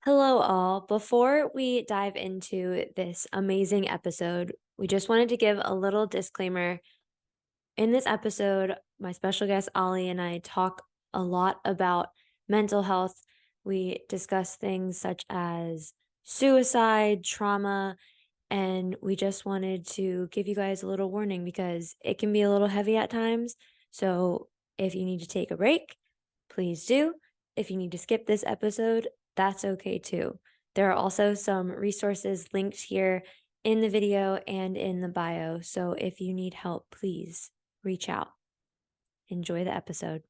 Hello, all. Before we dive into this amazing episode, we just wanted to give a little disclaimer. In this episode, my special guest, Ollie, and I talk a lot about mental health. We discuss things such as suicide, trauma, and we just wanted to give you guys a little warning because it can be a little heavy at times. So if you need to take a break, please do. If you need to skip this episode, that's okay too. There are also some resources linked here in the video and in the bio. So if you need help, please reach out. Enjoy the episode.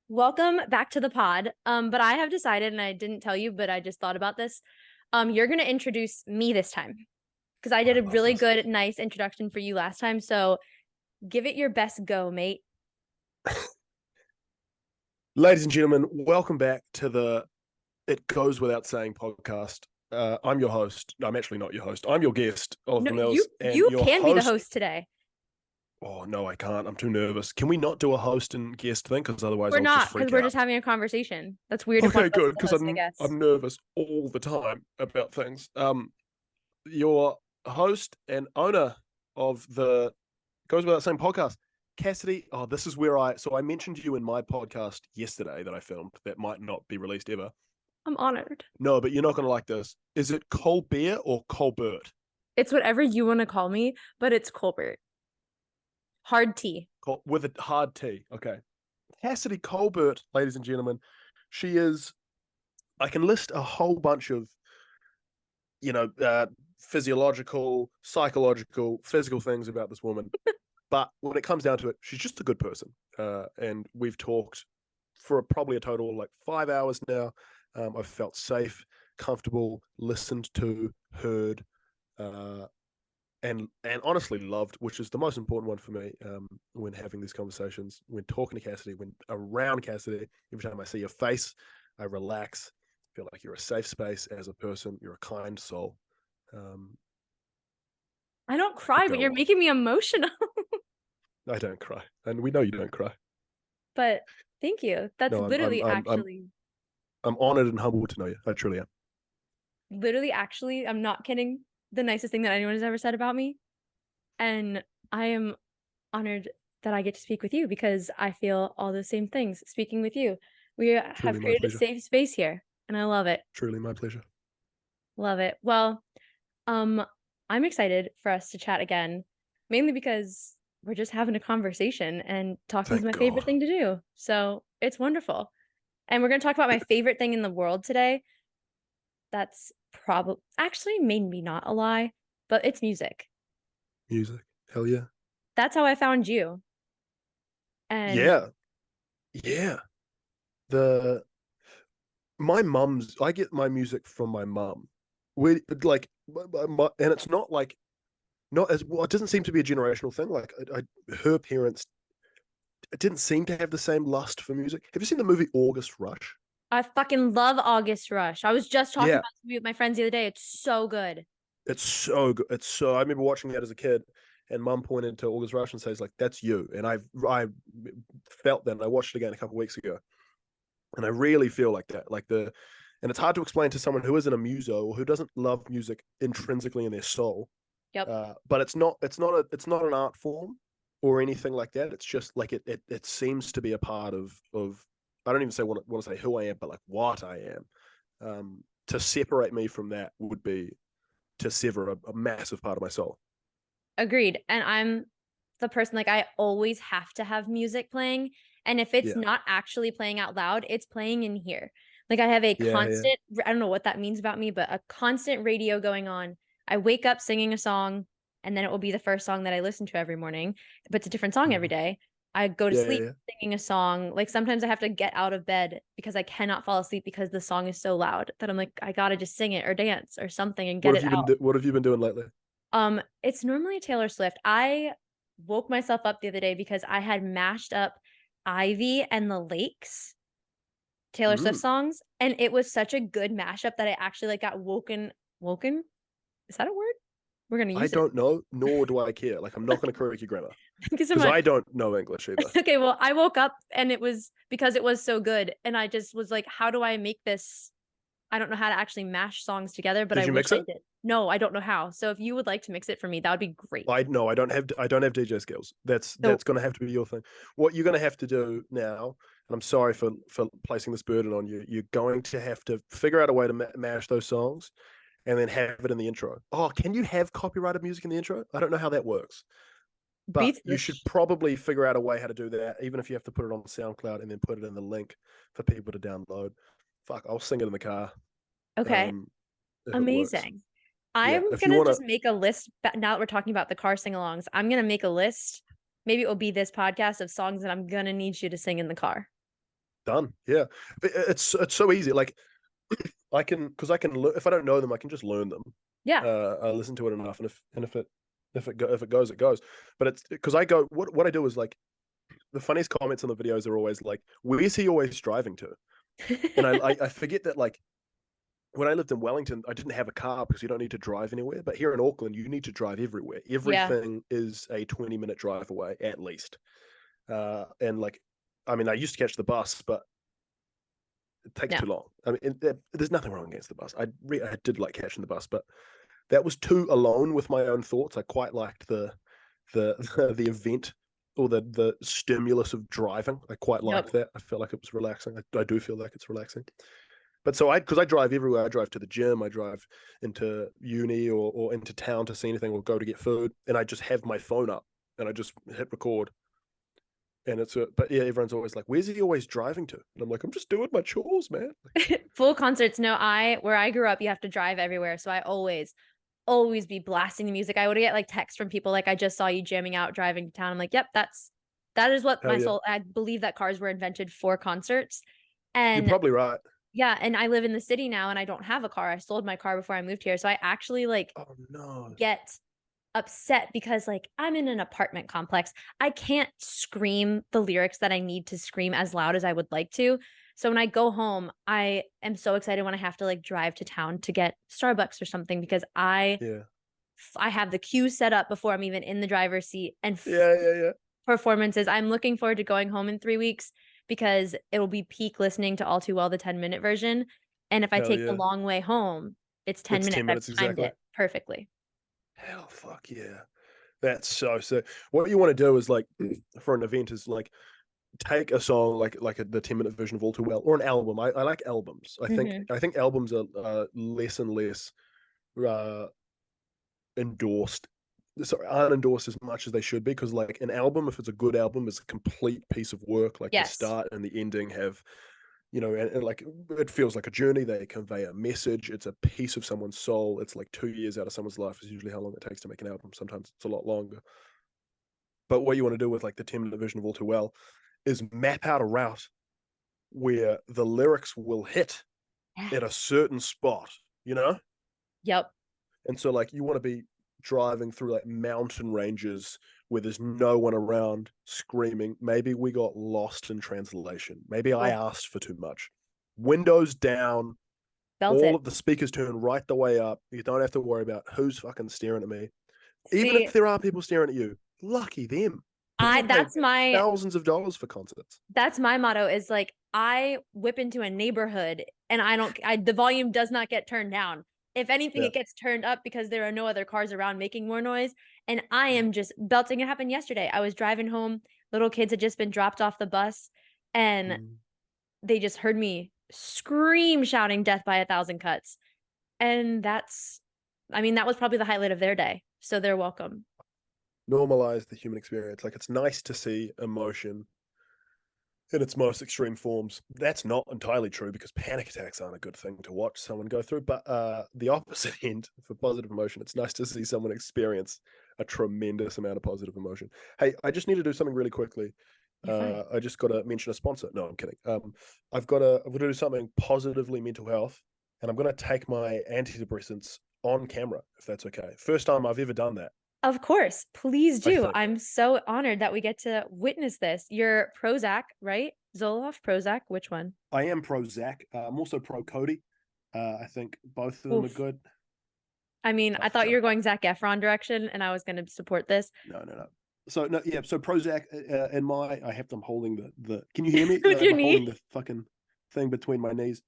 Welcome back to the pod. But I have decided, and I didn't tell you, but I just thought about this. You're gonna introduce me this time because I did a really good, nice introduction for you last time. So give it your best go, mate. Ladies and gentlemen, welcome back to the It Goes Without Saying podcast. I'm your host. No, I'm actually not your host. I'm your guest, Oliver Mills. You can be the host today. Oh, no, I can't. I'm too nervous. Can we not do a host and guest thing? Because otherwise We're I'll not, just freak because we're out. just having a conversation. That's weird. Okay, good, because I guess. I'm nervous all the time about things. Your host and owner of the Goes Without Saying podcast, Cassidy. Oh, this is where I mentioned you in my podcast yesterday that I filmed that might not be released ever. I'm honored. No, but you're not going to like this. Is it Colbert or Colbert? It's whatever you want to call me, but it's Colbert. Hard T. With a hard T. Okay. Cassidy Colbert, ladies and gentlemen. She is, I can list a whole bunch of, physiological, psychological, physical things about this woman. But when it comes down to it, she's just a good person. And we've talked for probably a total of like 5 hours now. I've felt safe, comfortable, listened to, heard, and honestly loved, which is the most important one for me when having these conversations, when talking to Cassidy, when around Cassidy. Every time I see your face, I relax, feel like you're a safe space as a person. You're a kind soul. I don't cry, but you're making me emotional. I don't cry, and we know you don't cry. But thank you. That's No, I'm honored and humbled to know you. I truly am. Literally, actually, I'm not kidding. The nicest thing that anyone has ever said about me. And I am honored that I get to speak with you because I feel all the same things speaking with you. We have created a safe space here, and I love it. Truly my pleasure. Love it. Well, I'm excited for us to chat again, mainly because we're just having a conversation and talking is my favorite thing to do. So it's wonderful. And we're going to talk about my favorite thing in the world today. That's probably actually maybe not a lie, but it's music. Music. Hell yeah. That's how I found you. And yeah. I get my music from my mum. And it's not like, not as well, it doesn't seem to be a generational thing. Like her parents didn't seem to have the same lust for music. Have you seen the movie August Rush? I fucking love August Rush. I was just talking about this movie with my friends the other day. It's so good. It's so good. I remember watching that as a kid, and Mum pointed to August Rush and says, like, that's you. And I felt that, and I watched it again a couple of weeks ago. And I really feel like that. And it's hard to explain to someone who isn't a muso or who doesn't love music intrinsically in their soul. Yep. But it's not an art form or anything like that. It's just like it seems to be a part of I don't even want to say who I am, but like what I am. To separate me from that would be to sever a massive part of my soul. Agreed. And I'm the person, like, I always have to have music playing. And if it's not actually playing out loud, it's playing in here. Like I have a constant, I don't know what that means about me, but a constant radio going on. I wake up singing a song, and then it will be the first song that I listen to every morning, but it's a different song every day. I go to sleep singing a song. Like sometimes I have to get out of bed because I cannot fall asleep because the song is so loud that I'm like, I gotta just sing it or dance or something and get it out. What have you been doing lately? It's normally Taylor Swift. I woke myself up the other day because I had mashed up Ivy and the Lakes Taylor Swift songs, and it was such a good mashup that I actually like got woken. Is that a word? We're gonna use I don't know, nor do I care. Like, I'm not going to correct your grammar because I don't know English either. Okay, well, I woke up and it was because it was so good, and I just was like, how do I make this? I don't know how to actually mash songs together, but Did I you wish mix I it? did. No, I don't know how. So if you would like to mix it for me, that would be great. I don't have DJ skills. That's So going to have to be your thing. What you're going to have to do now, and I'm sorry for placing this burden on you. You're going to have to figure out a way to mash those songs, and then have it in the intro. Oh, can you have copyrighted music in the intro? I don't know how that works, but beats you the should probably figure out a way how to do that, even if you have to put it on SoundCloud and then put it in the link for people to download. Fuck, I'll sing it in the car, Okay, um, if it works. amazing. Yeah, I'm if you gonna want to, just make a list. Now that we're talking about the car sing-alongs, I'm gonna make a list. Maybe it will be this podcast of songs that I'm gonna need you to sing in the car. done. Yeah, it's so easy. Like I can if I don't know them, I can just learn them. Yeah. I listen to it enough, and if it goes, it goes. But it's because I go. What I do is like the funniest comments on the videos are always like, "Where's he always driving to?" And I forget that like when I lived in Wellington, I didn't have a car because you don't need to drive anywhere. But here in Auckland, you need to drive everywhere. Yeah. Everything is a 20-minute drive away at least. And like, I mean, I used to catch the bus, but it takes No. too long. I mean, there's nothing wrong against the bus. I did like catching the bus, but that was too alone with my own thoughts. I quite liked the event or the stimulus of driving. I quite liked Nope. that. I felt like it was relaxing. I do feel like it's relaxing. But so because I drive everywhere. I drive to the gym. I drive into uni or into town to see anything or go to get food, and I just have my phone up and I just hit record. And but yeah, everyone's always like, "Where's he always driving to?" And I'm like, "I'm just doing my chores, man." Full concerts. No, where I grew up, you have to drive everywhere. So I always be blasting the music. I would get like texts from people like, I just saw you jamming out driving to town. I'm like, yep, that is what Hell my yeah, soul. I believe that cars were invented for concerts. you're And probably right. yeah, and I live in the city now and I don't have a car. I sold my car before I moved here. So I actually like Oh no. get upset because like I'm in an apartment complex. I can't scream the lyrics that I need to scream as loud as I would like to. So when I go home, I am so excited when I have to like drive to town to get Starbucks or something because Yeah. I have the queue set up before I'm even in the driver's seat and Yeah, yeah, yeah. performances. I'm looking forward to going home in 3 weeks because it'll be peak listening to All Too Well, the 10-minute version. And if I Hell take the yeah. long way home, it's 10 It's minutes. 10 I've minutes timed exactly. it perfectly. Hell fuck yeah. That's so sick. What you want to do is like for an event is like take a song like the 10-minute version of All Too Well or an album. I like albums. I think Hmm. I think albums are less and less uh endorsed, sorry, aren't endorsed as much as they should be, because like an album, if it's a good album, is a complete piece of work. Like the Yes. start and the ending have, and like it feels like a journey. They convey a message. It's a piece of someone's soul. It's like 2 years out of someone's life is usually how long it takes to make an album. Sometimes it's a lot longer. But what you want to do with like the 10-minute version of All Too Well is map out a route where the lyrics will hit at a Yes. certain spot, you know? Yep. And so like you want to be driving through like mountain ranges where there's no one around screaming. Maybe we got lost in translation. Maybe I Oh, asked for too much. Windows down, felt all it. of the speakers turn right the way up. You don't have to worry about who's fucking staring at me. Even if See, there are people staring at you, lucky them. I People pay that's my thousands of dollars for concerts. that's my motto is like I whip into a neighborhood and the volume does not get turned down. If anything, Yeah. it gets turned up because there are no other cars around making more noise. And I Yeah. am just belting. It happened yesterday. I was driving home, little kids had just been dropped off the bus, and Mm. they just heard me scream shouting death by a thousand cuts. And I mean, that was probably the highlight of their day. So they're welcome. Normalize the human experience. Like it's nice to see emotion in its most extreme forms. That's not entirely true because panic attacks aren't a good thing to watch someone go through. But the opposite end for positive emotion, it's nice to see someone experience a tremendous amount of positive emotion. Hey, I just need to do something really quickly. You're fine. I just got to mention a sponsor. No, I'm kidding. I'm going to do something positively mental health, and I'm going to take my antidepressants on camera, if that's okay. First time I've ever done that, Of course, please I do. think. I'm so honored that we get to witness this. You're Prozac, right? Zoloft, Prozac, which one? I am pro Zach. I'm also pro Cody. I think both of them are Oof. good. I mean, I Tough thought you joke. were going Zac Efron direction, and I was going to support this. No, no, no. So no, yeah. So Prozac and I have them holding the. Can you hear me? With your I'm holding knee. the fucking thing between my knees.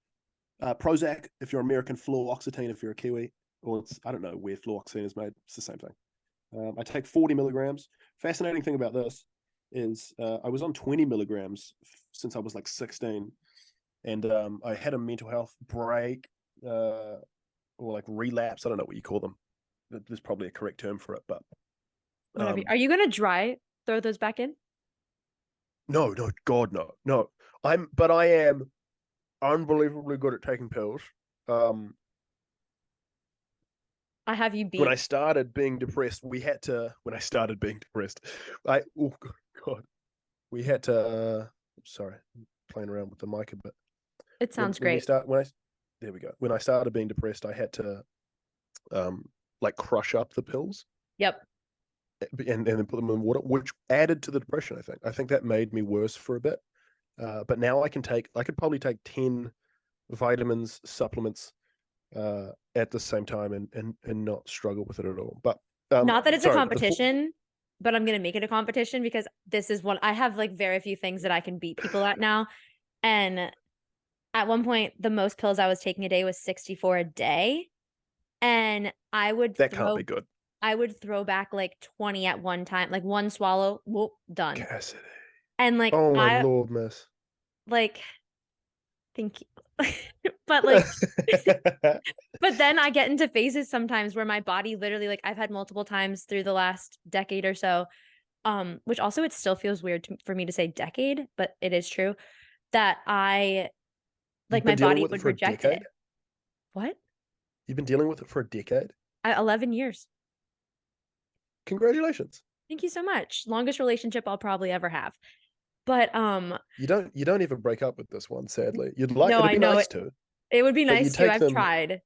Prozac if you're American, fluoxetine if you're a Kiwi, or I don't know where fluoxetine is made. It's the same thing. I take 40 milligrams. Fascinating thing about this is I was on 20 milligrams since I was like 16, and I had a mental health break or like relapse. I don't know what you call them. There's probably a correct term for it, but Whatever. Are you gonna throw those back in? no, no, God, no, no. But I am unbelievably good at taking pills. Um, I have you when I beat. started being depressed, we had to. When I started being depressed, I oh God, we had to. Sorry, I'm playing around with the mic a bit. It sounds When we great. start when I there we go. When I started being depressed, I had to like crush up the pills Yep. and then put them in water, which added to the depression. I think that made me worse for a bit. But now I could probably take 10 vitamins, supplements at the same time and not struggle with it at all. But Not that it's a sorry, before competition, but I'm gonna make it a competition because this is one I have like very few things that I can beat people at now. And at one point, the most pills I was taking a day was 64 a day. And that can't be good. I would throw back like 20 at one time, like one swallow, whoop, done. Cassidy. And like Oh my I lord, miss. like think but like but then I get into phases sometimes where my body literally like I've had multiple times through the last decade or so, which also it still feels weird for me to say decade, but it is true that I You've like my been dealing body with it would for a reject it. decade. What? You've been dealing with it for a decade. 11 years. Congratulations. Thank you so much. Longest relationship I'll probably ever have. But You don't even break up with this one, sadly. You'd like no, it'd I be know nice it. to, It would be but you nice to. take I've them tried.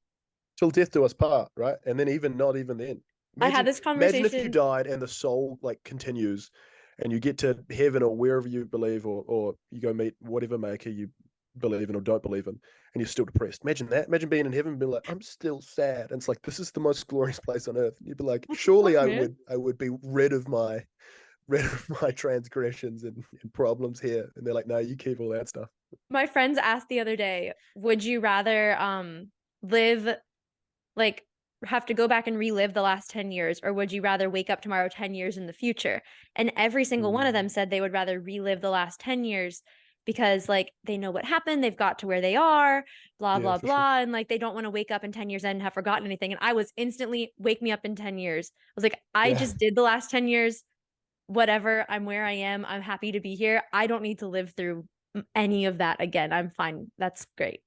till death do us part, right? And then even not even then. I had Imagine this imagine if you conversation. died and the soul like continues and you get to heaven or wherever you believe or you go meet whatever maker you believe in or don't believe in and you're still depressed. Imagine that. Imagine being in heaven and being like, I'm still sad. And it's like this is the most glorious place on earth. And you'd be like, What the surely fuck, I man? would I would be rid of my transgressions and problems here. And they're like, no, you keep all that stuff. My friends asked the other day, would you rather live like have to go back and relive the last 10 years, or would you rather wake up tomorrow 10 years in the future? And every single one of them Mm, said they would rather relive the last 10 years because like they know what happened, they've got to where they are, blah yeah, blah for sure. blah, and like they don't want to wake up in 10 years and have forgotten anything. And I was instantly wake me up in 10 years. I was like, I Yeah. just did the last 10 years, whatever, I'm where I am, I'm happy to be here, I don't need to live through any of that again, I'm fine, that's great.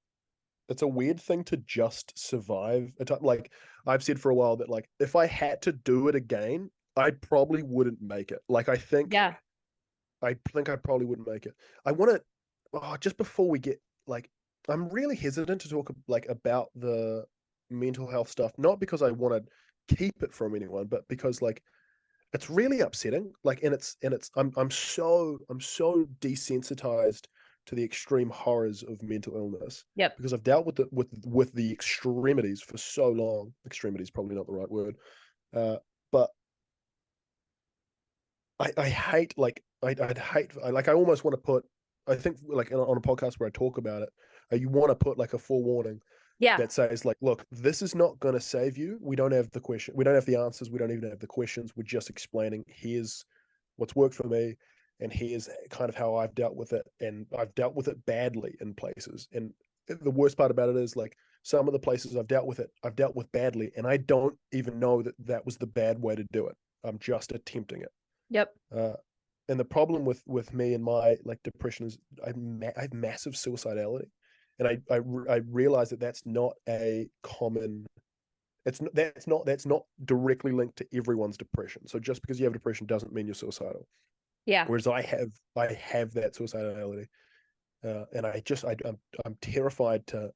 It's a weird thing to just survive a time. Like I've said for a while that like if I had to do it again, I probably wouldn't make it. Like Yeah. I think I probably wouldn't make it. I want to just before we get like I'm really hesitant to talk like about the mental health stuff, not because I want to keep it from anyone, but because like it's really upsetting. Like, and it's I'm so desensitized to the extreme horrors of mental illness Yep. because I've dealt with the extremities for so long. Extremity is probably not the right word, but I hate like I'd hate like I almost want to put. I think like on a podcast where I talk about it, you want to put like a forewarning Yeah. that says like, look, this is not going to save you. We don't have the question. We don't have the answers. We don't even have the questions. We're just explaining. Here's what's worked for me, and here's kind of how I've dealt with it. And I've dealt with it badly in places. And the worst part about it is like some of the places I've dealt with badly, and I don't even know that that was the bad way to do it. I'm just attempting it. Yep. Uh, and the problem with me and my like depression is I have massive suicidality, and I realize that that's not a common. That's not directly linked to everyone's depression. So just because you have depression doesn't mean you're suicidal. Yeah. Whereas I have that suicidality, and I'm terrified to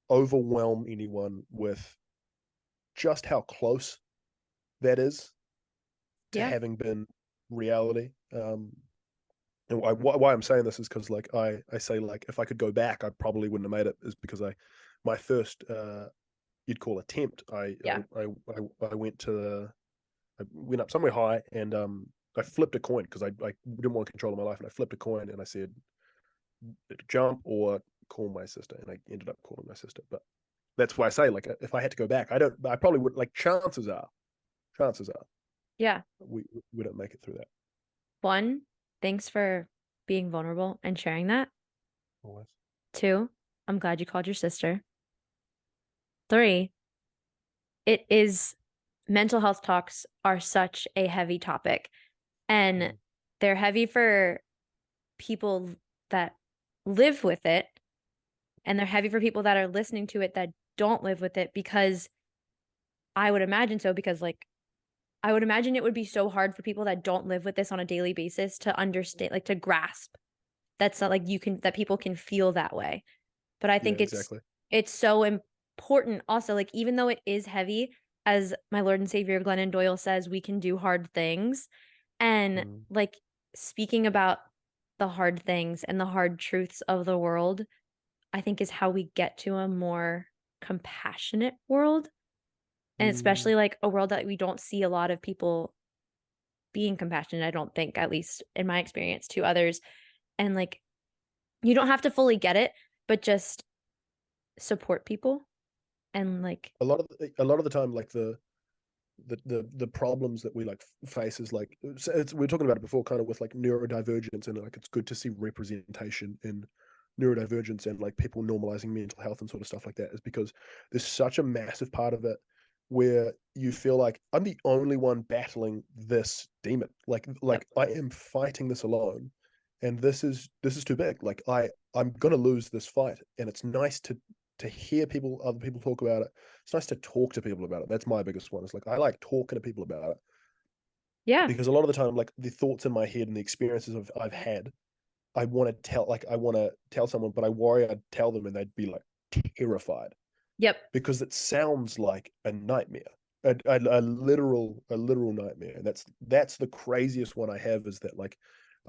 overwhelm anyone with just how close that is to Yeah. having been reality. And why I'm saying this is because like I say like if I could go back, I probably wouldn't have made it. Is because my first you'd call attempt. Yeah. I went to I went up somewhere high and I flipped a coin because I didn't want control of my life and I flipped a coin and I said jump or call my sister, and I ended up calling my sister. But that's why I say, like, if I had to go back, I probably would. Like, chances are, Yeah. we don't make it through that. One, thanks for being vulnerable and sharing that. Always. Two, I'm glad you called your sister. Three, it is mental health talks are such a heavy topic, and Mm. they're heavy for people that live with it, and they're heavy for people that are listening to it that don't live with it, because I would imagine so, because like I would imagine it would be so hard for people that don't live with this on a daily basis to understand, like to grasp that's not like you can that people can feel that way. But I Yeah, think exactly. it's so important also, like even though it is heavy, as my Lord and Savior Glennon Doyle says, we can do hard things. And Mm. like speaking about the hard things and the hard truths of the world, I think is how we get to a more compassionate world. And Mm. especially like a world that we don't see a lot of people being compassionate, I don't think, at least in my experience, to others. And like you don't have to fully get it, but just support people and like A lot of the time, like the problems that we like face is like, we are talking about it before, kind of with like neurodivergence, and like it's good to see representation in neurodivergence and like people normalizing mental health and sort of stuff like that, is because there's such a massive part of it where you feel like I'm the only one battling this demon, yep, like I am fighting this alone, and this is too big. Like I'm gonna lose this fight, and it's nice to hear other people talk about it. It's nice to talk to people about it. That's my biggest one. It's like I like talking to people about it, yeah, because a lot of the time, like the thoughts in my head and the experiences I've had, I want to tell someone, but I worry I'd tell them and they'd be like terrified, yep, because it sounds like a nightmare, a literal nightmare. And that's the craziest one I have, is that like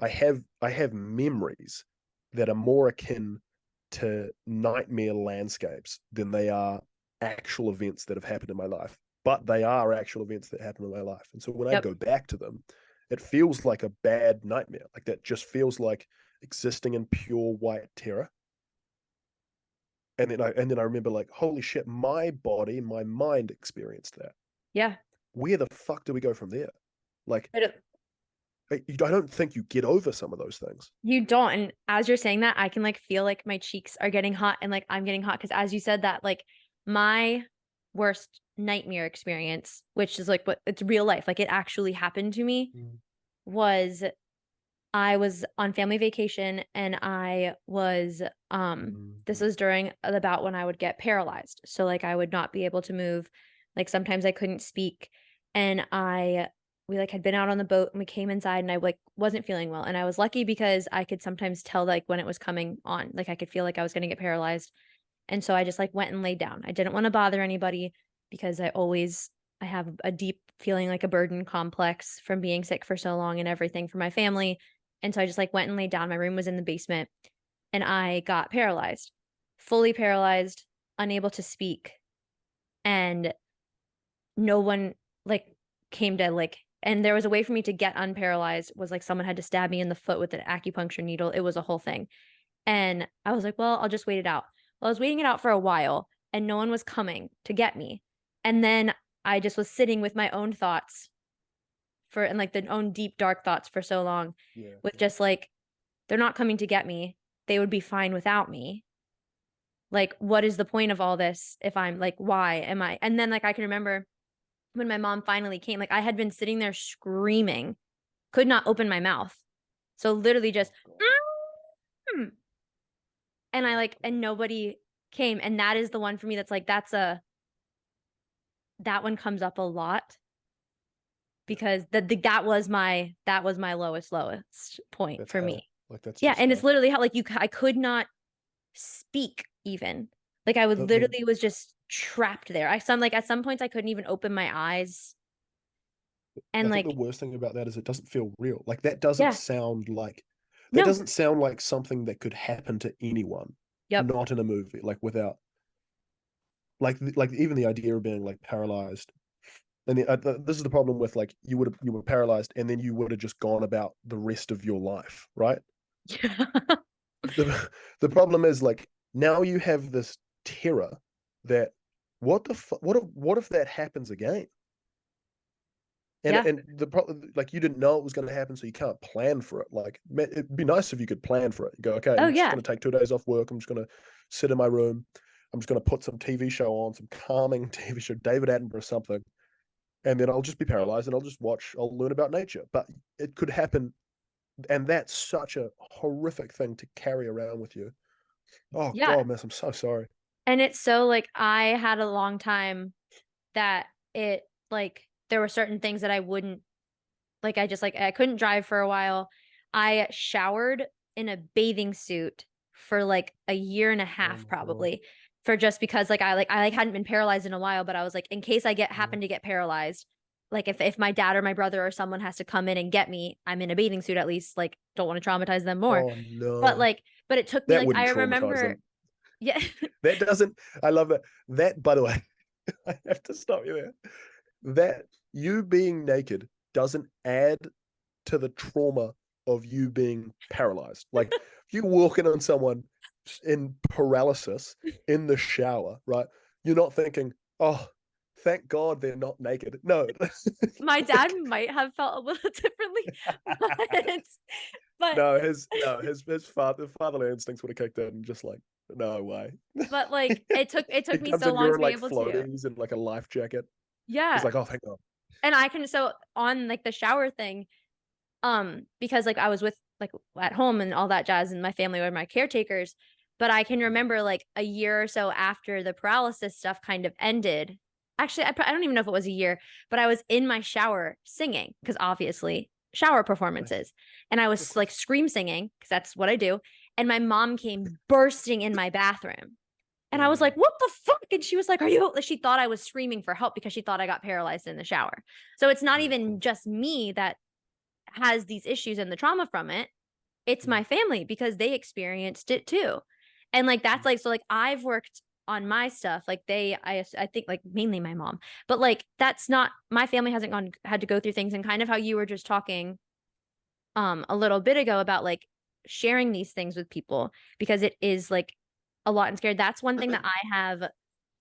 I have memories that are more akin to nightmare landscapes than they are actual events that have happened in my life. But they are actual events that happen in my life. And so when I yep, go back to them, it feels like a bad nightmare. Like that just feels like existing in pure white terror. And then I remember, like, holy shit, my body, my mind experienced that. yeah. Where the fuck do we go from there? Like, But I don't think you get over some of those things. you don't. And as you're saying that, I can like feel like my cheeks are getting hot and like I'm getting hot because as you said that, like my worst nightmare experience, which is like what it's real life, like it actually happened to me, Mm. was I was on family vacation and I was this Mm. was during the bout when I would get paralyzed. So like I would not be able to move. Like sometimes I couldn't speak and I we like had been out on the boat and we came inside and I like wasn't feeling well. And I was lucky because I could sometimes tell like when it was coming on. Like I could feel like I was going to get paralyzed. And so I just like went and laid down. I didn't want to bother anybody because I have a deep feeling like a burden complex from being sick for so long and everything for my family. And so I just like went and laid down. My room was in the basement and I got paralyzed, fully paralyzed, unable to speak. And no one like came to like, and there was a way for me to get unparalyzed was like someone had to stab me in the foot with an acupuncture needle. It was a whole thing. And I was like, well, I'll just wait it out. Well, I was waiting it out for a while and no one was coming to get me. And then I just was sitting with my own thoughts for and like the own deep dark thoughts for so long Yeah, with yeah. just like they're not coming to get me. They would be fine without me. Like what is the point of all this if I'm like why am I? And then like I can remember when my mom finally came, like I had been sitting there screaming, could not open my mouth. So literally just Oh god. "Mm." And I Oh like god. and nobody came and that is the one for me that's like that one comes up a lot Yeah. because that was my lowest point That's for hell. me. Like that's Yeah, just and it's hell. literally how like I could not speak even. Like I would The literally was just trapped there. I some like at some points I couldn't even open my eyes I and think the like worst thing about that is it doesn't feel real. Like yeah. that No. doesn't sound like something that could happen to anyone, Yep. not in a movie. Like without like even the idea of being like paralyzed. And this is the problem with, like, you were paralyzed and then you would have just gone about the rest of your life, right? Yeah. The the problem is, like, now you have this terror that what if that happens again? And Yeah. and the problem, like, you didn't know it was going to happen, so you can't plan for it. Like, it'd be nice if you could plan for it. You go, okay, Oh, I'm just yeah. going to take 2 days off work. I'm just going to sit in my room. I'm just going to put some TV show on, some calming TV show, David Attenborough or something, and then I'll just be paralyzed and I'll just watch. I'll learn about nature. But it could happen, and that's such a horrific thing to carry around with you. Oh Yeah. God, miss, I'm so sorry. And it's so like I had a long time that it like there were certain things that I wouldn't like I just like I couldn't drive for a while. I showered in a bathing suit for like a year and a Oh half my God. probably for just because like I hadn't been paralyzed in a while, but I was like in case I get Yeah. happen to get paralyzed, like if my dad or my brother or someone has to come in and get me, I'm in a bathing suit at least, like don't want to traumatize them more. Oh But no. like but it took me That like wouldn't I traumatize remember them. yeah. That doesn't. I love that. That, by the way, I have to stop you there. That you being naked doesn't add to the trauma of you being paralyzed. Like, if you walk in on someone in paralysis in the shower, right? You're not thinking, "Oh, thank God they're not naked." No, My dad like, might have felt a little differently, but but no, his fatherly instincts would have kicked in and just like, no way. like it took He me comes so in, long you're to in be like able to. floaties and like a life jacket. He's Yeah. like, oh, thank God. And I can so on like the shower thing, because like I was with like at home and all that jazz and my family were my caretakers, but I can remember like a year or so after the paralysis stuff kind of ended. Actually, I don't even know if it was a year, but I was in my shower singing because obviously shower Nice. performances. And I Of was like course. scream singing because that's what I do. And my mom came bursting in my bathroom. And I was Mm, like, what the fuck? And she was like, are you? She thought I was screaming for help because she thought I got paralyzed in the shower. So it's not yeah, of even course. just me that has these issues and the trauma from it. It's Mm, my family because they experienced it too. And like that's mm, like so like I've worked on my stuff like I think like mainly my mom. But like that's not my family hasn't gone had to go through things and kind of how you were just talking a little bit ago about like sharing these things with people because it is like a lot and scared. That's one thing that I have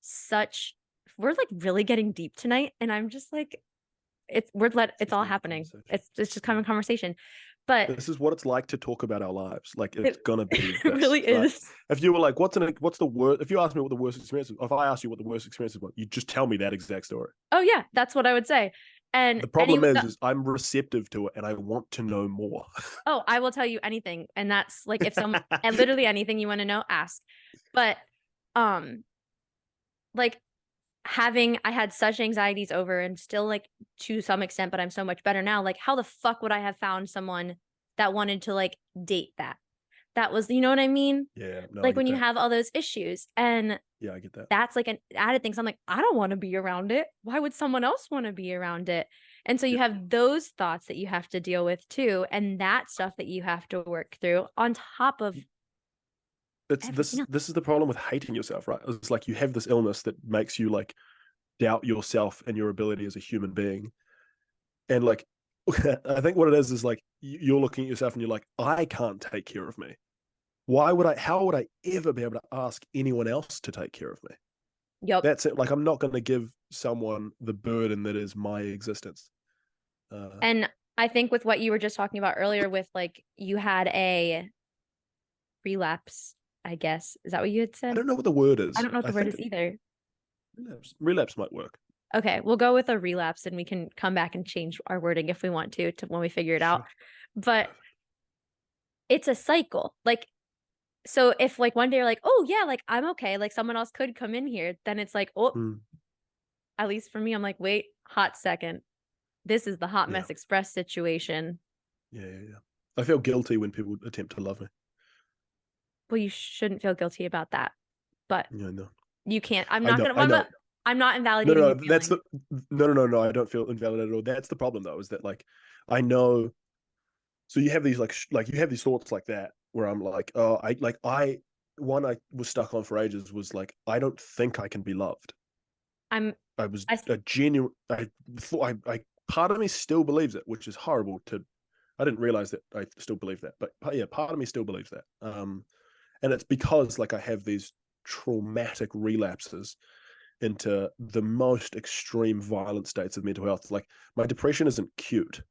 such we're like really getting deep tonight and I'm just like it's it's just all having a happening. conversation. It's just Yeah. common conversation. But This is what it's like to talk about our lives. Like, it's it gonna be it this, really right? is. If you were like, what's the worst? If you ask me what the worst experience is, if I ask you what the worst experience is, you just tell me that exact story. Oh yeah, that's what I would say. And The problem anyone is I'm receptive to it and I want to know more. oh, I will tell you anything. And that's like if some and literally anything you want to know, ask. But um like having I had such anxieties over and still like to some extent, but I'm so much better now. Like how the fuck would I have found someone that wanted to like date that? That was, you know what I mean? Yeah, no, I Like get when you that. have all those issues and Yeah, I get that. that's like an added thing. So I'm like, I don't want to be around it. Why would someone else want to be around it? And so you Yeah. have those thoughts that you have to deal with too, and that stuff that you have to work through on top of It's everything this else. this is the problem with hating yourself, right? It's like you have this illness that makes you like doubt yourself and your ability as a human being. And like, I think what it is like you're looking at yourself and you're like, I can't take care of me. Why would I? How would I ever be able to ask anyone else to take care of me? Yep. That's it. Like, I'm not going to give someone the burden that is my existence. Uh, And I think with what you were just talking about earlier, with like you had a relapse, I guess. Is that what you had I said? don't know what the word I is. don't know what I the word think is either. relapse might work. Okay, we'll go with a relapse and we can come back and change our wording if we want to when we figure it out. Sure. But it's a cycle. Like so if like one day you're like, "Oh yeah, like I'm okay, like someone else could come in here," then it's like, "Oh, Mm, at least for me, I'm like, wait, hot second. This is the hot yeah. mess express situation." Yeah. Yeah. Yeah. I feel guilty when people attempt to love me. Well, you shouldn't feel guilty about that, but Yeah. No. you can't. I'm I not know. gonna. I know. I'm not No, invalidating no, the no. That's feeling. the no, no, no, no. I don't feel invalid at all. That's the problem, though, is that like I know. So you have these like you have these thoughts like that where I'm like, oh, I one I was stuck on for ages was like, I don't think I can be loved. I'm. I was I. a genuine. I thought I part of me still believes it, which is horrible to. I didn't realize that I still believe that, but yeah, part of me still believes that. And it's because like I have these traumatic relapses into the most extreme violent states of mental health. Like my depression isn't cute.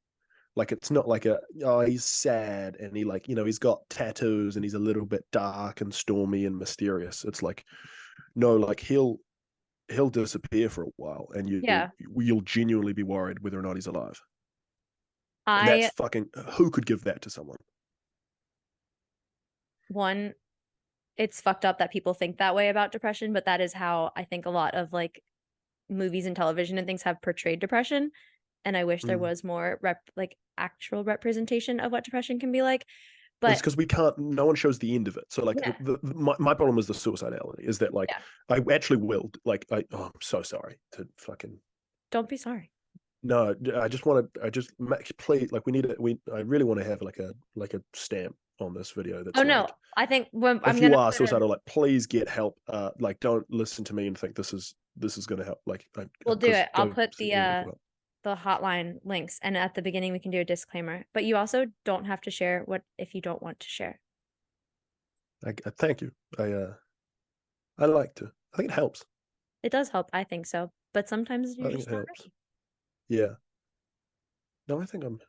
Like it's not like he's sad and he like, he's got tattoos and he's a little bit dark and stormy and mysterious. It's like, no, like he'll disappear for a while and Yeah. you'll genuinely be worried whether or not he's alive. And that's I fucking, who could give that to someone? one it's fucked up that people think that way about depression, but that is how I think a lot of like movies and television and things have portrayed depression. And I wish there Mm. was more like actual representation of what depression can be like. It's But because we can't, no one shows the end of it. So like yeah, my problem is the suicidality is that like yeah. I actually will like I'm so sorry to fucking Don't be sorry. no, I just please, like we need it. I really want to have like a stamp on this video Oh that's no. like, I think when I'm if you gonna are put a suicidal, like please get help. Like don't listen to me and think this is going to help. Like, we'll do because it. I'll go put seek the medical help. the hotline links and at the beginning we can do a disclaimer. But you also don't have to share what if you don't want to share. I thank you. I like to. I think it helps. It does help, I think so. But sometimes I you're think it just not helps. ready. Yeah. No, I think I'm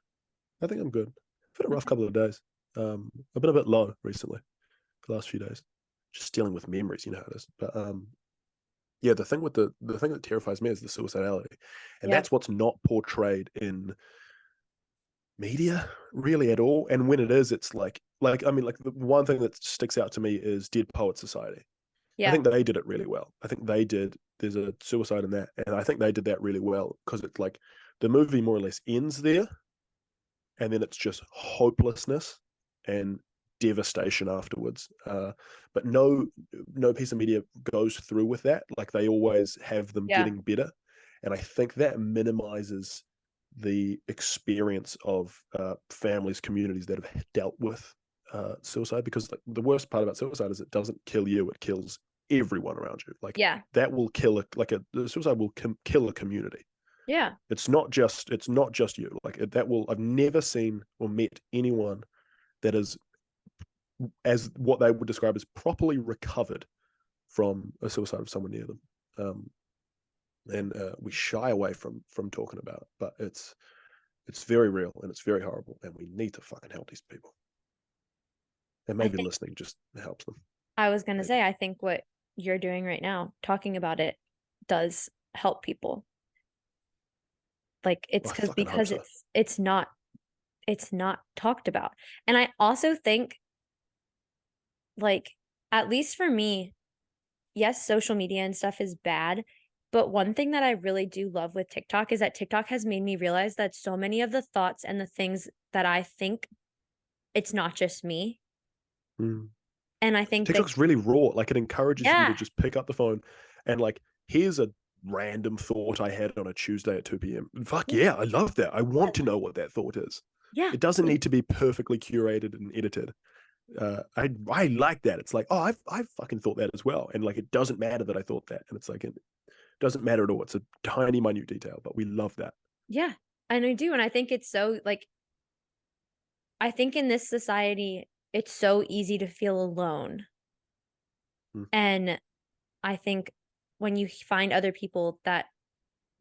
good. I've had a rough Okay. couple of days. I've been a bit low recently, the last few days. Just dealing with memories, you know how it is. But yeah, the thing that terrifies me is the suicidality, and Yeah. that's what's not portrayed in media really at all. And when it is, it's like I mean, like the one thing that sticks out to me is Dead Poet Society. I Yeah. think they did it really well. I think they did. There's a suicide in that, and I think they did that really well because it's like the movie more or less ends there, and then it's just hopelessness and devastation afterwards. But no piece of media goes through with that. Like they always have them Yeah. getting better, and I think that minimizes the experience of families, communities that have dealt with suicide. Because like, the worst part about suicide is it doesn't kill you; it kills everyone around you. Like Yeah. that will kill the suicide will kill a community. Yeah. It's not just you. Like that will. I've never seen or met anyone that is as what they would describe as properly recovered from a suicide of someone near them. And we shy away from talking about it, but it's very real and it's very horrible, and we need to fucking help these people. And I maybe think listening just helps them. I was gonna say, Maybe. I think what you're doing right now, talking about it, does help people. Like it's I fucking hope because so. it's not talked about. And I also think like at least for me, yes, social media and stuff is bad, but one thing that I really do love with TikTok is that TikTok has made me realize that so many of the thoughts and the things that I think, it's not just me. Mm. And I think that TikTok's really raw. Like it encourages you to yeah, just pick up the phone and like, here's a random thought I had on a Tuesday at 2 p.m. Fuck yeah, yeah, I love that. I want to yes, know what that thought is. yeah, It doesn't it need to be perfectly curated and edited. I like that. It's like, oh, I've fucking thought that as well, and like it doesn't matter that I thought that, and it's like it doesn't matter at all. It's a tiny, minute detail, but we love that. yeah, and I do, and I think it's so like I think in this society, it's so easy to feel alone. Mm, And I think when you find other people that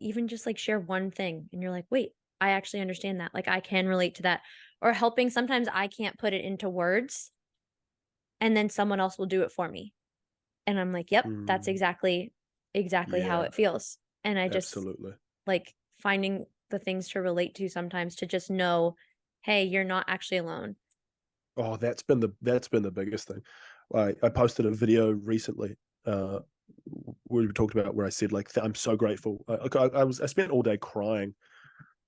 even just like share one thing and you're like, wait, I actually understand that. Like I can relate to that. Or helping, sometimes I can't put it into words and then someone else will do it for me. And I'm like, yep, that's mm, exactly how yeah, it feels. And I just absolutely. like finding the things to relate to sometimes to just know, hey, you're not actually alone. Oh, that's been the biggest thing. I posted a video recently uh, where we talked about where I said like I'm so grateful. I spent all day crying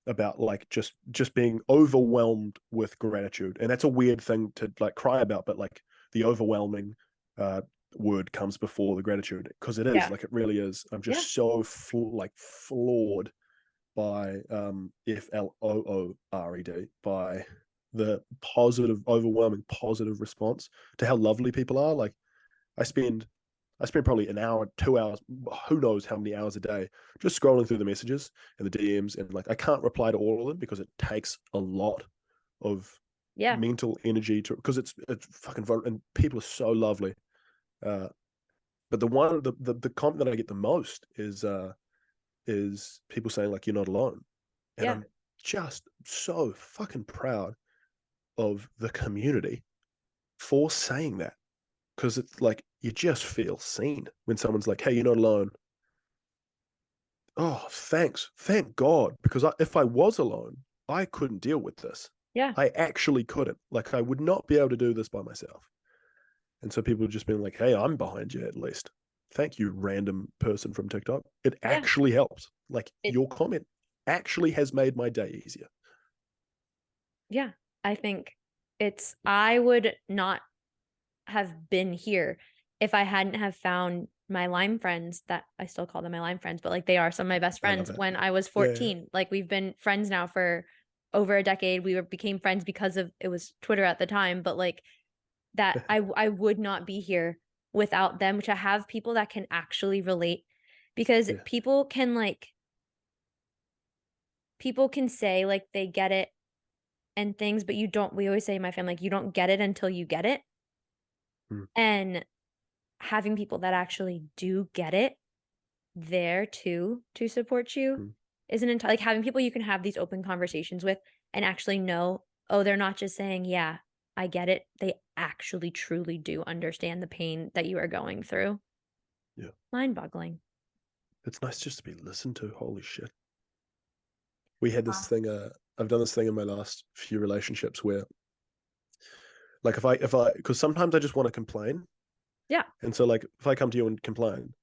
about like just being overwhelmed with gratitude, and that's a weird thing to like cry about, but like the overwhelming uh word comes before the gratitude because it is Yeah. like, it really is. I'm Yeah. just so like floored by FLOORED, by the positive, overwhelming positive response to how lovely people are. Like i spend I spend probably an hour, 2 hours, who knows how many hours a day, just scrolling through the messages and the DMs. And like, I can't reply to all of them because it takes a lot of Yeah. mental energy to, because it's fucking fun and people are so lovely. Uh, but the comment that I get the most is people saying like you're not alone, and Yeah. I'm just so fucking proud of the community for saying that, because it's like you just feel seen when someone's like, "Hey, you're not alone." Oh, thanks, thank God, because if I was alone, I couldn't deal with this. Yeah. I actually couldn't. Like, I would not be able to do this by myself. And so people just been like, "Hey, I'm behind you at least. Thank you, random person from TikTok. It Yeah. actually helps. Like It your comment actually has made my day easier." yeah. I think I would not have been here if I hadn't have found my Lyme friends that I still call them my Lyme friends, but like they are some of my best I love friends that. when I was Yeah, 14. Like we've been friends now for over a decade. Became friends because of it was Twitter at the time, but like that I would not be here without them, which I have people that can actually relate because yeah, people can say like they get it and things, but you don't we always say in my family like you don't get it until you get it. mm, And having people that actually do get it there too to support you mm, isn't like having people you can have these open conversations with and actually know, oh, they're not just saying, yeah, I get it. They actually truly do understand the pain that you are going through. yeah. Mind boggling. It's nice just to be listened to. Holy shit. We had this Wow. thing. I've done this thing in my last few relationships where, like, if I, because sometimes I just want to complain, Yeah. and so like if I come to you and complain,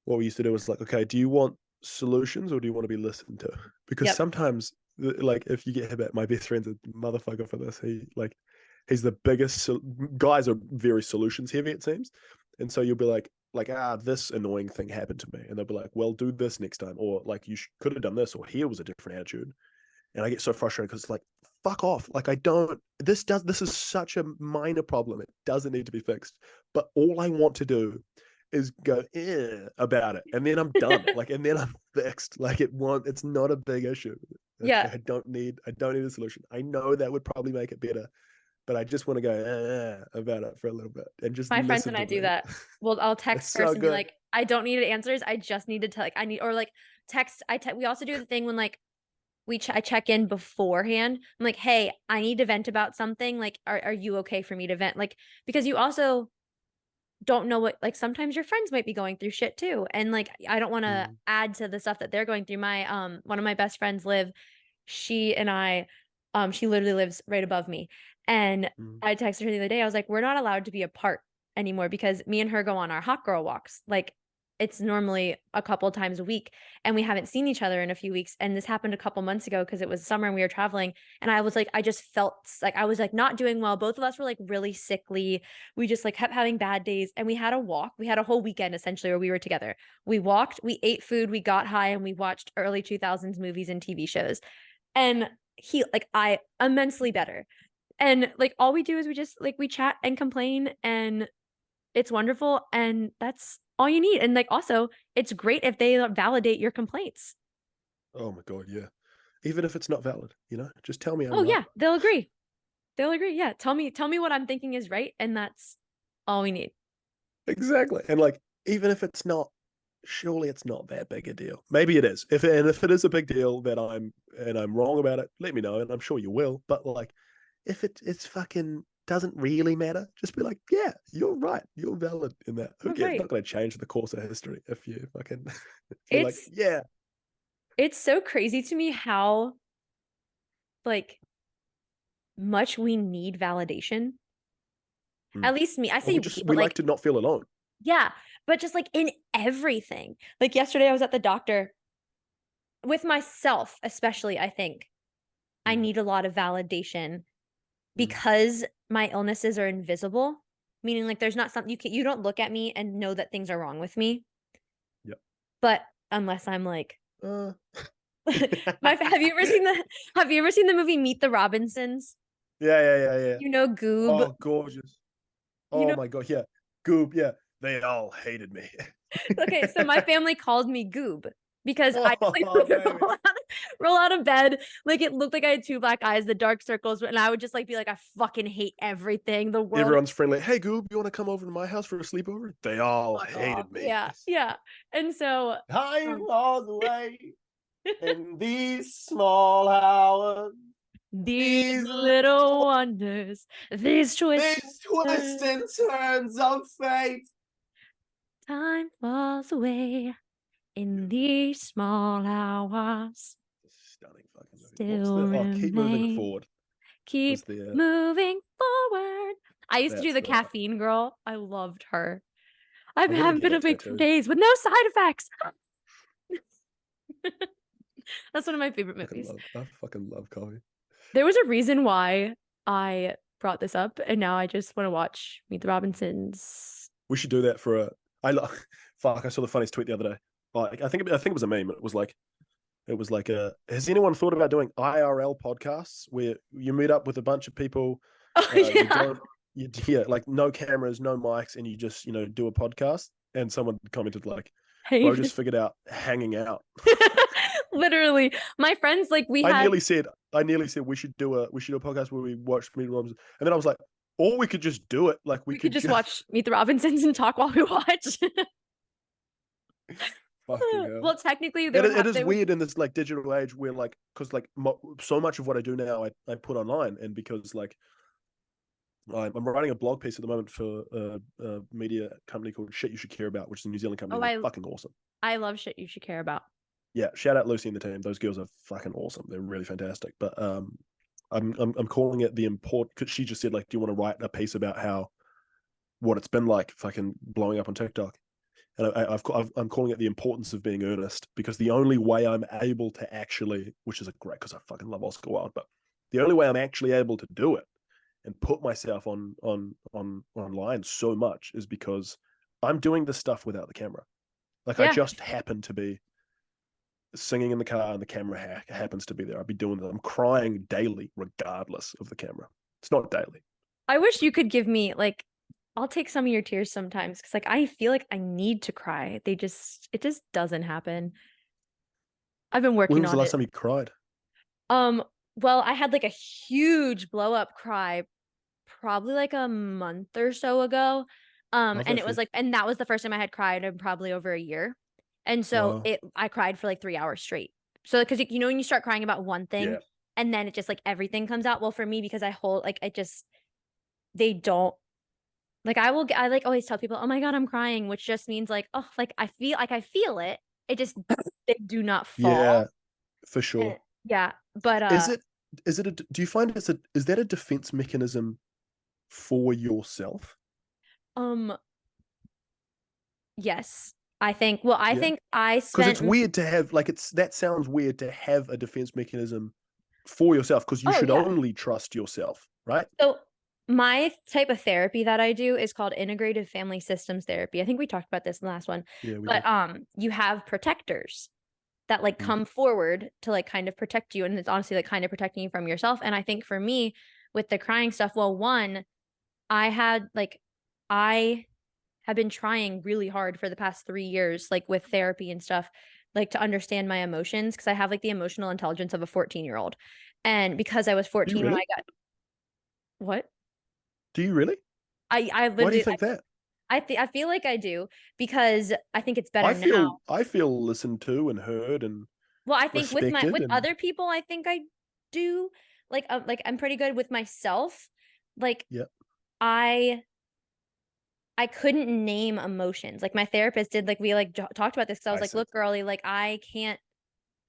what we used to do was like, okay, do you want solutions or do you want to be listened to? Because Yep. sometimes, like, if you get him at my best friend's a motherfucker for this. He's the biggest. Guys are very solutions heavy, it seems, and so you'll be like this annoying thing happened to me, and they'll be like, well, do this next time, or like you could have done this, or here was a different attitude, and I get so frustrated because it's like, fuck off. Like I don't. This is such a minor problem. It doesn't need to be fixed. But all I want to do is go about it, and then I'm done. Like, and then I'm fixed. Like it won't. It's not a big issue. It's Yeah. like I don't need a solution. I know that would probably make it better, but I just want to go about it for a little bit and just My friends listen and I to do me. that. Well, I'll It's text so first and be good. like, I don't need answers. I just need to tell like I need or like we also do the thing when like I check in beforehand. I'm like, "Hey, I need to vent about something. Like, are you okay for me to vent?" Like, because you also don't know what like sometimes your friends might be going through shit too. And like I don't want to Mm, add to the stuff that they're going through. My one of my best friends live she and I she literally lives right above me. And mm, I texted her the other day. I was like, "We're not allowed to be apart anymore because me and her go on our hot girl walks. Like it's normally a couple times a week and we haven't seen each other in a few weeks and this happened a couple months ago because it was summer and we were traveling and I was like I just felt like I was like not doing well. Both of us were like really sickly. We just like kept having bad days and we had a walk. We had a whole weekend essentially where we were together. We walked, we ate food, we got high and we watched early 2000s movies and TV shows. And I immensely better. And like all we do is we just like we chat and complain and it's wonderful and that's all you need. And like also, it's great if they validate your complaints. oh my god, yeah. Even if it's not valid, just tell me I'm Oh right. yeah, they'll agree. They'll agree. Yeah, tell me what I'm thinking is right and that's all we need. Exactly. And like, even if it's not, surely it's not that big a deal. Maybe it is. If it is a big deal that I'm wrong about it, let me know, and I'm sure you will. But like, if it's fucking doesn't really matter, just be like, yeah, you're right, you're valid in that. Who You're cares? right. Not going to change the course of history if you fucking if you're like, It's yeah, it's so crazy to me how like much we need validation. mm. At least me. I Well, say we, we but like like to not feel alone. yeah, but just like in everything. Like yesterday I was at the doctor with myself, especially, I think I Mm, need a lot of validation mm, because my illnesses are invisible, meaning like there's not something you don't look at me and know that things are wrong with me. yep. But unless I'm like Uh, have you ever seen the movie Meet the Robinsons? yeah. You know Goob. Oh, gorgeous. You Oh know my god, yeah. Goop, yeah. They all hated me. okay, so my family called me Goob because I just like Oh, baby. roll out of bed. Like it looked like I had two black eyes, the dark circles, and I would just like be like, I fucking hate everything. The world is Everyone's friendly. Hey, Goob, you want to come over to my house for a sleepover? They all fuck off. hated me. Yeah, yeah. And so I'm um, all the way in these small hours, these these little wonders, these twists these and twists turns, and turns of fate. time falls away in these small hours, Stunning fucking movie. What was still the? Oh, keep moving remain. forward. Was Keep the? moving forward. I used to do That's the the one. caffeine girl. I loved her. I I want to haven't get been that awake for tattooed. days with no side effects. That's one of my favorite movies. I fucking love coffee. There was a reason why I brought this up, and now I just want to watch Meet the Robinsons. We should do that for a. I love. Fuck! I saw the funniest tweet the other day. Like, I think it was a meme. It was like has anyone thought about doing IRL podcasts where you meet up with a bunch of people, Oh you yeah, don't, yeah, like no cameras, no mics, and you just do a podcast. And someone commented like, "Bro, hey, just figured out hanging out." literally, my friends like we I had. nearly said, we should do a podcast where we watch Meet Robinson, and then I was like, or we could just do it, like we We could could just just watch Meet the Robinsons and talk while we watch. fucking hell. Well, technically, they It, would it have. is They would. weird in this like digital age where like because like so much of what I do now I put online, and because like I'm writing a blog piece at the moment for a media company called Shit You Should Care About, which is a New Zealand company. Oh, They're fucking awesome. I love shit you should care about. Yeah, shout out Lucy and the team. Those girls are fucking awesome. They're really fantastic. But I'm calling it the import because she just said like, do you want to write a piece about how what it's been like fucking blowing up on TikTok? And I'm calling it the importance of being earnest, because the only way I'm able to actually, which is a great because I fucking love Oscar Wilde, but the only way I'm actually able to do it and put myself on online so much is because I'm doing this stuff without the camera. Like I Yeah, just happen to be singing in the car and the camera happens to be there. I'd be doing that. I'm crying daily regardless of the camera. It's not daily. I wish you could give me like. I'll take some of your tears sometimes because like I feel like I need to cry. It just doesn't happen. I've been When working was the on last it. time you cried? Um, well, I had like a huge blow up cry probably like a month or so ago. Love And that it for was you. like, and that was the first time I had cried in probably over a year. And so Wow. I cried for like 3 hours straight. So, because you know, when you start crying about one thing Yeah. and then it just like everything comes out. Well, for me, because I hold like, they don't like, I like always tell people, oh my God, I'm crying, which just means like, oh, like I feel it. It just, they do not fall. Yeah, for And, sure. yeah. But, Is it do you find is that a defense mechanism for yourself? um, yes, I think, well, I Yeah. think I Because it's spent, weird to have like that sounds weird to have a defense mechanism for yourself, because you oh should yeah. only trust yourself, right? So my type of therapy that I do is called integrative family systems therapy. I think we talked about this in the last one. Yeah, we But did. you have protectors that like Mm. come forward to like kind of protect you, and it's honestly like kind of protecting you from yourself. And I think for me with the crying stuff, well, one, I had like I have been trying really hard for the past 3 years like with therapy and stuff like to understand my emotions because I have like the emotional intelligence of a 14-year-old. And because I was Do you 14 when really? I got what? Do you really? I Why do you literally think that? I feel like I do because I think it's I better now. feel I feel listened to and heard and Well, I think with my respected with and other people, I think I do like I'm pretty good with myself. Like yeah. I I couldn't name emotions. Like my therapist did like we like talked about this because I was I like, see. look, girly, like I can't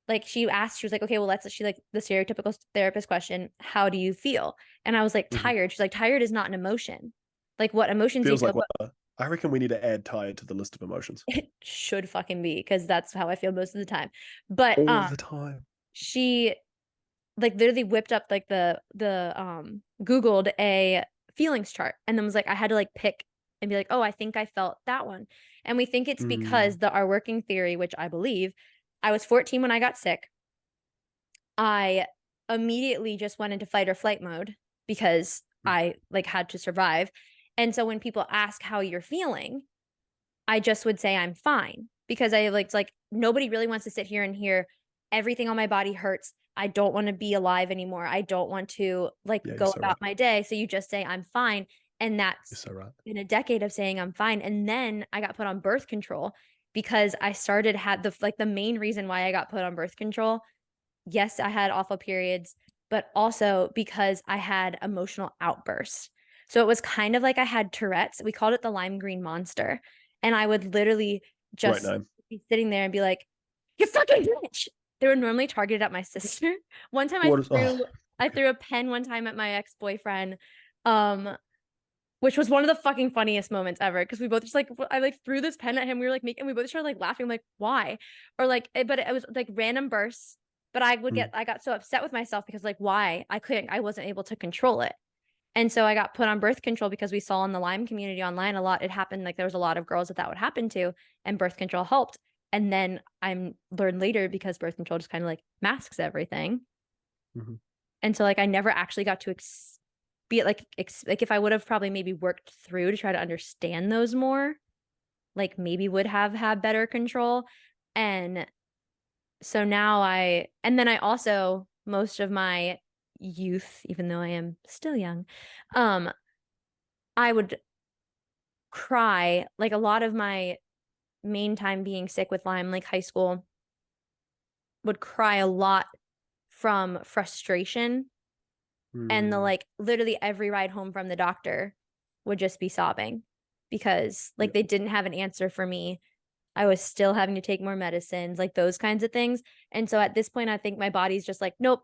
like she asked, she was like, okay, well, let's she like the stereotypical therapist question, how do you feel? And I was like, Mhm. tired. She's like, tired is not an emotion. Like what emotions you Feels feel, like one. I reckon we need to add tired to the list of emotions it should fucking be because that's how I feel most of the time. But all the time. she like literally whipped up like the Googled a feelings chart and then was like I had to like pick and be like, "Oh, I think I felt that one." And we think it's because Mm, the our working theory, which I believe, I was 14 when I got sick. I immediately just went into fight or flight mode because mm. I like had to survive. And so when people ask how you're feeling, I just would say I'm fine because I like it's like nobody really wants to sit here and hear everything on my body hurts. I don't want to be alive anymore. I don't want to like Yeah, you're go so about right. my day. So you just say I'm fine. And You're that's so right. been a decade of saying I'm fine. And then I got put on birth control because I started had the main reason why I got put on birth control. Yes, I had awful periods, but also because I had emotional outbursts. So it was kind of like I had Tourette's. We called it the lime green monster. And I would literally Great just name. be sitting there and be like, "You fucking bitch." They were normally targeted at my sister. One time What is? Oh, I threw a pen one time at my ex-boyfriend. Um, which was one of the fucking funniest moments ever because we both just like I like threw this pen at him. We were like making we both started like laughing. I'm like, why? Or like but it was like random bursts. But mm, I got so upset with myself because like why? I wasn't able to control it. And so I got put on birth control because we saw in the Lyme community online a lot. It happened like there was a lot of girls that would happen to, and birth control helped. And then I'm learned later because birth control just kind of like masks everything. mhm. And so like I never actually got to be it like like if I would have probably maybe worked through to try to understand those more, like maybe would have had better control. And so now and then I also most of my youth, even though I am still young, um, I would cry like a lot of my main time being sick with Lyme, like high school, would cry a lot from frustration and the Mm, like literally every ride home from the doctor would just be sobbing because yeah. like they didn't have an answer for me. I was still having to take more medicines, like those kinds of things. And so at this point, I think my body's just like, nope,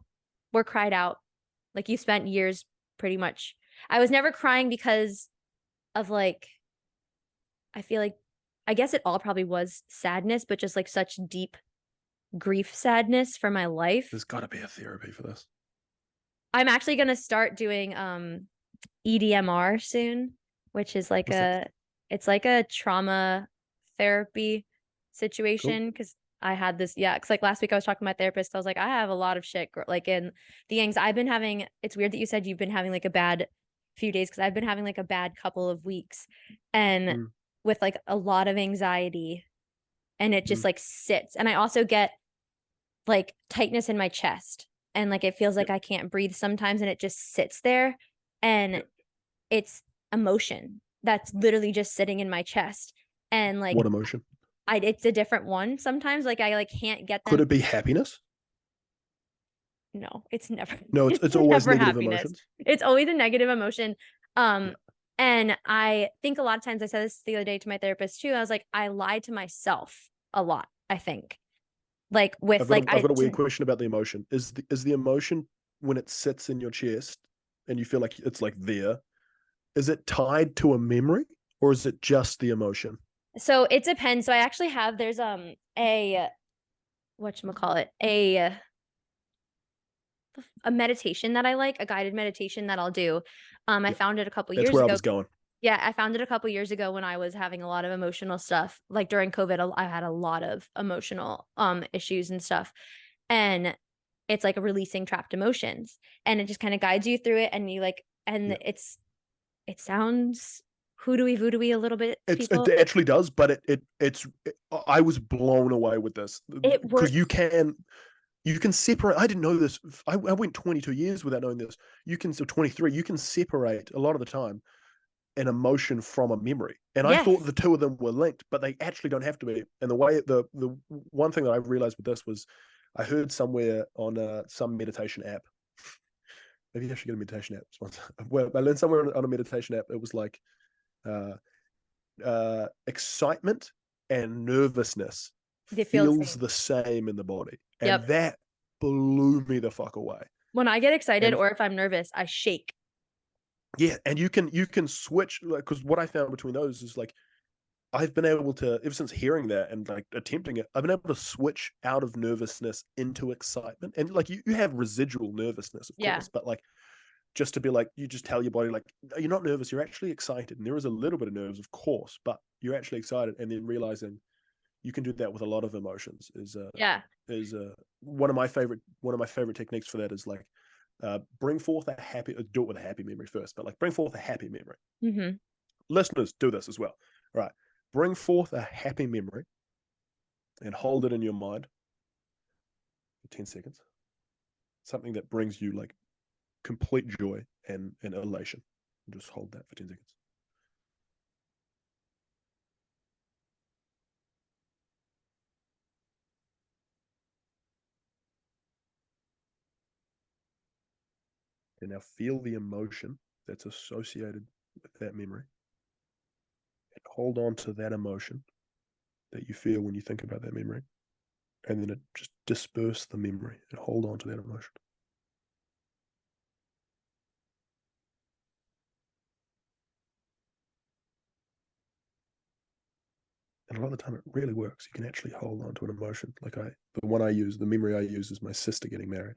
we're cried out. Like you spent years pretty much. I was never crying because of like, I feel like, I guess it all probably was sadness, but just like such deep grief sadness for my life. There's got to be a therapy for this. I'm actually going to start doing EDMR soon, which is like What's that? it's like a trauma therapy Cool. situation because I had this, yeah, because like last week I was talking to my therapist. I was like, I have a lot of shit, like in the anxiety I've been having. It's weird that you said you've been having like a bad few days because I've been having like a bad couple of weeks and Mm, with like a lot of anxiety and it just mm, like sits. And I also get like tightness in my chest and like it feels like yep. I can't breathe sometimes and it just sits there. And Yep. it's emotion that's literally just sitting in my chest. And like What emotion? it's a different one sometimes. Like I like can't get Could them. it be happiness? No, it's never No, it's it's always never negative happiness. emotions. It's always a negative emotion. Yeah. Um and I think a lot of times I said this the other day to my therapist too. I was like, I lie to myself a lot, I think. Like with like I've I got a weird to question about the emotion. Is the emotion when it sits in your chest and you feel like it's like there, is it tied to a memory or is it just the emotion? so it depends. So I actually have there's a whatchamacallit, a meditation that I like, a guided meditation that I'll do. I Yep. found it a couple That's years where I ago. was going. Yeah, I found it a couple years ago when I was having a lot of emotional stuff. Like during COVID, I had a lot of emotional issues and stuff. And it's like a releasing trapped emotions. And it just kind of guides you through it and you like and Yeah. it sounds hoodoo voodoo a little bit to It people. actually does, but I was blown away with this It because works. you can separate. I didn't know this. I went 22 years without knowing this. You can, so 23, you can separate a lot of the time an emotion from a memory. And I thought Yes. the two of them were linked, but they actually don't have to be. And the one thing that I realized with this was I heard somewhere on some meditation app. Maybe I should get a meditation app sponsor. Well, I learned somewhere on a meditation app. It was like uh, excitement and nervousness They feel the feels same. the same in the body, and Yep. that blew me the fuck away. When I get excited And or if I'm nervous, I shake. yeah, and you can switch, like, because what I found between those is like I've been able to, ever since hearing that and like attempting it, I've been able to switch out of nervousness into excitement. And like you have residual nervousness, of Yeah. course, but like just to be like, you just tell your body, like, you're not nervous, you're actually excited. And there is a little bit of nerves, of course, but you're actually excited. And then realizing you can do that with a lot of emotions Yeah. is one of my favorite techniques for that is like bring forth a happy, do it with a happy memory first, but like bring forth a happy memory. Hmm. Listeners, do this as well. All right. Bring forth a happy memory and hold it in your mind. for 10 seconds. Something that brings you like complete joy and elation. And just hold that for 10 seconds. And now feel the emotion that's associated with that memory. And hold on to that emotion that you feel when you think about that memory. And then just disperse the memory and hold on to that emotion. And a lot of the time it really works. You can actually hold on to an emotion. Like the memory I use is my sister getting married.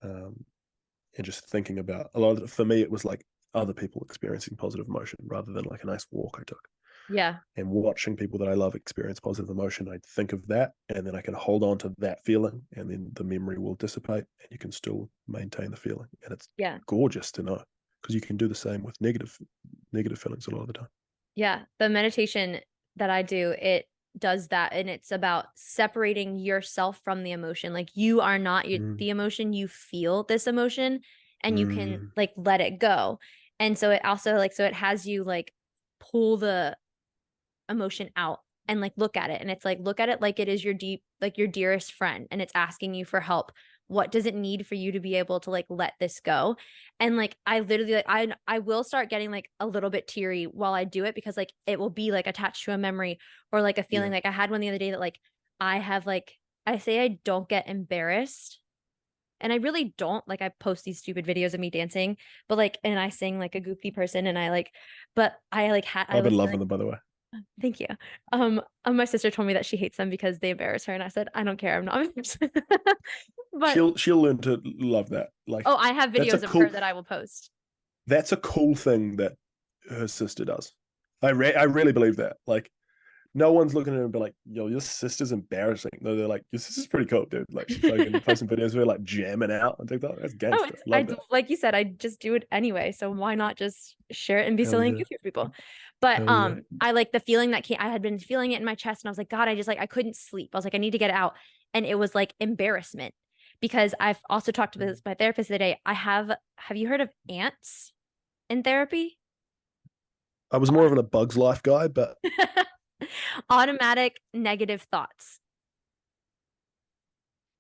And just thinking about for me, it was like other people experiencing positive emotion rather than like a nice walk I took. Yeah. And watching people that I love experience positive emotion, I think of that, and then I can hold on to that feeling, and then the memory will dissipate, and you can still maintain the feeling. And it's Yeah. gorgeous to know, because you can do the same with negative feelings a lot of the time. Yeah. The meditation that I do, it does that. And it's about separating yourself from the emotion. Like you are not Mm. the emotion, you feel this emotion and you can Mm. like let it go. And so it also like, so it has you like pull the emotion out and like look at it, and it's like look at it like it is your deep like your dearest friend, and it's asking you for help. What does it need for you to be able to like let this go? And like I literally like I will start getting like a little bit teary while I do it, because like it will be like attached to a memory or like a feeling. Yeah. Like I had one the other day that like I have like I say I don't get embarrassed, and I really don't. Like I post these stupid videos of me dancing, but like and I sing like a goofy person, and I like but I like I I've been was loving feeling. them, by the way. Thank you. My sister told me that she hates them because they embarrass her, and I said, I don't care. I'm not embarrassed. But She'll learn to love that. Like oh, I have that's a videos of her cool that I will post. that's a cool thing that her sister does. I really believe that. Like no one's looking at her and be like, "Yo, your sister's embarrassing." No, they're like, "Your sister's pretty cool, dude." Like she fucking posting videos of her like jamming out on TikTok. That's Oh, gangster. it's Love that. like you said, I just do it anyway. So why not just share it and be Hell silly and yeah. goofy with people? But Hell yeah. I like the feeling that came. I had been feeling it in my chest, and I was like, God, I just like I couldn't sleep. I was like, I need to get it out, and it was like embarrassment, because I've also talked to this my therapist today. Have you heard of ants in therapy? I was more of a Bug's Life guy, but Automatic negative thoughts.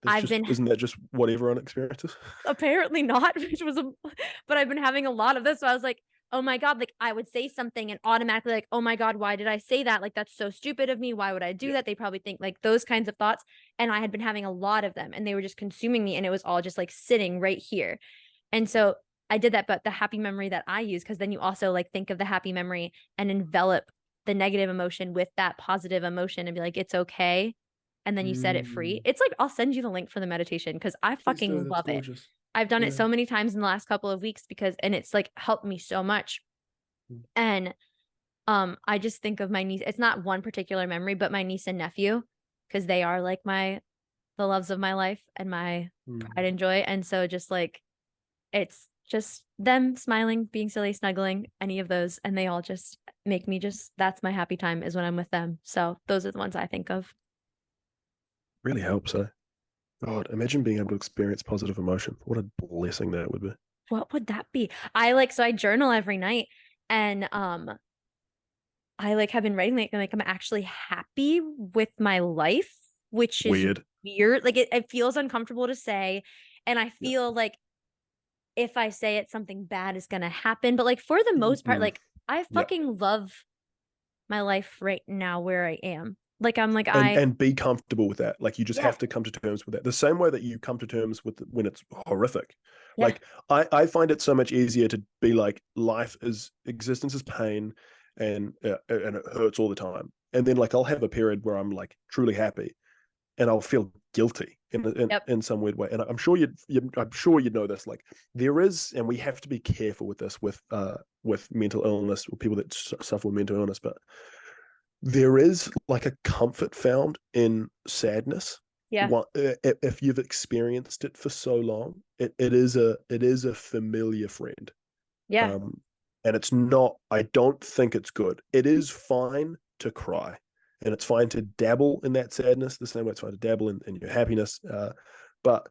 it's I've just been isn't that just what everyone experiences? apparently not, which was but I've been having a lot of this. So I was like, oh my God, like I would say something and automatically like, oh my God, why did I say that? Like that's so stupid of me. Why would I do Yeah. that? They probably think like those kinds of thoughts. And I had been having a lot of them, and they were just consuming me, and it was all just like sitting right here. And so I did that, but the happy memory that I use, because then you also like think of the happy memory and envelop the negative emotion with that positive emotion and be like, it's okay. And then you set it free. Mm, It's like, I'll send you the link for the meditation because I please do. fucking That's love it. gorgeous. I've done it Yeah. so many times in the last couple of weeks and it's like helped me so much. Mm. And I just think of my niece. It's not one particular memory, but my niece and nephew, because they are like the loves of my life and my pride Mm. and joy. And so just like it's just them smiling, being silly, snuggling, any of those, and they all just make me just that's my happy time is when I'm with them. So those are the ones I think of. Really helps, eh? God, imagine being able to experience positive emotion. What a blessing that would be. What would that be? I journal every night, and I like have been writing like I'm actually happy with my life, which is Weird. weird. Like it feels uncomfortable to say. And I Yeah. feel like if I say it, something bad is gonna happen. But like for the most part, Mm. like I Yeah. fucking love my life right now where I am. Like I'm like And be comfortable with that. Like you just yeah, have to come to terms with that. The same way that you come to terms with when it's horrific. yeah, Like I find it so much easier to be like life is existence is pain, and it hurts all the time. And then like I'll have a period where I'm like truly happy, and I'll feel guilty yep, in some weird way. And I'm sure I'm sure you know this. Like there is, and we have to be careful with this with mental illness or people that suffer with mental illness, but there is like a comfort found in sadness. yeah, If you've experienced it for so long, it is a familiar friend. yeah, um and it's not, I don't think it's good. It is fine to cry, and it's fine to dabble in that sadness the same way it's fine to dabble in your happiness, but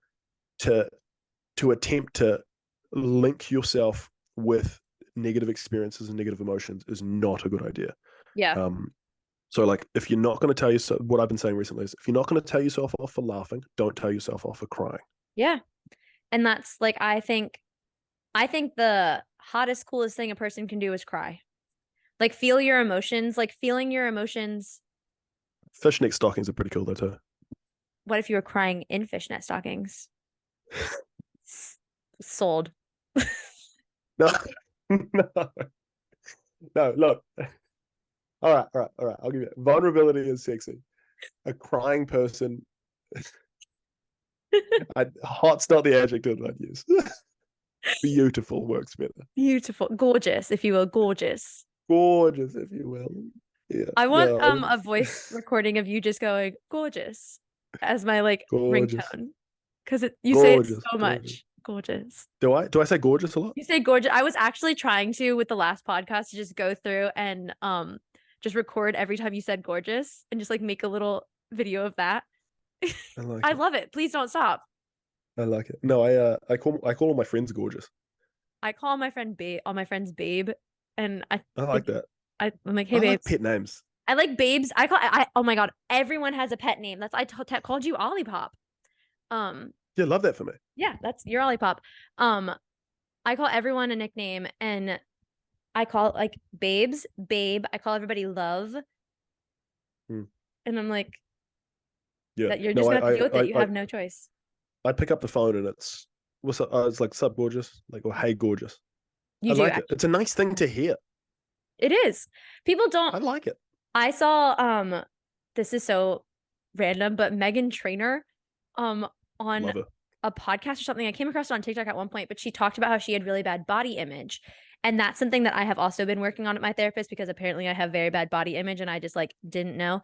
to attempt to link yourself with negative experiences and negative emotions is not a good idea. Yeah. So like if you're not going to tell yourself, what I've been saying recently is if you're not going to tell yourself off for laughing, don't tell yourself off for crying. Yeah. And that's like I think the hottest, coolest thing a person can do is cry. Like feel your emotions, like feeling your emotions. Fishnet stockings are pretty cool though too. What if you were crying in fishnet stockings? Sold. No, no, no. Look, all right. I'll give you that. Vulnerability is sexy. A crying person, hot's not the adjective I'd use. Beautiful works better. Beautiful, gorgeous, if you will, gorgeous. Gorgeous, if you will. Yeah, I want no, a voice recording of you just going gorgeous as my like gorgeous, ringtone because you say it gorgeous, so gorgeous. much. Gorgeous. Do I say gorgeous a lot? You say gorgeous. I was actually trying to with the last podcast to just go through and just record every time you said gorgeous and just like make a little video of that. I like I it. love it. Please don't stop. I like it. No, I call all my friends gorgeous. I call my friend Babe, all my friends Babe, and I I like think that. I'm like, hey I like babes. pet names. I like babes. Oh my god, everyone has a pet name. That's called you Olipop. Um, Yeah, love that for me. yeah, that's your Olipop. Um, I call everyone a nickname, and I call like babes, babe. I call everybody love, Hmm. and I'm like Yeah. that you're just No, gonna have to deal with it. You have no choice. I pick up the phone and it's what's up? It's like sup gorgeous, like or hey gorgeous. You I do like it. actually. It's a nice thing to hear. It is. People don't. I like it. I saw this is so random, but Megan Trainor on Love it. a podcast or something. I came across it on TikTok at one point, but she talked about how she had really bad body image. And that's something that I have also been working on at my therapist because apparently I have very bad body image and I just like didn't know.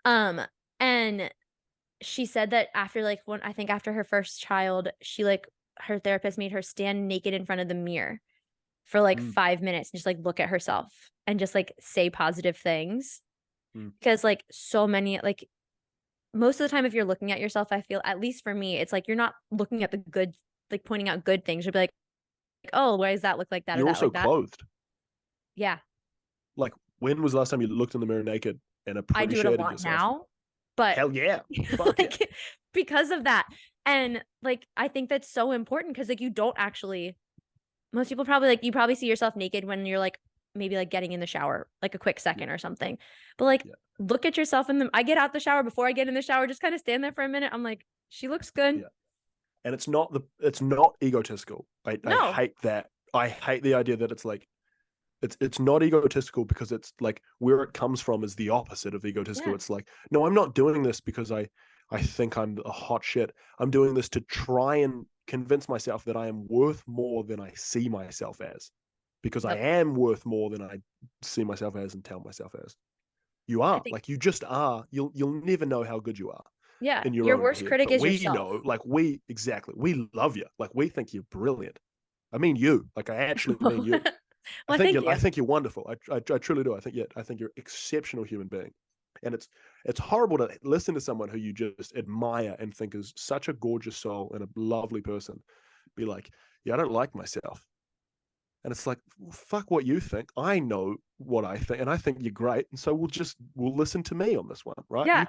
Um and she said that after like when I think after her first child, she like her therapist made her stand naked in front of the mirror for like Mm, 5 minutes and just like look at herself and just like say positive things mm. because like so many like most of the time if you're looking at yourself I feel at least for me it's like you're not looking at the good like pointing out good things you'll be like oh why does that look like that or You're that also like that clothed. yeah Like when was the last time you looked in the mirror naked and I do it a appreciated lot yourself? now but Hell yeah. Fuck yeah. like because of that and like I think that's so important because like you don't actually most people probably like you probably see yourself naked when you're like maybe like getting in the shower like a quick Yeah. second or something but like Yeah. look at yourself in the I get out the shower before I get in the shower just kind of stand there for a minute I'm like she looks good Yeah. And it's not egotistical. I no hate that. I hate the idea that it's like it's not egotistical because it's like where it comes from is the opposite of egotistical. yeah It's like, no, I'm not doing this because I think I'm a hot shit. I'm doing this to try and convince myself that I am worth more than I see myself as. Because I yep am worth more than I see myself as and tell myself as. You I are. think Like you just are. You'll never know how good you are yeah in your your own worst head. critic But is we yourself know, like we exactly, we love you. Like we think you're brilliant. I mean you. Like I actually mean you. well thank I you think you're wonderful. I truly do. I think you're an exceptional human being. And it's horrible to listen to someone who you just admire and think is such a gorgeous soul and a lovely person be like, yeah, I don't like myself. And it's like, well, fuck what you think. I know what I think, and I think you're great. And so we'll listen to me on this one, right? yeah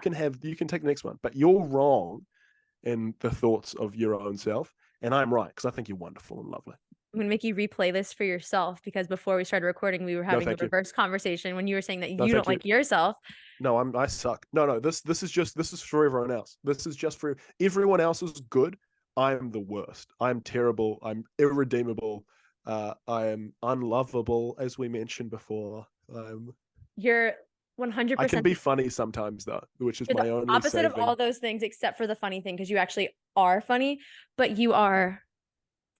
You can take the next one, but you're wrong in the thoughts of your own self, and I'm right because I think you're wonderful and lovely. I'm gonna make you replay this for yourself because before we started recording we were No, having the thank you. reverse conversation when you were saying that No, you don't thank you. like yourself No, I suck. No, this is for everyone else. This is just for everyone else is good. I'm the worst. I'm terrible. I'm irredeemable. I am unlovable, as we mentioned before. you're I can 100% be funny sometimes though, which is you're the my only opposite of all saving. those things except for the funny thing because you actually are funny but you are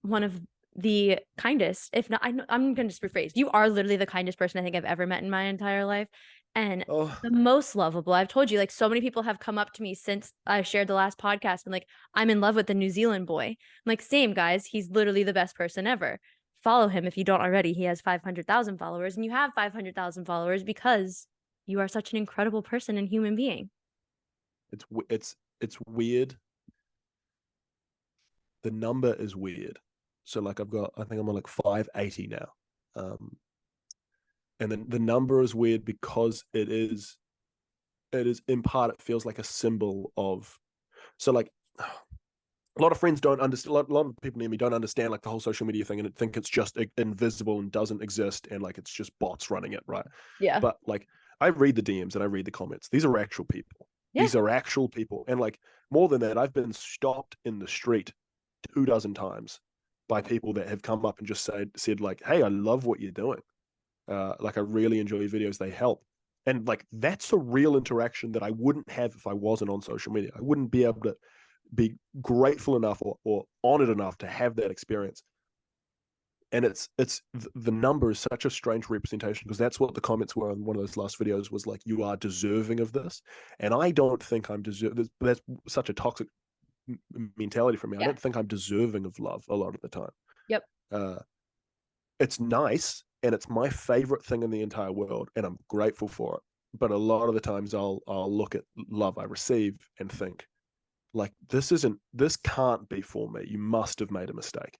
one of the kindest if not I'm gonna just rephrase you are literally the kindest person I think I've ever met in my entire life and Oh, the most lovable I've told you like so many people have come up to me since I shared the last podcast and like I'm in love with the New Zealand boy I'm like same guys he's literally the best person ever follow him if you don't already he has 500,000 followers and you have 500,000 followers because you are such an incredible person and human being it's weird the number is weird. So like I think I'm on like 580 now. And then the number is weird because it is in part, it feels like a symbol of, so like a lot of friends don't understand, a lot of people near me don't understand like the whole social media thing and think it's just invisible and doesn't exist and like it's just bots running it, right? Yeah. But like I read the DMs and I read the comments. These are actual people. Yeah. These are actual people. And like more than that, I've been stopped in the street 2 dozen times by people that have come up and just said like, "Hey, I love what you're doing. Like I really enjoy your videos. They help." And like that's a real interaction that I wouldn't have if I wasn't on social media. I wouldn't be able to be grateful enough or honored enough to have that experience. And it's the number is such a strange representation because that's what the comments were on one of those last videos was like, you are deserving of this. And I don't think I'm deserving. That's such a toxic mentality for me. I Yeah. don't think I'm deserving of love a lot of the time. Yep. uh it's nice and it's my favorite thing in the entire world and I'm grateful for it, but a lot of the times I'll look at love I receive and think like, this can't be for me. You must have made a mistake.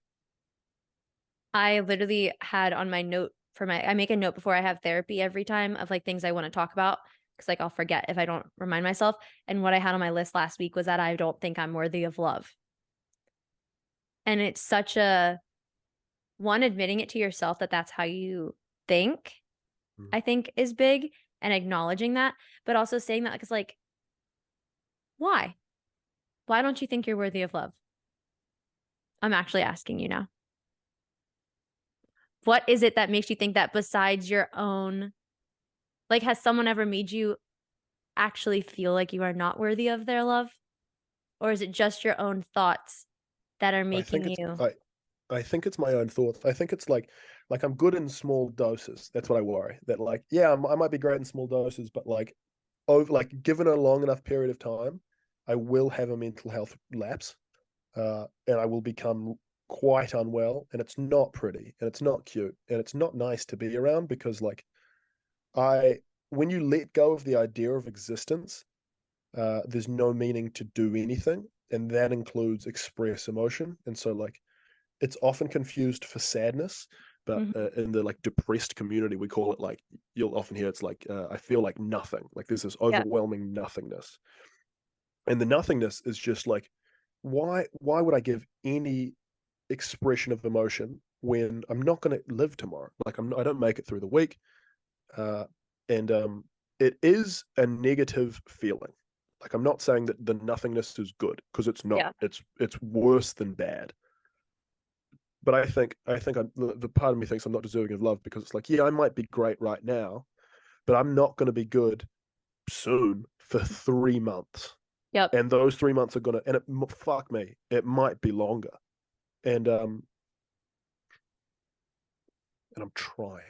I literally had on my note for I make a note before I have therapy every time of like things I want to talk about because like I'll forget if I don't remind myself. And what I had on my list last week was that I don't think I'm worthy of love. And it's such a one, admitting it to yourself that that's how you think, Mm. I think is big, and acknowledging that, but also saying that because like, why? Why don't you think you're worthy of love? I'm actually asking you now. What is it that makes you think that besides your own, like, has someone ever made you actually feel like you are not worthy of their love? Or is it just your own thoughts that are I think making it's you I think it's my own thoughts. I think it's like I'm good in small doses. That's what I worry. That like, yeah, I might be great in small doses, but like over like given a long enough period of time, I will have a mental health lapse, and I will become quite unwell, and it's not pretty, and it's not cute, and it's not nice to be around because like I when you let go of the idea of existence, there's no meaning to do anything, and that includes express emotion. And so like it's often confused for sadness, but Mhm. in the like depressed community, we call it like you'll often hear it's like I feel like nothing. Like there's this Yeah. overwhelming nothingness, and the nothingness is just like why would I give any expression of emotion when I'm not going to live tomorrow? Like I don't make it through the week, uh, and it is a negative feeling. Like I'm not saying that the nothingness is good because it's not. Yeah. It's worse than bad. But I think the part of me thinks I'm not deserving of love because it's like, yeah, I might be great right now, but I'm not going to be good soon for 3 months, Yep. and those 3 months are gonna and fuck me, it might be longer, and I'm trying.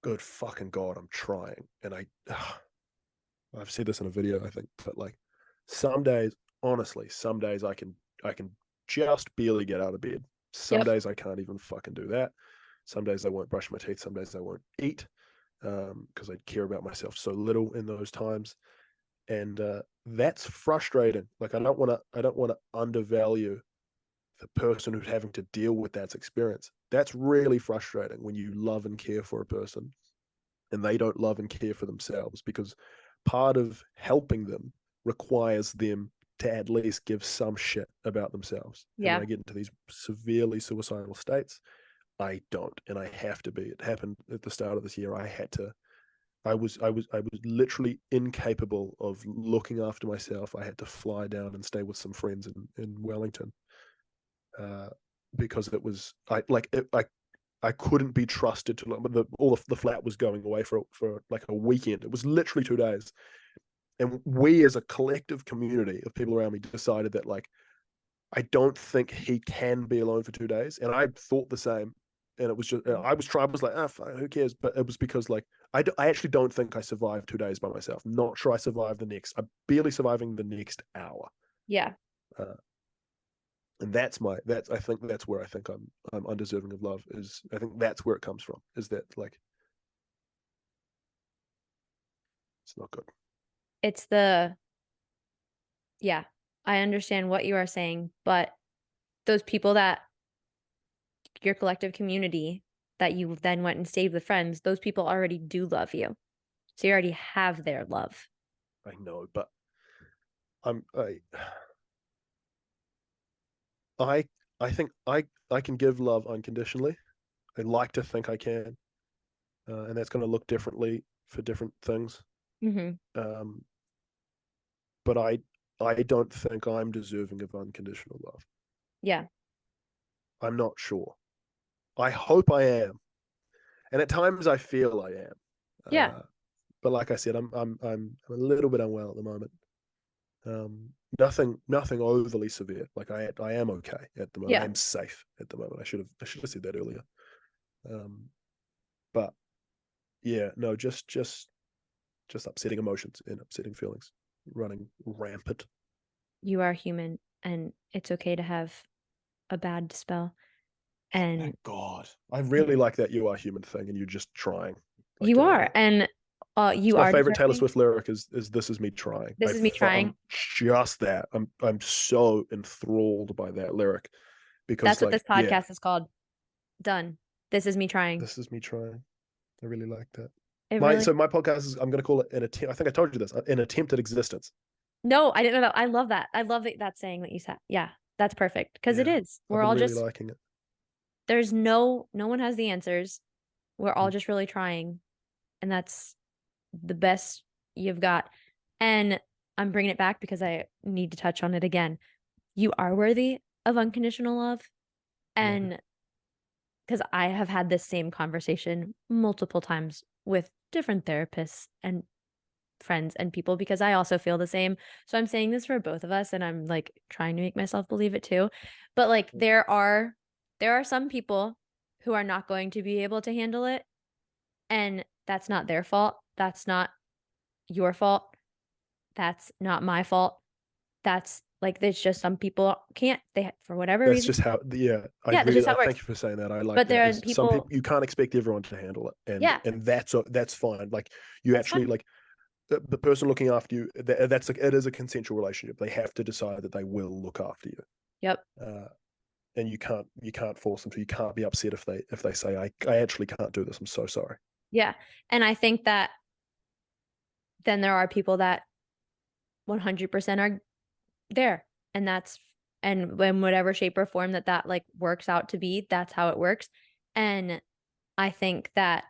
Good fucking god, I'm trying, and I've said this in a video, I think, but like some days, honestly, some days I can just barely get out of bed. Some Yep. days I can't even fucking do that. Some days I won't brush my teeth. Some days I won't eat because I care about myself so little in those times, and that's frustrating. Like I don't want to undervalue the person who's having to deal with that experience. That's really frustrating when you love and care for a person and they don't love and care for themselves because part of helping them requires them to at least give some shit about themselves. And when Yeah. I get into these severely suicidal states, I don't, and I have to be. It happened at the start of this year. I had to. I was literally incapable of looking after myself. I had to fly down and stay with some friends in Wellington, uh, because it was I couldn't be trusted to all of the flat was going away for like a weekend. It was literally 2 days, and we as a collective community of people around me decided that like I don't think he can be alone for 2 days, and I thought the same. And it was just I was like, who cares? But it was because like I actually don't think I survived 2 days by myself. I'm not sure I survived the next. I'm barely surviving the next hour. Yeah. Uh, and that's I think that's where I think I'm undeserving of love. Is I think that's where it comes from. Is that like it's not good. It's the, yeah, I understand what you are saying, but those people that your collective community that you then went and stayed with friends, those people already do love you. So you already have their love. I know, but I'm I I think I can give love unconditionally. I like to think I can, and that's going to look differently for different things. Mm-hmm. Um, but I don't think I'm deserving of unconditional love. Yeah. I'm not sure. I hope I am, and at times I feel I am. Yeah. But like I said, I'm a little bit unwell at the moment. Nothing overly severe. Like I am okay at the moment. I Yeah. am safe at the moment. I should have said that earlier. Um, but yeah, no, just upsetting emotions and upsetting feelings running rampant. You are human and it's okay to have a bad spell. And Thank God. I really like that you are human thing and you're just trying. Like you are. And it's you my are favorite Taylor deserving. Swift lyric is this is me trying. This is me trying. I'm just that. I'm so enthralled by that lyric because That's what this like yeah, podcast is called. Done. This is me trying. this is me trying. I really like that. It My really so my podcast is I'm gonna call it an attempt. I think I told you this, an attempt at existence. No, I didn't know that. I love that. I love that saying that you said. Yeah, that's perfect. Because it Yeah. is. I've We're been all really just liking it. there's no one has the answers. We're all just really trying. And that's the best you've got. And I'm bringing it back because I need to touch on it again. You are worthy of unconditional love. Love you. And because I have had this same conversation multiple times with different therapists and friends and people because I also feel the same. So I'm saying this for both of us and I'm like trying to make myself believe it too. But like there are some people who are not going to be able to handle it and that's not their fault. That's not your fault. That's not my fault. That's like it's just some people can't they for whatever That's reason. just how yeah, Yeah, that's just how I it works. thank you for saying that. I like But that. there are Is some people people you can't expect everyone to handle it. yeah, And that's fine. Like you that's actually fine. like the person looking after you, that's like it is a consensual relationship. They have to decide that they will look after you. Yep. Uh, and you can't force them to. You can't be upset if they say I actually can't do this. I'm so sorry. Yeah. And I think that then there are people that 100% are there and that's and in whatever shape or form that like works out to be that's how it works and I think that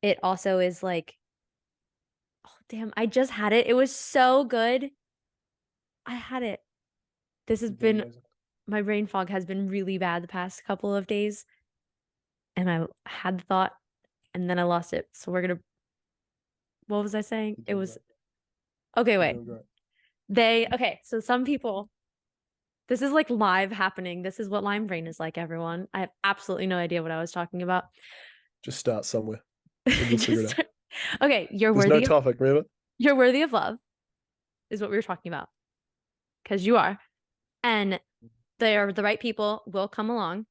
it also is like oh damn I just had it was so good I had it this has You did been amazing. my brain fog has been really bad the past couple of days and I had the thought and then I lost it so we're gonna what was I saying You're it doing was great. okay You're wait doing great. okay so some people this is like live happening this is what lime brain is like everyone I have absolutely no idea what I was talking about. Just start somewhere, and you'll figure it Just out. okay, There's no topic, remember? you're worthy of love is what we were talking about because you are. And they're the right people will come along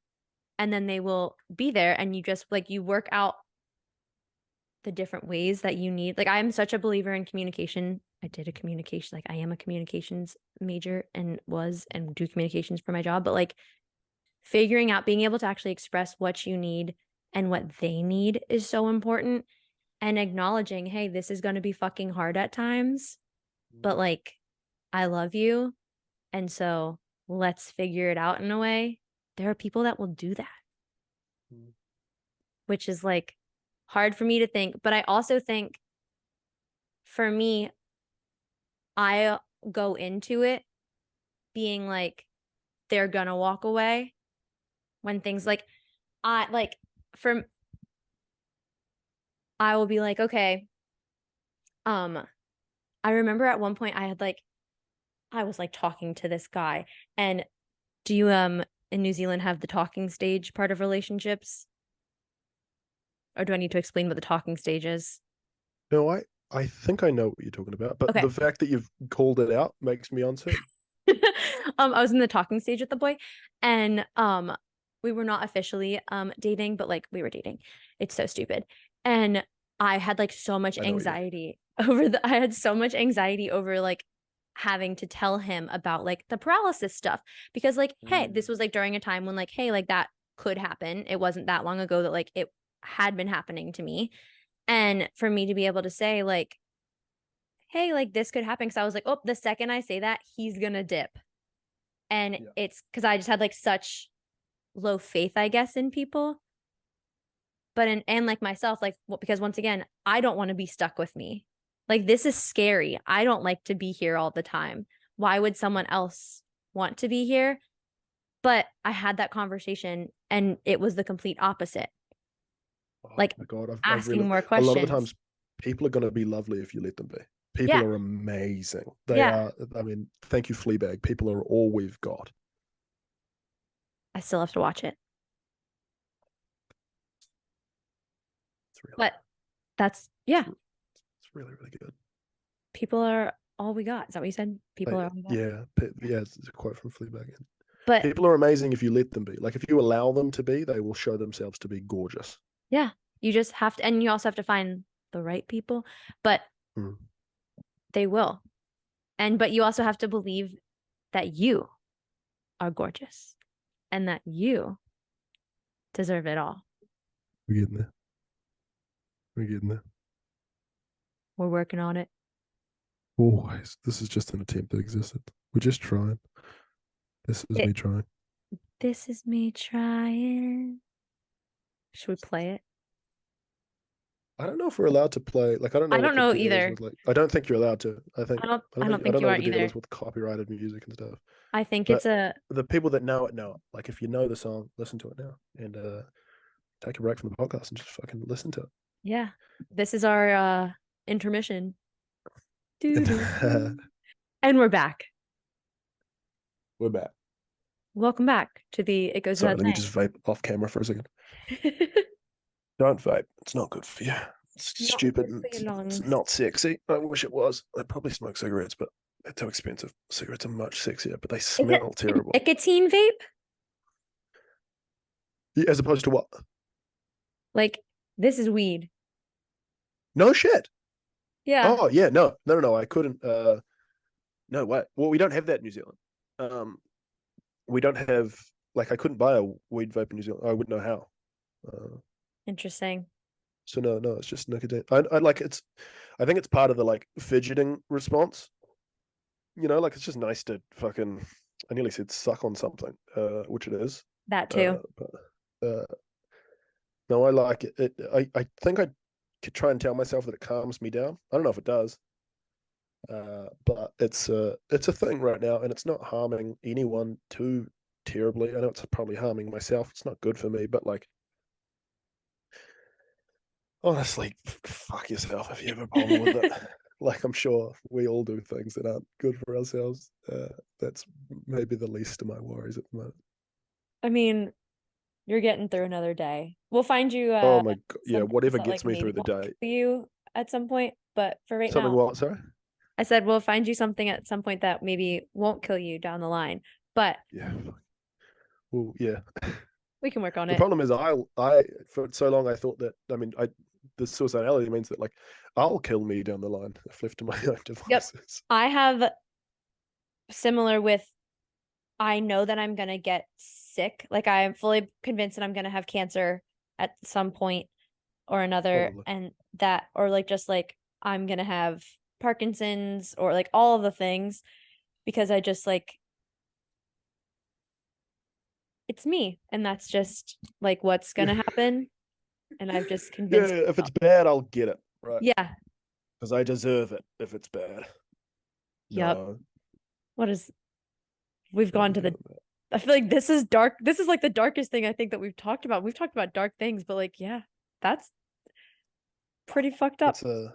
and then they will be there and you just like you work out the different ways that you need. Like I'm such a believer in communication. I did a communication like I am a communications major and was and do communications for my job, but like figuring out being able to actually express what you need and what they need is so important and acknowledging, hey, this is going to be fucking hard at times, but like I love you. And so let's figure it out in a way. There are people that will do that, which is like hard for me to think. But I also think for me, I go into it being like, they're gonna walk away when things like, I like, from, I will be like, okay, um, I remember at one point I had like, I was like talking to this guy and do you in New Zealand have the talking stage part of relationships? Or do I need to explain what the talking stage is? No, I think I know what you're talking about, but Okay. the fact that you've called it out makes me uncertain. I was in the talking stage with the boy and we were not officially dating, but like we were dating. It's so stupid. And I had like so much I know what you mean. anxiety over the I had so much anxiety over like having to tell him about like the paralysis stuff because like hey, this Mm. was like during a time when like hey, like that could happen. It wasn't that long ago that like it had been happening to me. And for me to be able to say like hey, like this could happen cuz I was like, "Oh, the second I say that, he's going to dip." And Yeah. it's cuz I just had like such low faith, I guess, in people. But and like myself, like well, because once again, I don't want to be stuck with me. Like this is scary. I don't like to be here all the time. Why would someone else want to be here? But I had that conversation and it was the complete opposite. Oh Like my God. I've asking really, more a lot of the questions. times, people are going to be lovely if you let them be. People Yeah. are amazing. They Yeah. are, I mean, thank you, Fleabag. People are all we've got. I still have to watch it. It's really, But that's it's, yeah. it's really, really good. People are all we got. Is that what you said? People Like, are all we got. yeah, yeah, it's a quote from Fleabag. But People are amazing if you let them be. Like, if you allow them to be, they will show themselves to be gorgeous. yeah, you just have to and you also have to find the right people. But Mm. they will. And but you also have to believe that you are gorgeous and that you deserve it all. We're getting there. We're getting there. We're working on it. Always. This is just an attempt at existence. We're just trying. This is it me trying. this is me trying. Should we play it? I don't know if we're allowed to play. Like, I don't I know what don't the know deal is either. with. Like, I don't think you're allowed to. I don't I think don't you know are what the deal either. is with copyrighted music and stuff. I think it's But a the people that know it. Like, if you know the song, listen to it now and take a break from the podcast and just fucking listen to yeah. This is our intermission. Doo it. doo doo. And we're back. We're back. Welcome back to the It Goes Sorry, Without let me just vape off camera for a second. Saying. Don't vape. It's not good for you. It's Not stupid good and for your it's lungs. not sexy. I wish it was. I probably smoke cigarettes, but they're too expensive. Cigarettes are much sexier, but they Is it smell a terrible. nicotine vape? As opposed to what? Like this is weed. No shit. Yeah. Oh yeah, no. I couldn't. No way. Well, we don't have that in New Zealand. Um, we don't have like I couldn't buy a weed vape in New Zealand. I wouldn't know how. Uh, Interesting. so no, it's just nicotine. I like it's. I think it's part of the like fidgeting response. You know, like it's just nice to fucking. I nearly said suck on something, which it is. That too. But no, I like it. I think I could try and tell myself that it calms me down. I don't know if it does, but it's a thing right now, and it's not harming anyone too terribly. I know it's probably harming myself. It's not good for me, but like honestly, fuck yourself if you have a problem with it. Like I'm sure we all do things that aren't good for ourselves. That's maybe the least of my worries at the moment. I mean, you're getting through another day. We'll find you Oh my god, yeah, something else whatever that like gets me maybe through the won't day. kill you at some point. But for right Something now, what? Sorry. I said we'll find you something at some point that maybe won't kill you down the line. But Yeah. Well, yeah. we can work on The it. problem is I for so long I thought that I mean I the suicidality means that like I'll kill me down the line if left to my own Yep. devices. I have similar with I know that I'm gonna get sick. Like I am fully convinced that I'm gonna have cancer at some point or another, Probably. and that or like just like I'm gonna have Parkinson's or like all of the things because I just like it's me and that's just like what's Yeah. gonna happen. And I've just Yeah, convinced if it's myself. bad, I'll get it. Right. Yeah. Because I deserve it if it's bad. Yep. No, What is we've can't gone be to the doing that. I feel like this is dark. This is like the darkest thing I think that we've talked about. We've talked about dark things, but like, yeah, that's pretty fucked up. It's a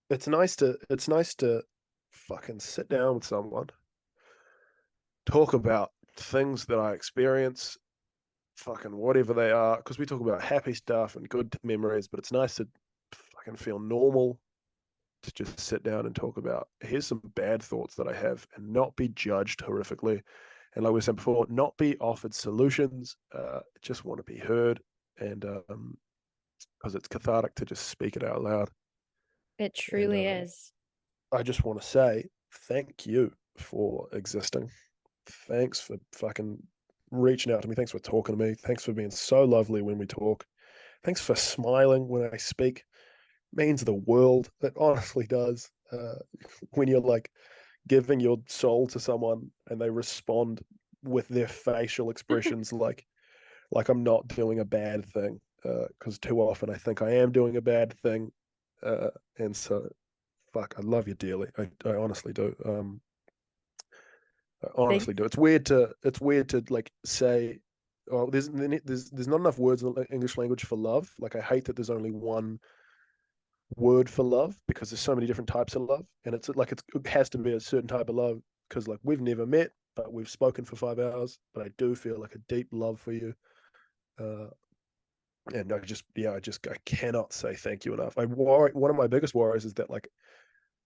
it's nice to fucking sit down with someone, talk about things that I experience, fucking whatever they are, because we talk about happy stuff and good memories, but it's nice to fucking feel normal to just sit down and talk about here's some bad thoughts that I have and not be judged horrifically. And like we said before, not be offered solutions, just want to be heard. And because it's cathartic to just speak it out loud. It And truly is. I just want to say thank you for existing. Thanks for fucking reaching out to me. Thanks for talking to me. Thanks for being so lovely when we talk. Thanks for smiling when I speak. Means the world. It honestly does. When you're like giving your soul to someone and they respond with their facial expressions like I'm not doing a bad thing. Because too often I think I am doing a bad thing. And so fuck, I love you dearly. I honestly do. I Thank honestly do. It's weird to like say, oh, there's not enough words in the English language for love. Like I hate that there's only one word for love because there's so many different types of love, and it has to be a certain type of love because like we've never met, but we've spoken for 5 hours. But I do feel like a deep love for you, uh, and I cannot say thank you enough. One of my biggest worries is that like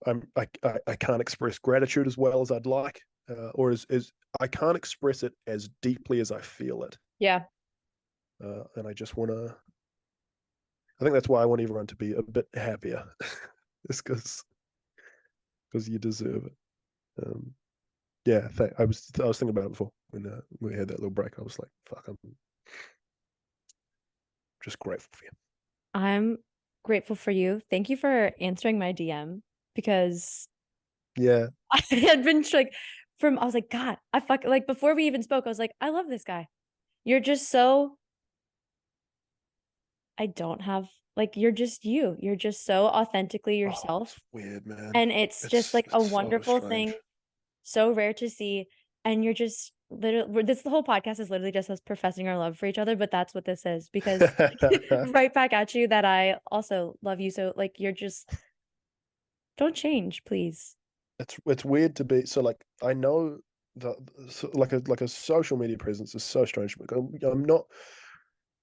I can't express gratitude as well as I'd like, or as I can't express it as deeply as I feel it, Yeah, and I just want to. I think that's why I want everyone to be a bit happier, just because you deserve it. Um, yeah, I was thinking about it before when we had that little break. I was like, fuck, I'm just grateful for you. I'm grateful for you. Thank you for answering my DM because Yeah. I had been like I was like, God, I fuck like before we even spoke, I was like, I love this guy. You're just so I don't have like you're just you. You're just so authentically Oh, yourself. it's weird, man. And it's just It's like a it's so wonderful strange. thing, so rare to see. And you're just literally this the whole podcast is literally just us professing our love for each other, but that's what this is because right back at you that I also love you. So like you're just don't change, please. It's weird to be so like I know that so, like a social media presence is so strange. I'm not.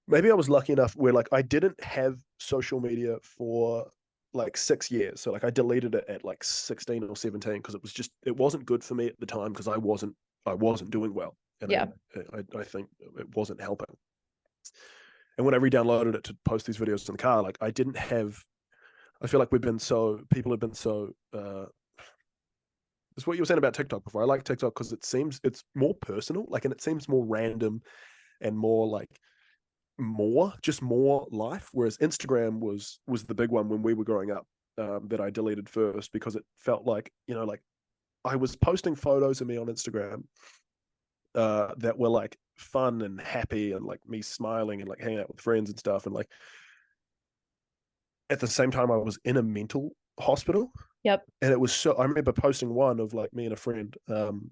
Maybe I was lucky enough where like I didn't have social media for like 6 years. So like I deleted it at like 16 or 17 because it wasn't good for me at the time because I wasn't doing well, and Yeah. I think it wasn't helping. And when I re-downloaded it to post these videos in the car, like I didn't have. I feel like people have been so. It's what you were saying about TikTok before. I like TikTok because it's more personal, like, and it seems more random and more like more life. Whereas Instagram was the big one when we were growing up, that I deleted first because it felt like like I was posting photos of me on Instagram that were like fun and happy and like me smiling and like hanging out with friends and stuff, and like at the same time I was in a mental hospital, Yep. and it was so. I remember posting one of like me and a friend on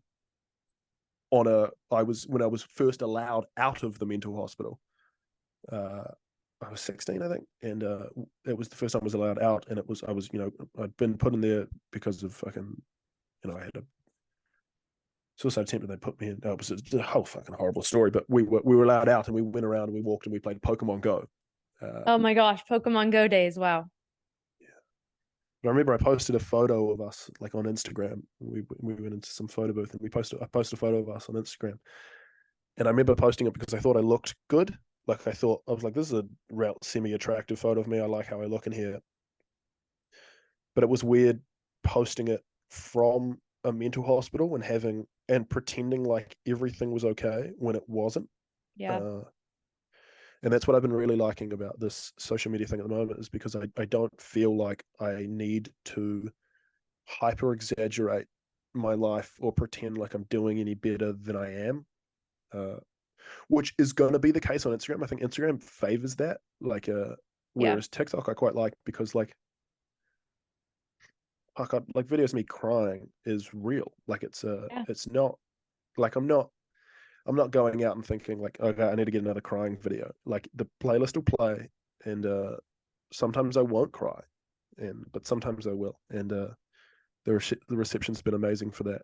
a. I was when I was first allowed out of the mental hospital. Uh, I was 16, I think, and it was the first time I was allowed out, and I was, I'd been put in there because of fucking, I had a suicide attempt, and they put me in. It was a whole fucking horrible story, but we were allowed out, and we went around and we walked and we played Pokemon Go. Uh, Oh my gosh, Pokemon Go days. Wow. yeah. But I remember I posted a photo of us like on Instagram. We went into some photo booth and I posted a photo of us on Instagram, and I remember posting it because I thought I looked good. Like I was like, this is a semi-attractive photo of me. I like how I look in here. But it was weird posting it from a mental hospital and pretending like everything was okay when it wasn't. Yeah. Uh, and that's what I've been really liking about this social media thing at the moment is because I don't feel like I need to hyper exaggerate my life or pretend like I'm doing any better than I am. Uh, which is going to be the case on Instagram. I think Instagram favors that. Yeah. Whereas TikTok I quite like because like videos of me crying is real. Like Yeah. it's not like I'm not going out and thinking like, okay, I need to get another crying video. Like the playlist will play, and sometimes I won't cry, but sometimes I will, and the reception's been amazing for that.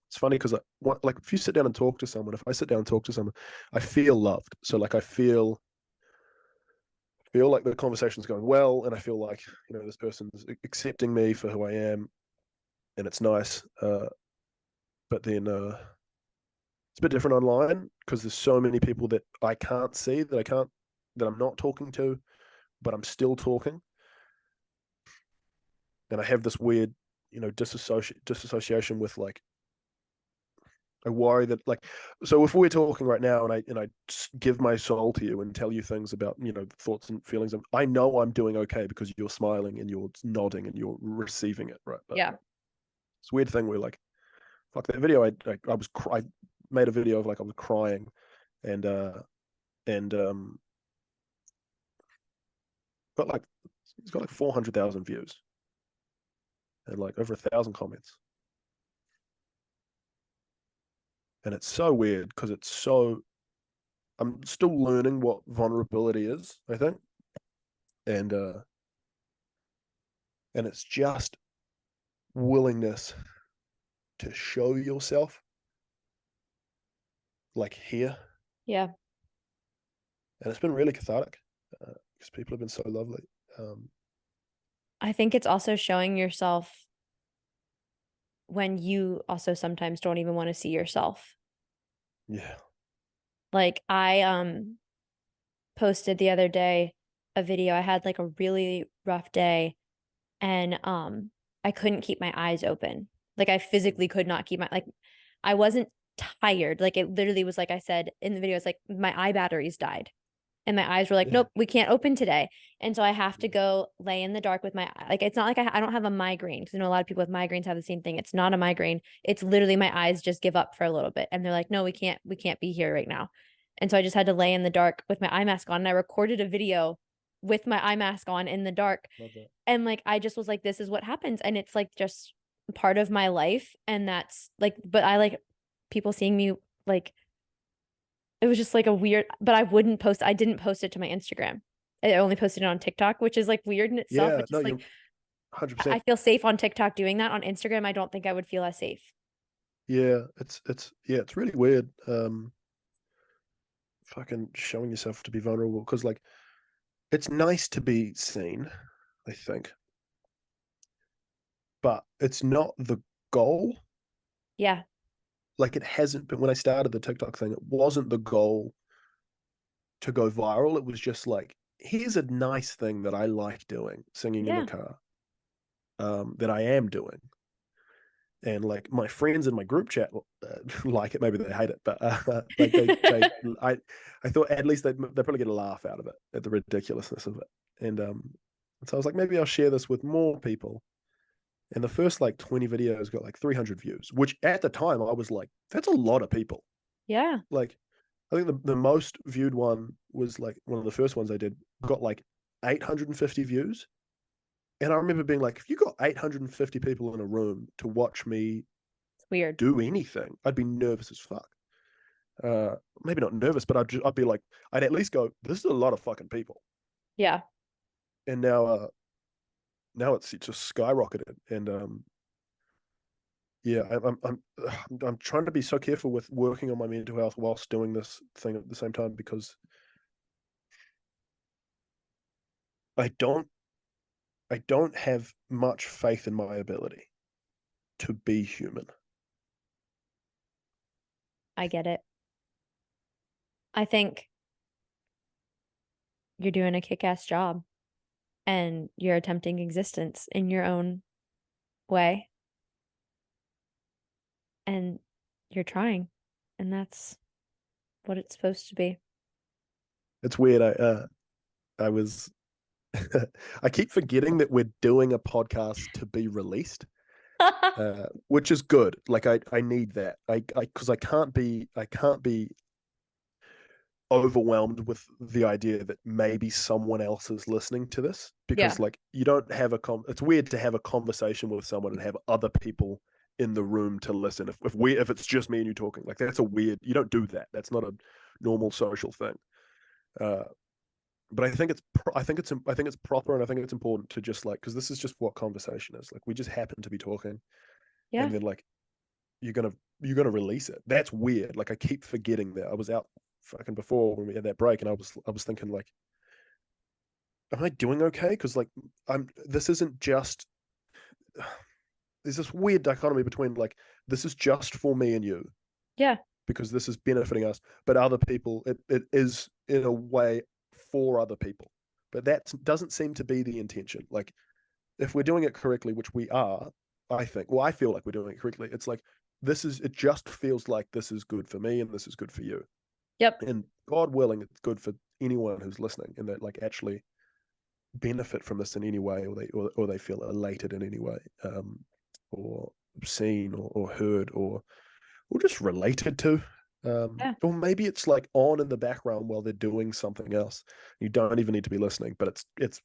It's funny because like if you sit down and talk to someone, if I sit down and talk to someone, I feel loved. So like I feel like the conversation's going well, and I feel like this person's accepting me for who I am, and it's nice. But then it's a bit different online because there's so many people that I can't see that I'm not talking to, but I'm still talking, and I have this weird. disassociation with like I worry that like so if we're talking right now and I give my soul to you and tell you things about thoughts and feelings, I know I'm doing okay because you're smiling and you're nodding and you're receiving it, right? But Yeah. it's a weird thing where like fuck that video. I made a video of like I was crying and and got like it's got like 400,000 views and like over 1,000 comments, and it's so weird because it's so I'm still learning what vulnerability is, I think, and it's just willingness to show yourself like here, Yeah. and it's been really cathartic because people have been so lovely. I think it's also showing yourself when you also sometimes don't even want to see yourself. Yeah, Like I posted the other day a video. I had like a really rough day and I couldn't keep my eyes open. Like I physically could not keep my like I wasn't tired. Like it literally was like I said in the video, it's like my eye batteries died. And my eyes were like, yeah, nope, we can't open today. And so I have to go lay in the dark with my like it's not like I don't have a migraine because I know a lot of people with migraines have the same thing. It's not a migraine. It's literally my eyes just give up for a little bit. And they're like, no, we can't be here right now. And so I just had to lay in the dark with my eye mask on. And I recorded a video with my eye mask on in the dark. love that. And like I just was like, this is what happens. And it's like just part of my life. And that's like, but I like people seeing me like it was just like a weird, but I didn't post it to my Instagram. I only posted it on TikTok, which is like weird in itself. Yeah, But no, just you're like, 100%. I feel safe on TikTok doing that. On Instagram, I don't think I would feel as safe. Yeah, it's really weird. Fucking showing yourself to be vulnerable because like it's nice to be seen, I think, but it's not the goal. Yeah. Like it hasn't been when I started the TikTok thing, it wasn't the goal to go viral. It was just like, here's a nice thing that I like doing, singing in the Yeah. car, that I am doing. And like my friends in my group chat like it, maybe they hate it, but like I thought at least they probably get a laugh out of it at the ridiculousness of it. And so I was like, maybe I'll share this with more people. And the first like 20 videos got like 300 views, which at the time I was like, that's a lot of people. Yeah. Like, I think the most viewed one was like one of the first ones I did got like 850 views. And I remember being like, if you got 850 people in a room to watch me It's weird. do anything, I'd be nervous as fuck. Maybe not nervous, but I'd be like, I'd at least go, this is a lot of fucking people. Yeah. And now it's just skyrocketed. And yeah, I'm trying to be so careful with working on my mental health whilst doing this thing at the same time because I don't I don't have much faith in my ability to be human. I get it. I think you're doing a kick ass job and you're attempting existence in your own way. And you're trying. And that's what it's supposed to be. It's weird. I was I keep forgetting that we're doing a podcast to be released, which is good. Like I need that. I because I can't be overwhelmed with the idea that maybe someone else is listening to this because Yeah. like you don't have it's weird to have a conversation with someone and have other people in the room to listen if it's just me and you talking, like that's a weird, you don't do that, that's not a normal social thing. uh but I think it's proper, and I think it's important to just like, because this is just what conversation is like, we just happen to be talking, Yeah. and then like you're gonna you're gonna release it. That's weird. Like I keep forgetting that. I was out fucking before when we had that break, and I was thinking like, am I doing okay? Because like I'm. This isn't just. There's this weird dichotomy between like, this is just for me and you Yeah. because this is benefiting us, but other people, it is in a way for other people. But that doesn't seem to be the intention. Like if we're doing it correctly, which we are, I think. Well, I feel like we're doing it correctly. It's like it just feels like this is good for me and this is good for you. Yep, And God willing, it's good for anyone who's listening and that like actually benefit from this in any way, or they feel elated in any way, or seen or heard or just related to. yeah. Or maybe it's like on in the background while they're doing something else. You don't even need to be listening, but it's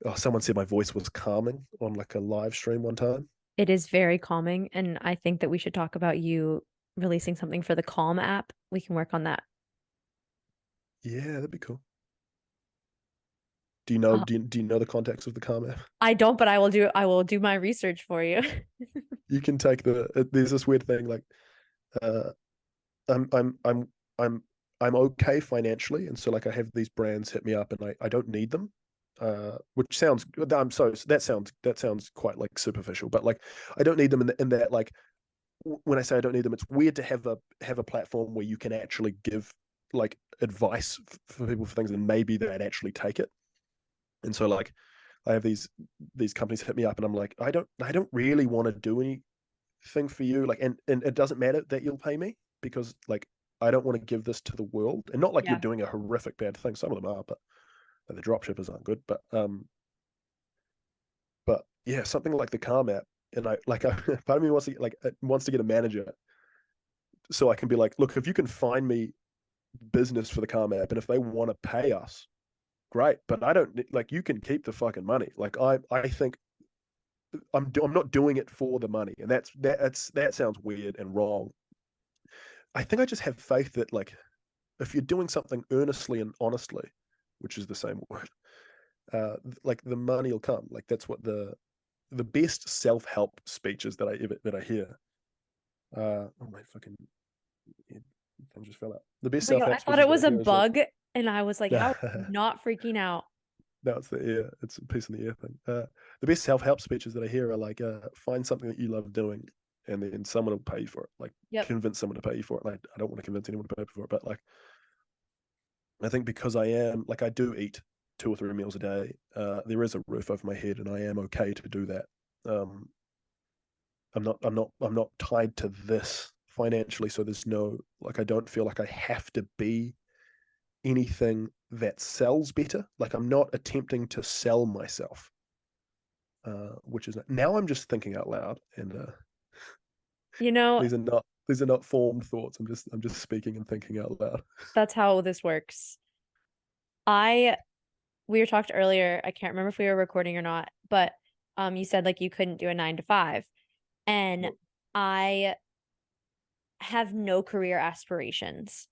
oh, someone said my voice was calming on like a live stream one time. It is very calming, and I think that we should talk about you releasing something for the Calm app. We can work on that. Yeah, that'd be cool. Do you know Uh, do you know the context of the calm app? I don't, but I will do my research for you. You can take there's this weird thing like uh I'm I'm I'm I'm I'm okay financially, and so like I have these brands hit me up, and I don't need them, which sounds that sounds quite like superficial, but like I don't need them in that like when I say I don't need them, it's weird to have a platform where you can actually give like advice for people for things, and maybe they'd actually take it. And so like I have these companies hit me up, and I'm like I don't really want to do anything for you, like, and it doesn't matter that you'll pay me because like I don't want to give this to the world, and not like you're Yeah. doing a horrific bad thing. Some of them are, but the drop shippers aren't good. But yeah, something like the Calm app, and part of me wants to get a manager so I can be like, look, if you can find me business for the Calm app, and if they want to pay us, great. But I don't like you can keep the fucking money. Like I think I'm not doing it for the money, and that sounds weird and wrong. I think I just have faith that like if you're doing something earnestly and honestly, which is the same word, like the money will come. Like that's what the best self help speeches that I hear. Oh my fucking thing just fell out. The Oh best my self God, I help thought speeches it that I was a hear is like, bug, and I was like, how are you no, not freaking out? it's the ear. It's a piece in the ear thing. The best self help speeches that I hear are like, find something that you love doing, and then someone will pay you for it. Like Yep. convince someone to pay you for it. Like I don't want to convince anyone to pay for it, but like I think because I am like I do eat 2 or 3 meals a day. There is a roof over my head, and I am okay to do that. Um, I'm not tied to this financially, so there's no like I don't feel like I have to be anything that sells better. Like I'm not attempting to sell myself, which is now I'm just thinking out loud, and You know, these are not formed thoughts. I'm just speaking and thinking out loud. that's how this works. I we were talked earlier, I can't remember if we were recording or not, but you said like you couldn't do a 9 to 5. And Well, I have no career aspirations,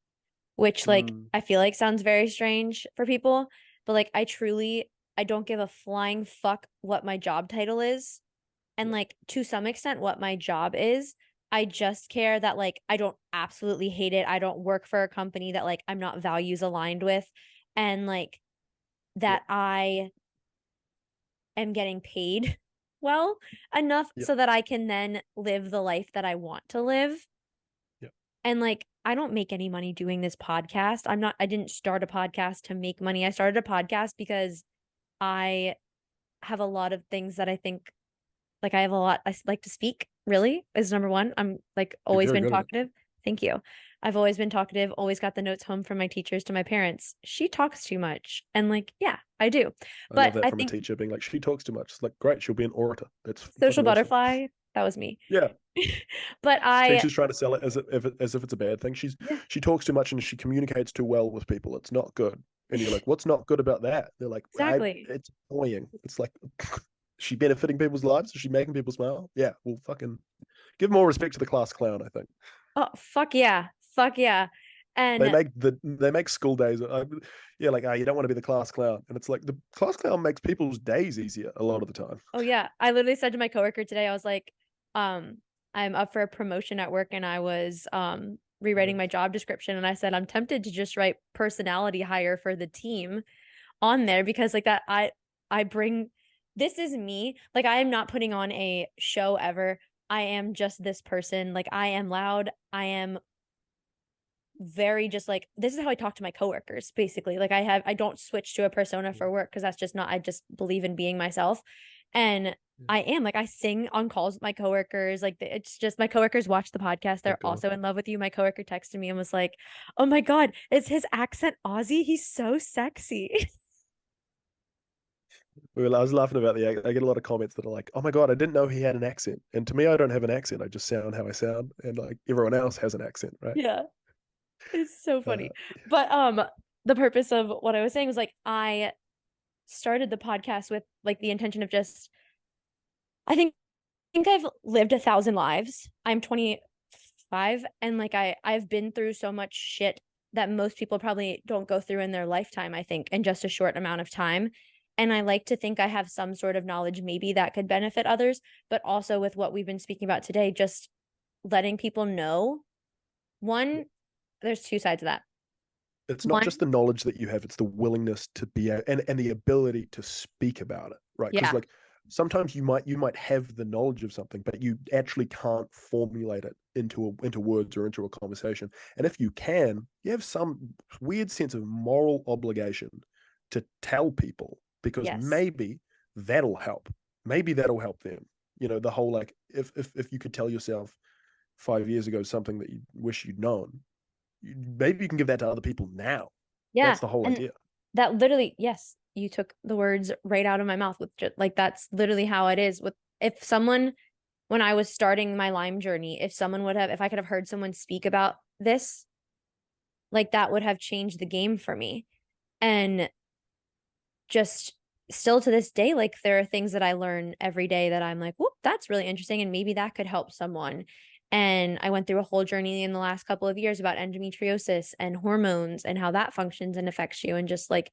which like mm, I feel like sounds very strange for people, but like I don't give a flying fuck what my job title is. And yeah, like to some extent what my job is. I just care that like I don't absolutely hate it. I don't work for a company that like I'm not values aligned with, and like yeah, that I am getting paid well enough yeah, so that I can then live the life that I want to live. yeah. And like, I don't make any money doing this podcast. I didn't start a podcast to make money. I started a podcast because I have a lot of things that I think, like, I have a lot, like to speak, really, is number one. I'm like You're always very been good at it. talkative. Thank you. I've always been talkative, always got the notes home from my teachers to my parents. She talks too much. And like, yeah, I do. I love But that I from a think teacher being like, she talks too much. It's like, great, she'll be an orator. That's social fucking awesome. butterfly, that was me. Yeah, But I, teachers trying to sell it as if it's a bad thing. yeah, She talks too much and she communicates too well with people. It's not good. And you're like, what's not good about that? They're like, I exactly. it's annoying. It's like, is she benefiting people's lives? Is she making people smile? Yeah, well, fucking give more respect to the class clown. I think Oh, fuck yeah. Fuck yeah. And they make school days. Yeah, like you don't want to be the class clown, and it's like the class clown makes people's days easier a lot of the time. oh yeah, I literally said to my coworker today, I was like, um, I'm up for a promotion at work and I was rewriting my Congrats. job description and I said I'm tempted to just write personality hire for the team on there because like that I bring this is me. Like I am not putting on a show ever. I am just this person. Like I am loud. I am very just like this is how I talk to my coworkers basically. Like I don't switch to a persona for work because that's just not I just believe in being myself. And Yeah. I am like, I sing on calls with my coworkers. Like, it's just my coworkers watch the podcast. Oh They're god. also in love with you. My coworker texted me and was like, "Oh my God, is his accent Aussie? He's so sexy." I was laughing about I get a lot of comments that are like, "Oh my god, I didn't know he had an accent." And to me, I don't have an accent. I just sound how I sound, and like everyone else has an accent, right? Yeah, it's so Uh, funny. But the purpose of what I was saying was like I started the podcast with like the intention of just I think I've lived 1,000 lives. I'm 25 and like I've been through so much shit that most people probably don't go through in their lifetime, I think, in just a short amount of time. And I like to think I have some sort of knowledge maybe that could benefit others, but also with what we've been speaking about today, just letting people know one, there's two sides of that. it's not One, just the knowledge that you have; it's the willingness to be and the ability to speak about it, right? Because yeah, like sometimes you might have the knowledge of something, but you actually can't formulate it into words or into a conversation. And if you can, you have some weird sense of moral obligation to tell people because yes. that'll help. Maybe that'll help them. The whole like if you could tell yourself 5 years ago something that you wish you'd known, maybe you can give that to other people now. Yeah. That's the whole And idea. that literally, yes, you took the words right out of my mouth with just, like that's literally how it is with if someone when I was starting my Lyme journey, if I could have heard someone speak about this, like that would have changed the game for me. And just still to this day, like there are things that I learn every day that I'm like, whoop, that's really interesting. And maybe that could help someone. And I went through a whole journey in the last couple of years about endometriosis and hormones and how that functions and affects you. And just like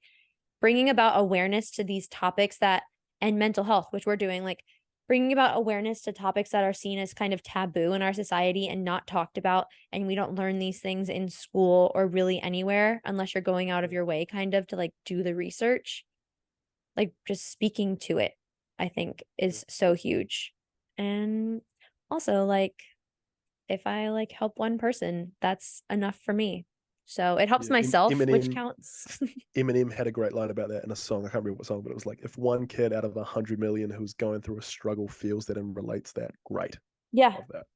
bringing about awareness to these topics and mental health, which we're doing, like bringing about awareness to topics that are seen as kind of taboo in our society and not talked about. And we don't learn these things in school or really anywhere unless you're going out of your way, kind of to like do the research. Like just speaking to it, I think is so huge. And also, like, if I like help one person, that's enough for me. So it helps Yeah, myself, which Eminem counts. Eminem had a great line about that in a song. I can't remember what song, but it was like, if one kid out of 100 million who's going through a struggle feels that and relates that, great. Yeah, Love that.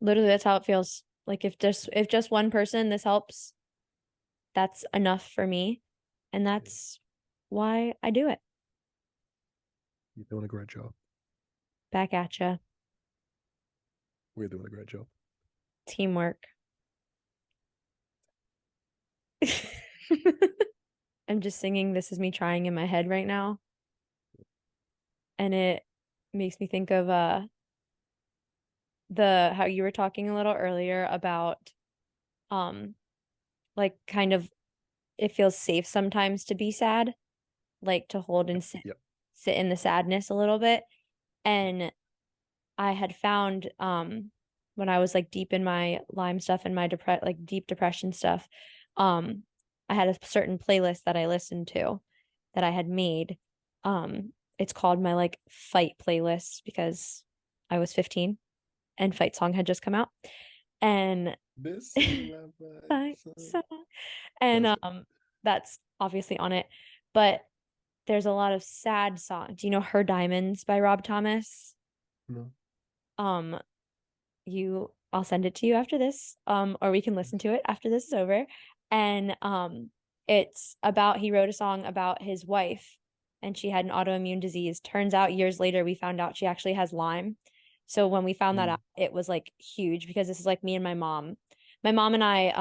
literally that's how it feels. Like if just one person this helps, that's enough for me. And Yeah, that's why I do it. you're doing a great job. Back at ya. We're doing a great job. Teamwork. I'm just singing This Is Me Trying in my head right now. And it makes me think of the how you were talking a little earlier about um like kind of it feels safe sometimes to be sad, like to hold and Yep. sit in the sadness a little bit. And I had found when I was like deep in my Lyme stuff and my deep depression stuff, um I had a certain playlist that I listened to that I had made. It's called my like fight playlist because I was 15 and Fight Song had just come out. And This is my Fight song. Song. And Classic. that's obviously on it. But there's a lot of sad songs. Do you know Her Diamonds by Rob Thomas? No. Um, I'll send it to you after this. Or we can listen to it after this is over. And it's about he wrote a song about his wife and she had an autoimmune disease. Turns out years later we found out she actually has Lyme. So when we found that Mm, out, it was like huge because this is like me and my mom. My mom and I,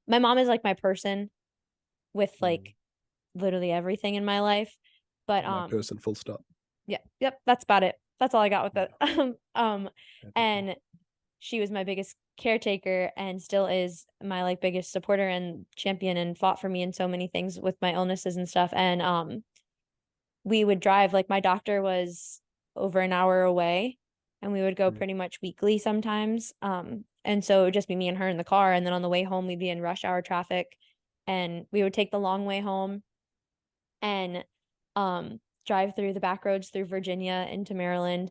my mom is like my person with mm. like literally everything in my life. But My person, full stop. yeah, yep, that's about it. That's all I got with Yeah. it. Happy for you. And she was my biggest caretaker and still is my like biggest supporter and champion and fought for me in so many things with my illnesses and stuff. And we would drive, like my doctor was over an hour away and we would go Mm, pretty much weekly sometimes. And so it would just be me and her in the car. And then on the way home, we'd be in rush hour traffic and we would take the long way home and drive through the back roads through Virginia into Maryland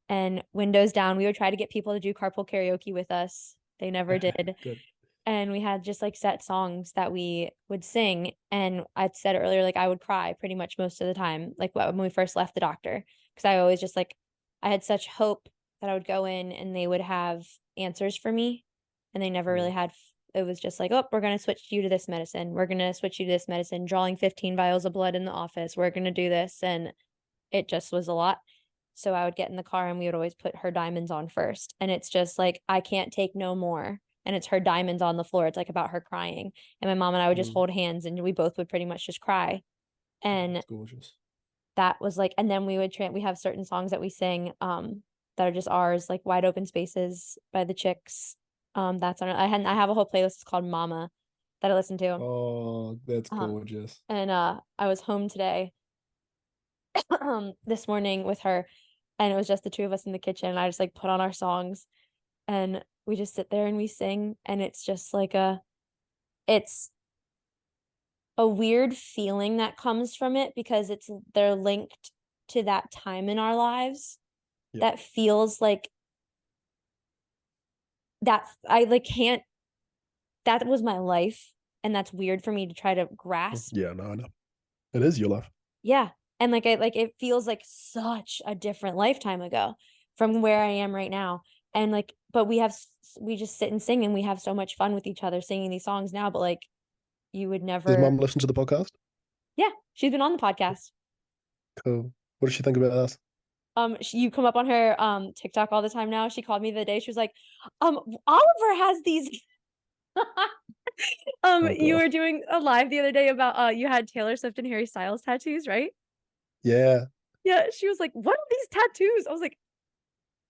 and windows down. We would try to get people to do carpool karaoke with us. They never did. good. And we had just like set songs that we would sing. And I'd said earlier, like I would cry pretty much most of the time, like when we first left the doctor, because I always just like I had such hope that I would go in and they would have answers for me, and they never really Mm. had. It was just like, oh, we're gonna switch you to this medicine. We're gonna switch you to this medicine. Drawing 15 vials of blood in the office. We're gonna do this, and it just was a lot. So I would get in the car and we would always put her diamonds on first. And it's just like, I can't take no more. And it's her diamonds on the floor. It's like about her crying. And my mom and I would just Mm. hold hands and we both would pretty much just cry. And It's gorgeous. that was like, and then we have certain songs that we sing that are just ours, like Wide Open Spaces by the Chicks. That's on I have a whole playlist. It's called Mama that I listen to. Oh, that's Um gorgeous. and I was home today this morning with her, and it was just the two of us in the kitchen, and I just like put on our songs and we just sit there and we sing, and it's just like it's a weird feeling that comes from it because they're linked to that time in our lives Yep. that feels like that I like can't that was my life, and that's weird for me to try to grasp. Yeah, no, I know. It is your life. Yeah. And like it feels like such a different lifetime ago from where I am right now. And like but we just sit and sing and we have so much fun with each other singing these songs now, but like you would Does never. mum listen to the podcast? Yeah, she's been on the podcast. Cool. What does she think about us? You come up on her TikTok all the time now. She called me the day. She was like, Oliver has these Oh you god. were doing a live the other day about you had Taylor Swift and Harry Styles tattoos, right? Yeah. Yeah, she was like, "What are these tattoos?" I was like,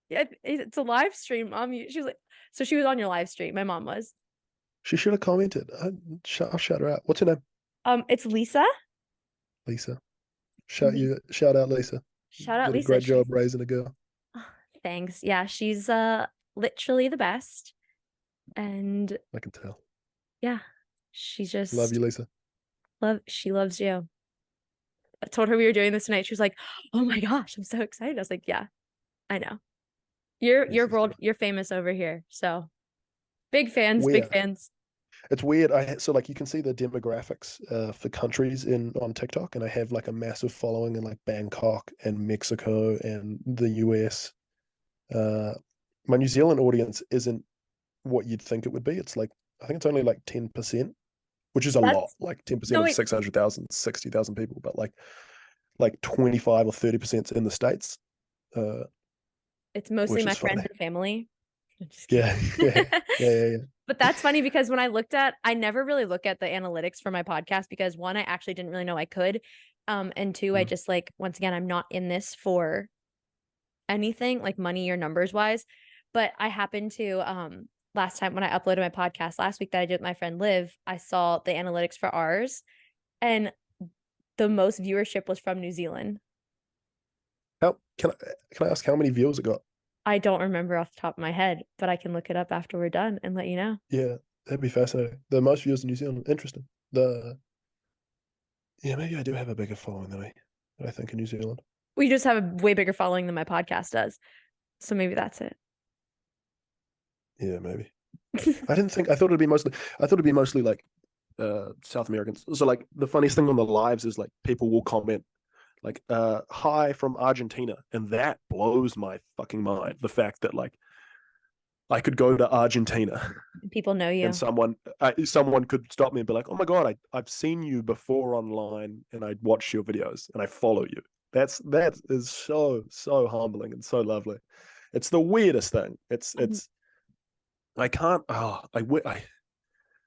"Yeah, it's a live stream, mom." She was like, "So she was on your live stream." My mom was. She should have commented. I'll shout her out. What's her name? It's Lisa. Lisa. Lisa. Shout out Lisa. Shout out Did a Lisa. great She's job raising a girl. thanks. Yeah, she's literally the best. And I can tell. yeah, she Love just you, Lisa. she loves you. I told her we were doing this tonight. She was like, "Oh my gosh, I'm so excited." I was like, "Yeah, I know. Lisa's good. You're famous over here." So, big fans, big Weird. fans. It's weird. So like you can see the demographics for countries in on TikTok, and I have like a massive following in like Bangkok and Mexico and the US. Uh, my New Zealand audience isn't what you'd think it would be. It's like I think it's only like 10%, which is a lot. That's Like 10% no of wait, 600,000, 60,000 people, but like 25 or 30% in the States, uh, it's mostly which my is friends funny. and family. I'm just Yeah, yeah, kidding. yeah. But that's funny because when I never really look at the analytics for my podcast because one, I actually didn't really know I could. And two, I Mm. just like, once again, I'm not in this for anything like money or numbers wise. But I happened to, last time when I uploaded my podcast last week that I did with my friend Liv, I saw the analytics for ours and the most viewership was from New Zealand. How can I ask how many views it got? I don't remember off the top of my head, but I can look it up after we're done and let you know. Yeah, that'd be fascinating. The most views in New Zealand. Interesting. The Yeah, maybe I do have a bigger following than I think in New Zealand. We just have a way bigger following than my podcast does. So maybe that's it. Yeah, maybe. I didn't think. I thought it'd be mostly like South Americans. So like the funniest thing on the lives is like people will comment like hi from Argentina, and that blows my fucking mind. The fact that like I could go to Argentina People know and you. someone could stop me and be like, "Oh my god, I've seen you before online, and I watch your videos and I follow you." That is so humbling and so lovely. It's the weirdest thing. It's I can't. I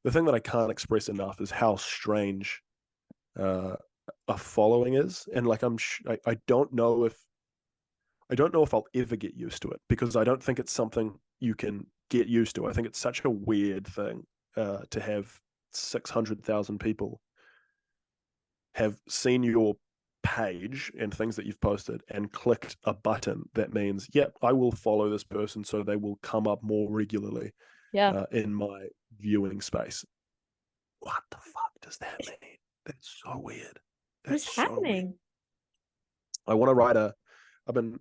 the thing that I can't express enough is how strange uh, a following is, and like I don't know if I'll ever get used to it because I don't think it's something you can get used to. I think it's such a weird thing to have 600,000 people have seen your page and things that you've posted and clicked a button that means, yep, I will follow this person so they will come up more regularly Yeah. in my viewing space. What the fuck does that mean? That's so weird. What That's is so weird. happening? I want to write a. I've been.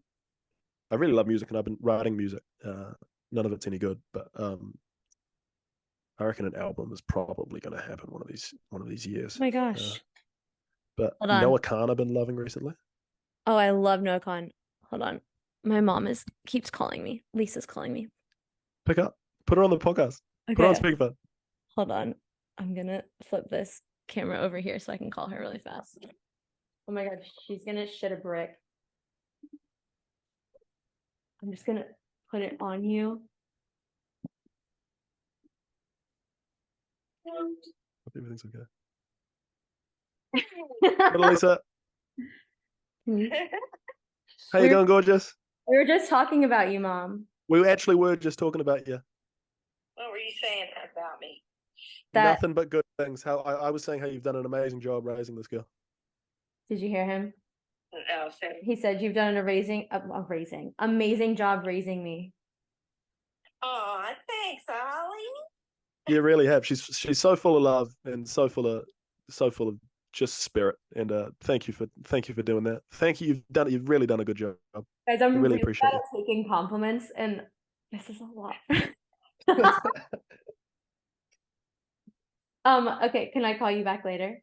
I really love music, and I've been writing music. None of it's any good, but I reckon an album is probably going to happen one of these Oh years. my Uh, gosh. but Hold on. Noah Khan I've been loving recently. Oh, I love Noah Khan. Hold on. My mom keeps calling me. Lisa's calling me. Pick up. Put her on the podcast. Put her on Okay, speakerphone. hold on. I'm gonna flip this camera over here so I can call her really fast. Oh my god, she's gonna shit a brick. I'm just gonna put it on you. Hope everything's okay. Little Lisa, how you We were, going, gorgeous? we were just talking about you, Mom. We actually were just talking about you. What were you saying about me? That Nothing but good things. How I was saying how you've done an amazing job raising this girl. did you hear him? No, say, He said you've done amazing job raising me. oh, thanks, Ollie. You really have. She's so full of love and so full of just spirit. And thank you for doing that. Thank you. You've really done a good job. Guys, I I'm really really appreciate bad at taking compliments, and this is a lot. you. Okay, can I call you back later?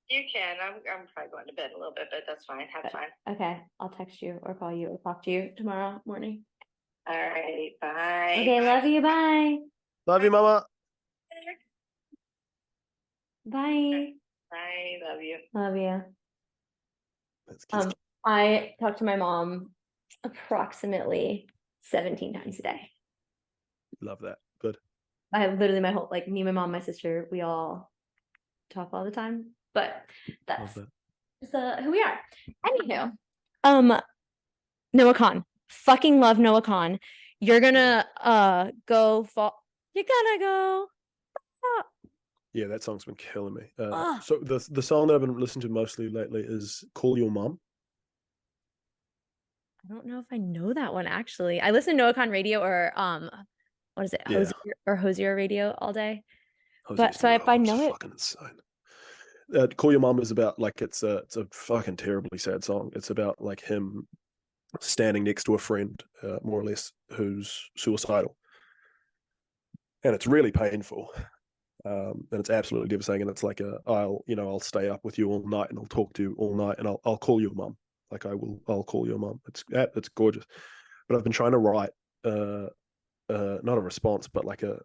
You can. I'm probably going to bed a little bit, but that's fine. Have fun. Okay, I'll text you or call you or talk to you tomorrow morning. All right. Bye. Okay, love you. Bye. Love you, mama. Bye. Bye. Love you. Love you. That's kiss. I talk to my mom approximately 17 times a day. Love that. Good. I have literally my whole, like, me, my mom, my sister, we all talk all the time. But Love that's that. just who we are. Anywho, Noah Khan. Fucking love Noah Khan. You're gonna go fall. You're gonna go. Yeah, that song's been killing me. So the song that I've been listening to mostly lately is "Call Your Mom." I don't know if I know that one actually. I listen to Noah Khan radio or what is it? Yeah, Hosier radio all day. Jose But so if I it's know it, fucking insane. "Call Your Mom" is about like it's a fucking terribly sad song. It's about like him standing next to a friend, more or less, who's suicidal, and it's really painful. And it's absolutely devastating. And it's like I'll stay up with you all night, and I'll talk to you all night, and I'll call your mum. Like I'll call your mum. It's gorgeous. But I've been trying to write not a response, but like a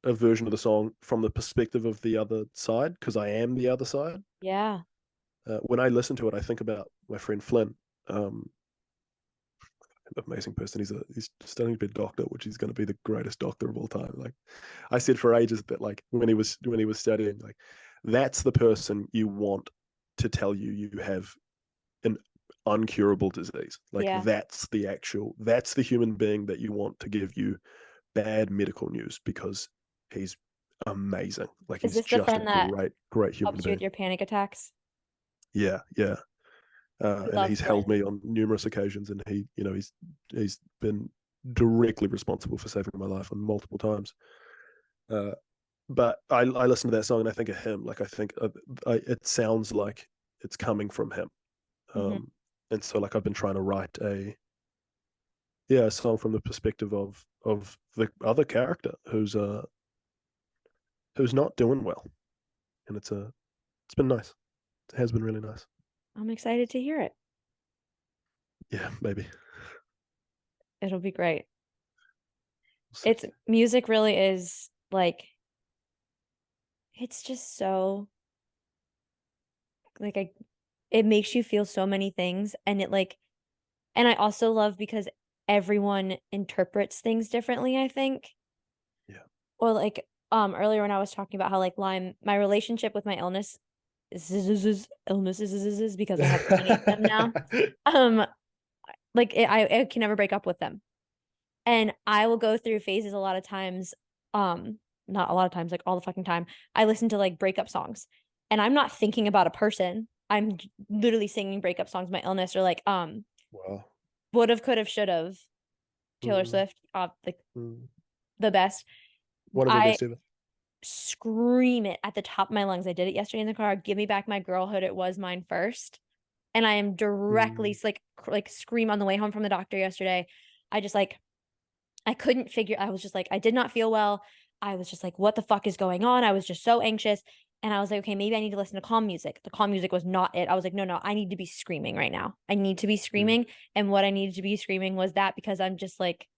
version of the song from the perspective of the other side, because I am the other side. yeah. When I listen to it, I think about my friend Flynn. Amazing person. He's studying to be a doctor, which is going to be the greatest doctor of all time. Like I said for ages that like when he was studying, like that's the person you want to tell you you have an uncurable disease. Like Yeah. that's the human being that you want to give you bad medical news, because he's amazing. Like Is he's this the just a friend that great human helps you with being. your panic attacks? Yeah, yeah. I And love he's Flynn. helped me on numerous occasions, and he's been directly responsible for saving my life on multiple times. But I listen to that song and I think of him. Like I think it sounds like it's coming from him. Mhm. And so like I've been trying to write a song from the perspective of the other character who's not doing well, and it's been nice. It has been really nice. I'm excited to hear it. Yeah, maybe. It'll be great. We'll see. It's music really is like it's just so like it makes you feel so many things, and and I also love because everyone interprets things differently, I think. Yeah. Or like earlier when I was talking about how like Lyme, my relationship with my illnesses because I have so many of them now. Um like I can never break up with them. And I will go through phases a lot of times, not a lot of times, like all the fucking time. I listen to like breakup songs and I'm not thinking about a person. I'm literally singing breakup songs, my illness, or like Wow. would have, could have, should have. Taylor Swift, the best. One of the I best ever. scream it at the top of my lungs. I did it yesterday in the car. Give me back my girlhood. It was mine first. And I am directly like scream on the way home from the doctor yesterday. I just like I couldn't figure. I was just like I did not feel well. I was just like, what the fuck is going on? I was just so anxious. And I was like, okay, maybe I need to listen to calm music. The calm music was not it. I was like, no, I need to be screaming right now. I need to be screaming. And what I needed to be screaming was that, because I'm just like,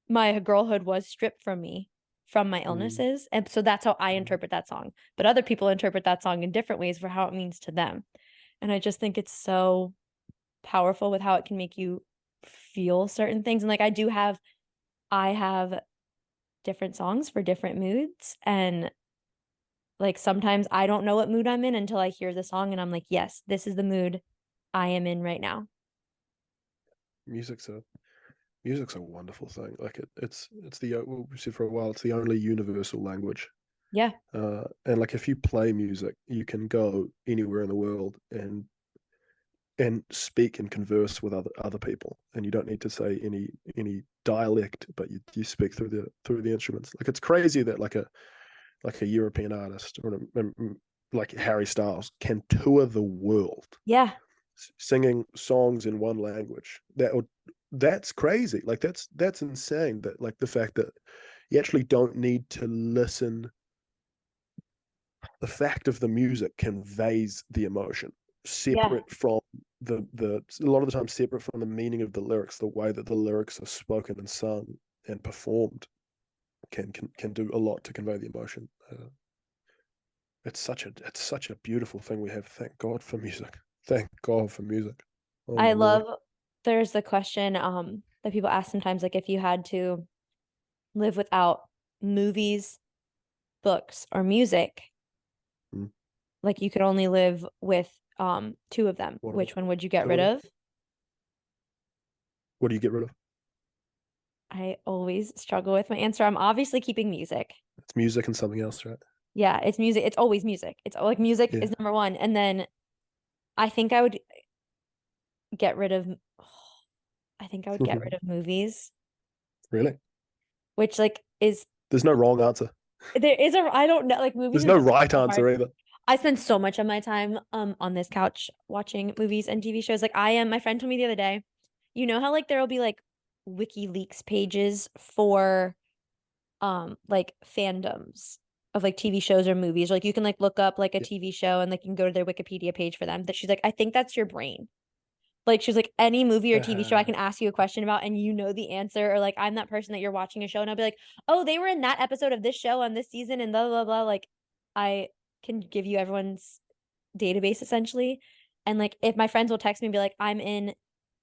my girlhood was stripped from me from my illnesses. And so that's how I interpret that song. But other people interpret that song in different ways for how it means to them. And I just think it's so powerful with how it can make you feel certain things. And like I have different songs for different moods. And like sometimes I don't know what mood I'm in until I hear the song and I'm like, yes, this is the mood I am in right now. Music's a music's a wonderful thing. Like it's the we said for a while, it's the only universal language. Yeah. And like if you play music, you can go anywhere in the world and speak and converse with other people, and you don't need to say any dialect, but you speak through the instruments. Like it's crazy that like a European artist or like Harry Styles can tour the world Yeah. singing songs in one language. That's crazy. Like that's insane. That like the fact that you actually don't need to listen. The fact of the music conveys the emotion Yeah. separate from the a lot of the time separate from the meaning of the lyrics. The way that the lyrics are spoken and sung and performed can do a lot to convey the emotion. It's such a beautiful thing we have. Thank God for music. Thank God for music. Oh my I Lord. love there's the question that people ask sometimes, like if you had to live without movies, books, or music, Mm. like you could only live with two of them, What are which one would you get two of rid them? of? What do you get rid of? I always struggle with my answer. I'm obviously keeping music. It's music and something else, right? Yeah, it's music. It's always music. It's like music Yeah. is number one. And then I think I would get rid of I think I would get rid of movies, Really? which like is There's no wrong answer. there is a I don't know, like movies There's are no just right so hard. answer either. I spend so much of my time on this couch watching movies and TV shows. Like I am my friend told me the other day, you know how like there'll be like WikiLeaks pages for like fandoms of like TV shows or movies. Or, like you can like look up like a Yeah. TV show and like you can go to their Wikipedia page for them. That she's like, I think that's your brain. Like she's like, any movie or TV show I Uh, can ask you a question about and you know the answer, or like I'm that person that you're watching a show and I'll be like, oh, they were in that episode of this show on this season and blah blah blah. Like I can give you everyone's database essentially. And like if my friends will text me and be like, I'm in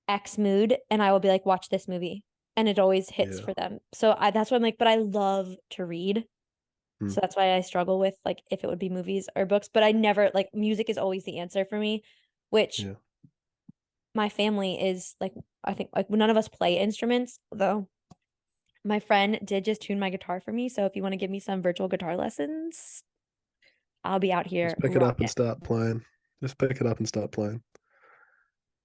X mood, and I will be like, watch this movie. And it always hits yeah. for them. So that's why I'm like, but I love to read. Mm, So that's why I struggle with like if it would be movies or books. But I never like music is always the answer for me, which yeah. my family is like I think like none of us play instruments, though my friend did just tune my guitar for me. So if you want to give me some virtual guitar lessons, I'll be out Just here pick it up and rocking. start playing. Just pick it up and start playing.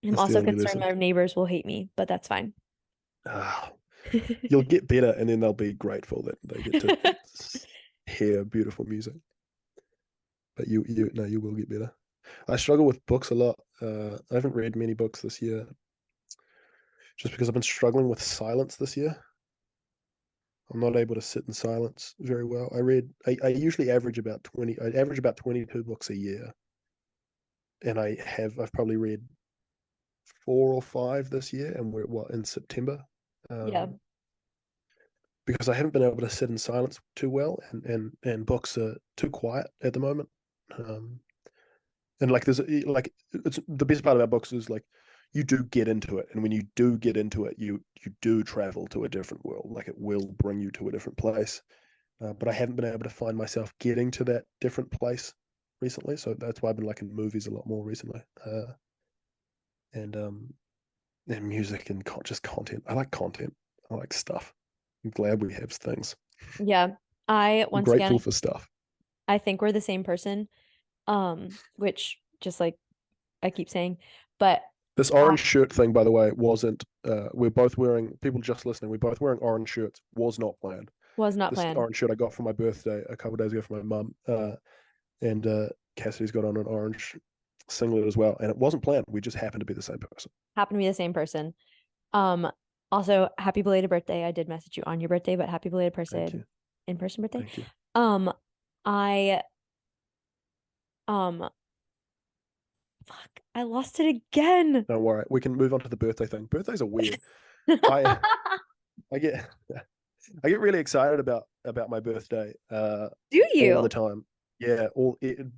I'm That's the also only concerned lesson. my neighbors will hate me, but that's fine. Ah, you'll get better, and then they'll be grateful that they get to hear beautiful music. But you no, you will get better. I struggle with books a lot. I haven't read many books this year, just because I've been struggling with silence this year. I'm not able to sit in silence very well. I usually average about 20. I average about 22 books a year, and I've probably read 4 or 5 this year, and we're what in September. Yeah. Um, because I haven't been able to sit in silence too well, and books are too quiet at the moment. Um, and like like it's the best part about books is like you do get into it, and when you do get into it, you do travel to a different world. Like it will bring you to a different place. But I haven't been able to find myself getting to that different place recently, so that's why I've been liking movies a lot more recently. And and music and just content. I like content. I like stuff. I'm glad we have things. Yeah. I I'm once again grateful for stuff. I think we're the same person. Which just like I keep saying, but This I orange shirt thing, by the way, wasn't. We're both wearing. People just listening. We're both wearing orange shirts. Was not planned. was not This planned. orange shirt I got for my birthday a couple of days ago from my mum, and Cassidy's got on an orange singlet as well, and it wasn't planned. We just happened to be the same person. Happen to be the same person. Um, Also happy belated birthday. I did message you on your birthday, but happy belated Thank person you. in person birthday. Thank you. Um, I Um, fuck, I lost it again. Don't worry, we can move on to the birthday thing. Birthdays are weird. I I get I get really excited about my birthday Do all the you? time. Yeah,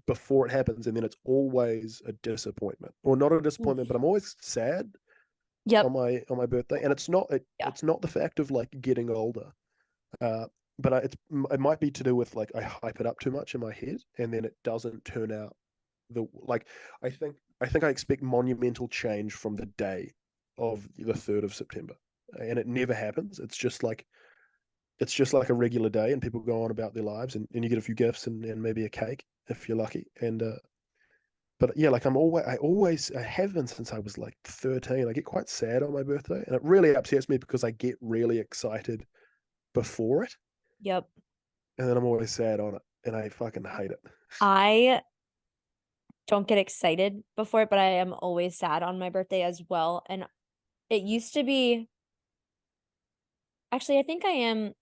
before it happens, and then it's always a disappointment, or not a disappointment, but Oof. I'm always sad Yep. on my birthday, and Yeah. it's not the fact of like getting older, uh, but it might be to do with like I hype it up too much in my head, and then it doesn't turn out the like I think I expect monumental change from the day of the 3rd of September, and it never happens. It's just like a regular day, and people go on about their lives, and you get a few gifts and maybe a cake if you're lucky, and but yeah, like I have been since I was like 13. I get quite sad on my birthday, and it really upsets me because I get really excited before it, Yep. and then I'm always sad on it, and I fucking hate it. I don't get excited before it, but I am always sad on my birthday as well. And it used to be, actually, I think I am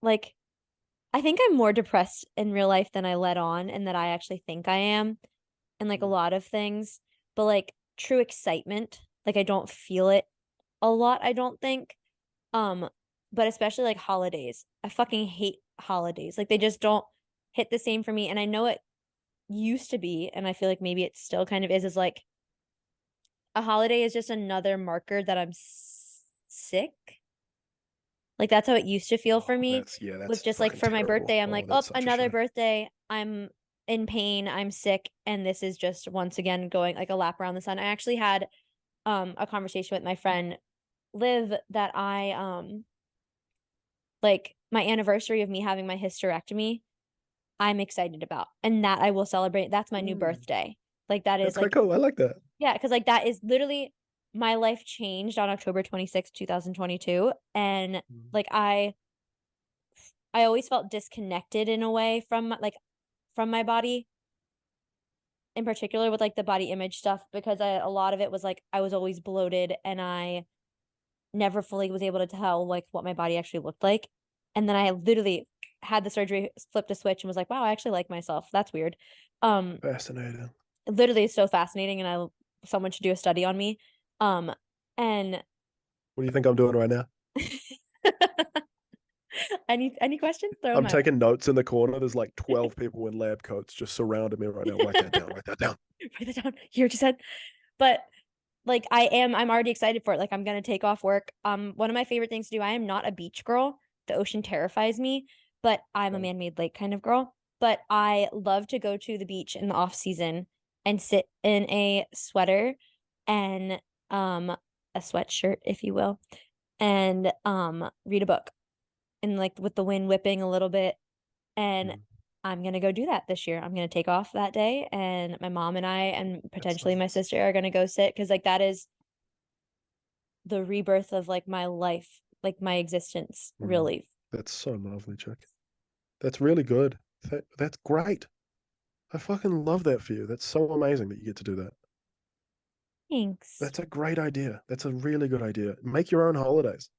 like, I think I'm more depressed in real life than I let on, and that I actually think I am, and like a lot of things. But like true excitement, like I don't feel it a lot, I don't think. Um, but especially like holidays. I fucking hate holidays. Like they just don't hit the same for me. And I know it used to be, and I feel like maybe it still kind of is like a holiday is just another marker that I'm sick. Like that's how it used to feel for Oh, me. that's yeah, Was that's just like fucking for my terrible. birthday, I'm like, Oh, oh, that's such a another shame. birthday. I'm in pain. I'm sick. And this is just once again going like a lap around the sun. I actually had a conversation with my friend Liv that I like my anniversary of me having my hysterectomy, I'm excited about. And that I will celebrate. That's my new Mm, birthday. Like that is that's quite like cool. I like that. yeah, because like that is literally my life changed on October 26th, 2022. And Mm. like I always felt disconnected in a way from like from my body in particular with like the body image stuff because a lot of it was like I was always bloated and I never fully was able to tell like what my body actually looked like. And then I literally had the surgery, flipped a switch and was like, wow, I actually like myself. That's weird. Um, Fascinating. literally it's so fascinating and someone should do a study on me. Um, and What do you think I'm doing right now? any questions? Throw them I'm my way. taking notes in the corner. There's like 12 people in lab coats just surrounding me right now. Write that down. Write that down. Write that down. Hear what you said. But like I'm already excited for it. Like I'm gonna take off work. One of my favorite things to do, I am not a beach girl. The ocean terrifies me, but I'm a Um, man-made lake kind of girl. But I love to go to the beach in the off season and sit in a sweater and a sweatshirt, if you will, and read a book and like with the wind whipping a little bit. And mm, I'm gonna go do that this year. I'm gonna take off that day, and my mom and I, and that's potentially my nice. sister, are gonna go sit because like that is the rebirth of like my life, like my existence, Mm, really. that's so lovely, Chick. That's really good. That's great. I fucking love that for you. That's so amazing that you get to do that. Thanks. That's a great idea. That's a really good idea. Make your own holidays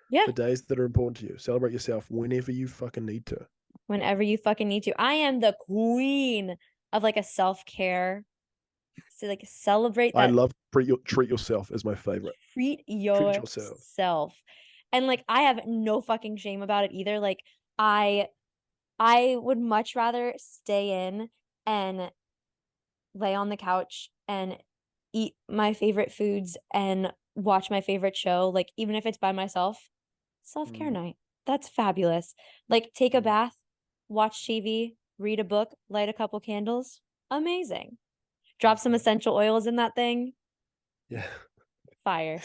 Yeah. for days that are important to you. Celebrate yourself whenever you fucking need to. Whenever you fucking need to. I am the queen of like a self-care. So like celebrate I that, love treat yourself as my favorite. treat Treat yourself. yourself. And like I have no fucking shame about it either. Like I I would much rather stay in and lay on the couch and eat my favorite foods and watch my favorite show, like even if it's by myself, self-care Mm, night. That's fabulous. Like take a mm, bath, watch TV, read a book, light a couple candles. Amazing. Drop love some that. essential oils in that thing. Yeah. Fire.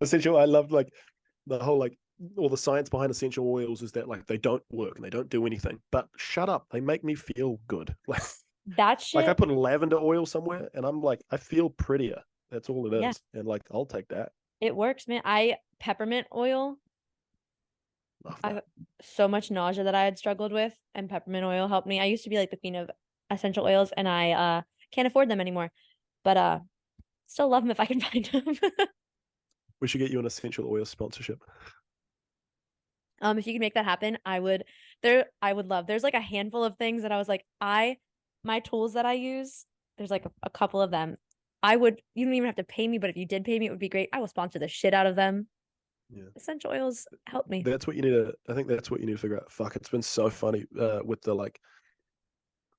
Essential. I love like the whole like all the science behind essential oils is that like they don't work and they don't do anything. But shut up, they make me feel good. That Like I shit, put lavender oil somewhere and I'm like I feel prettier. That's all it yeah, is. And like I'll take that. it works, man. I peppermint oil. Love I that. so much nausea that I had struggled with, and peppermint oil helped me. I used to be like the queen of essential oils, and I can't afford them anymore. But still love them if I can find them. We should get you an essential oil sponsorship. If you could make that happen, I would love. There's like a handful of things that I was like, my tools that I use, there's like a couple of them. You don't even have to pay me, but if you did pay me, it would be great. I will sponsor the shit out of them. Yeah. Essential oils help me. That's what you need to. I think that's what you need to figure out. Fuck, it's been so funny with the like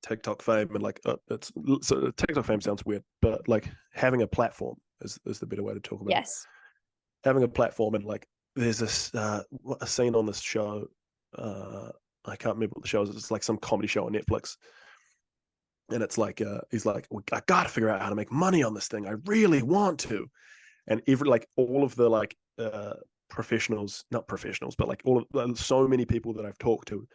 TikTok fame and like it's so TikTok fame sounds weird, but like having a platform is the better way to talk about it. Yes. Having a platform and like there's this a scene on this show. I can't remember what the show is. It's like some comedy show on Netflix, and it's like he's like, well, I got to figure out how to make money on this thing. I really want to, and every like all of the like professionals, not professionals, but like all of so many people that I've talked to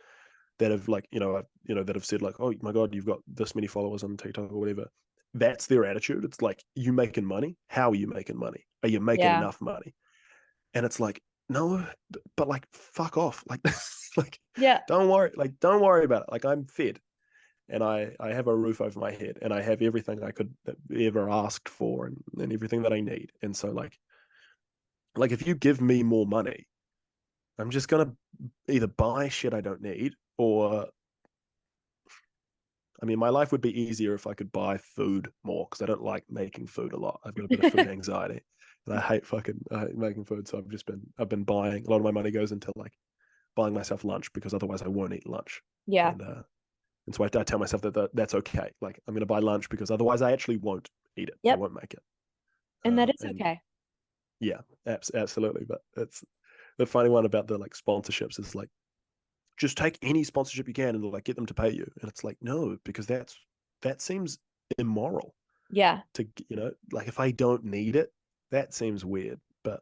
that have like that have said like, oh my god, you've got this many followers on TikTok or whatever. That's their attitude. It's like, you making money? How are you making money? Are you making Yeah. enough money? And it's like, no, but like fuck off. Like like Yeah. don't worry about it. Like I'm fed and I have a roof over my head and I have everything I could ever asked for and everything that I need. And so like if you give me more money, I'm just gonna either buy shit I don't need or I mean, my life would be easier if I could buy food more because I don't like making food a lot. I've got a bit of food anxiety, and I hate making food. So I've been buying a lot of my money goes into like buying myself lunch because otherwise I won't eat lunch. Yeah. And so I tell myself that's okay. Like I'm going to buy lunch because otherwise I actually won't eat it. I Yep. won't make it. And that is And okay. yeah, absolutely. But it's the funny one about the like sponsorships is like, just take any sponsorship you can and like get them to pay you. And it's like, no, because that seems immoral Yeah. to, like if I don't need it, that seems weird. But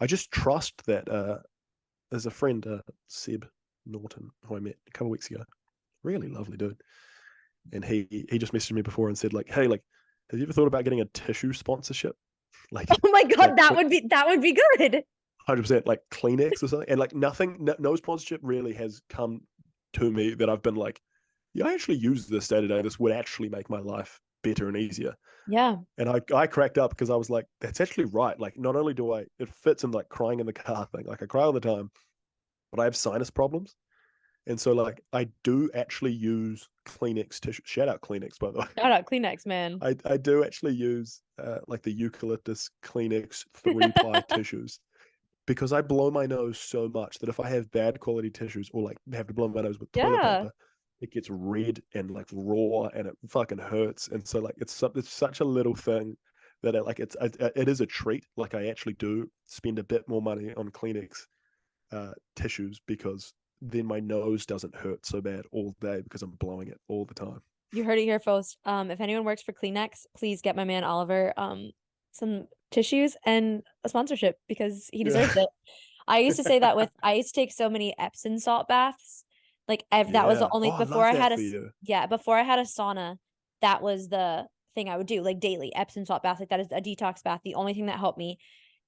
I just trust that there's a friend, Seb Norton, who I met a couple of weeks ago. Really lovely dude. And he just messaged me before and said like, hey, like, have you ever thought about getting a tissue sponsorship? Like, Oh my God, like, that would be good. 100% like Kleenex or something. And like nothing, no sponsorship really has come to me that I've been like, yeah, I actually use this day to day. This would actually make my life better and easier. Yeah. And I cracked up because I was like, that's actually right. Like, not only do it fits in like crying in the car thing. Like I cry all the time, but I have sinus problems. And so like I do actually use Kleenex tissue. Shout out Kleenex, by the way. Shout out Kleenex, man. I do actually use like the eucalyptus Kleenex 3-ply tissues because I blow my nose so much that if I have bad quality tissues or like have to blow my nose with toilet Yeah. paper, it gets red and like raw and it fucking hurts. And so like it's such a little thing that it is a treat. Like I actually do spend a bit more money on Kleenex tissues because then my nose doesn't hurt so bad all day because I'm blowing it all the time. You heard it here, folks. If anyone works for Kleenex, please get my man Oliver some tissues and a sponsorship because he deserves Yeah. it. I used to take so many Epsom salt baths. That was the Yeah. only Oh, I before love I that had for you. before I had a sauna, that was the thing I would do, like daily Epsom salt bath. Like that is a detox bath, the only thing that helped me.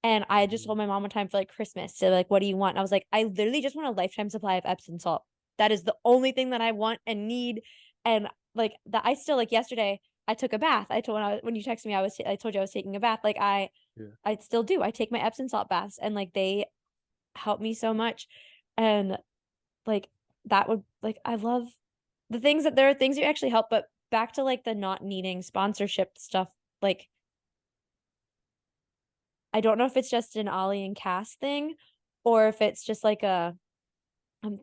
And I just told my mom one time for like Christmas, so like, what do you want? And I was like, I literally just want a lifetime supply of Epsom salt. That is the only thing that I want and need. And like that, I still like yesterday I took a bath. I told when you texted me, I told you I was taking a bath. Like Yeah. I still do. I take my Epsom salt baths and like they help me so much. And like that would like I love the things that there are things you actually help, but back to like the not needing sponsorship stuff, like I don't know if it's just an Ollie and Cass thing or if it's just like I'm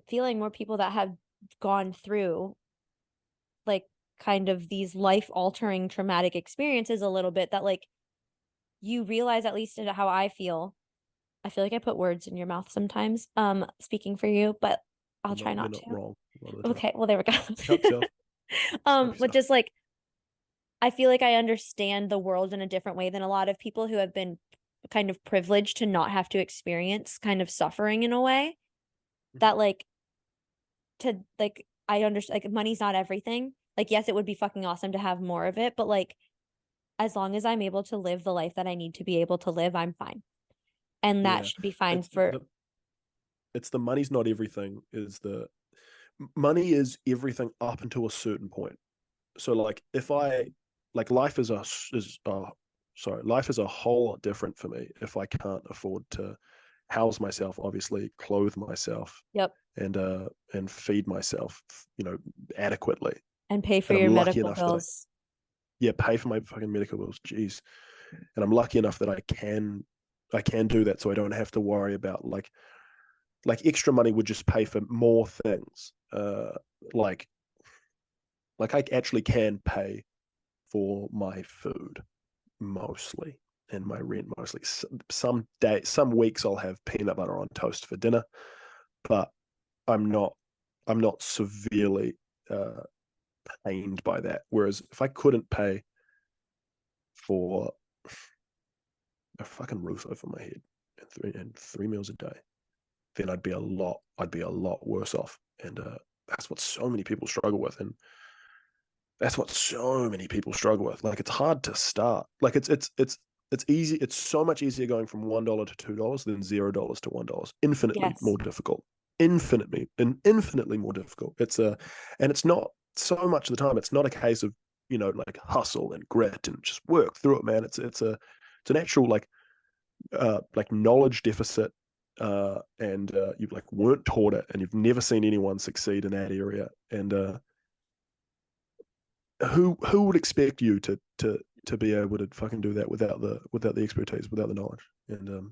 feeling more people that have gone through like kind of these life altering traumatic experiences a little bit that like you realize, at least in how I feel like I put words in your mouth sometimes speaking for you, but I'll try You're not not to. wrong a lot of the time. Okay, well there we Help go. yourself. Help But yourself. just like I feel like I understand the world in a different way than a lot of people who have been kind of privileged to not have to experience kind of suffering in a way Mhm. that like to like I understand like money's not everything. Like yes, it would be fucking awesome to have more of it, but like as long as I'm able to live the life that I need to be able to live, I'm fine. And that Yeah. should be fine It's for the it's the money's not everything is the money is everything up until a certain point. So like if I like life is a whole lot different for me if I can't afford to house myself, obviously, clothe myself, Yep. and feed myself, adequately. And pay for And I'm your lucky medical enough that bills. pay for my fucking medical bills. Jeez. And I'm lucky enough that I can do that, so I don't have to worry about like extra money would just pay for more things. Like I actually can pay for my food mostly and my rent mostly. Some weeks I'll have peanut butter on toast for dinner, but I'm not severely uh, pained by that. Whereas if I couldn't pay for a fucking roof over my head and three meals a day, then I'd be a lot worse off. And that's what so many people struggle with. And that's what so many people struggle with. Like it's hard to start. Like it's easy. It's so much easier going from $1 to $2 than $0 to $1. Infinitely Yes. more difficult. Infinitely more difficult. And it's not so much of the time. It's not a case of like hustle and grit and just work through it, man. It's an actual like knowledge deficit, and you like weren't taught it, and you've never seen anyone succeed in that area. And who would expect you to be able to fucking do that without the expertise, without the knowledge? And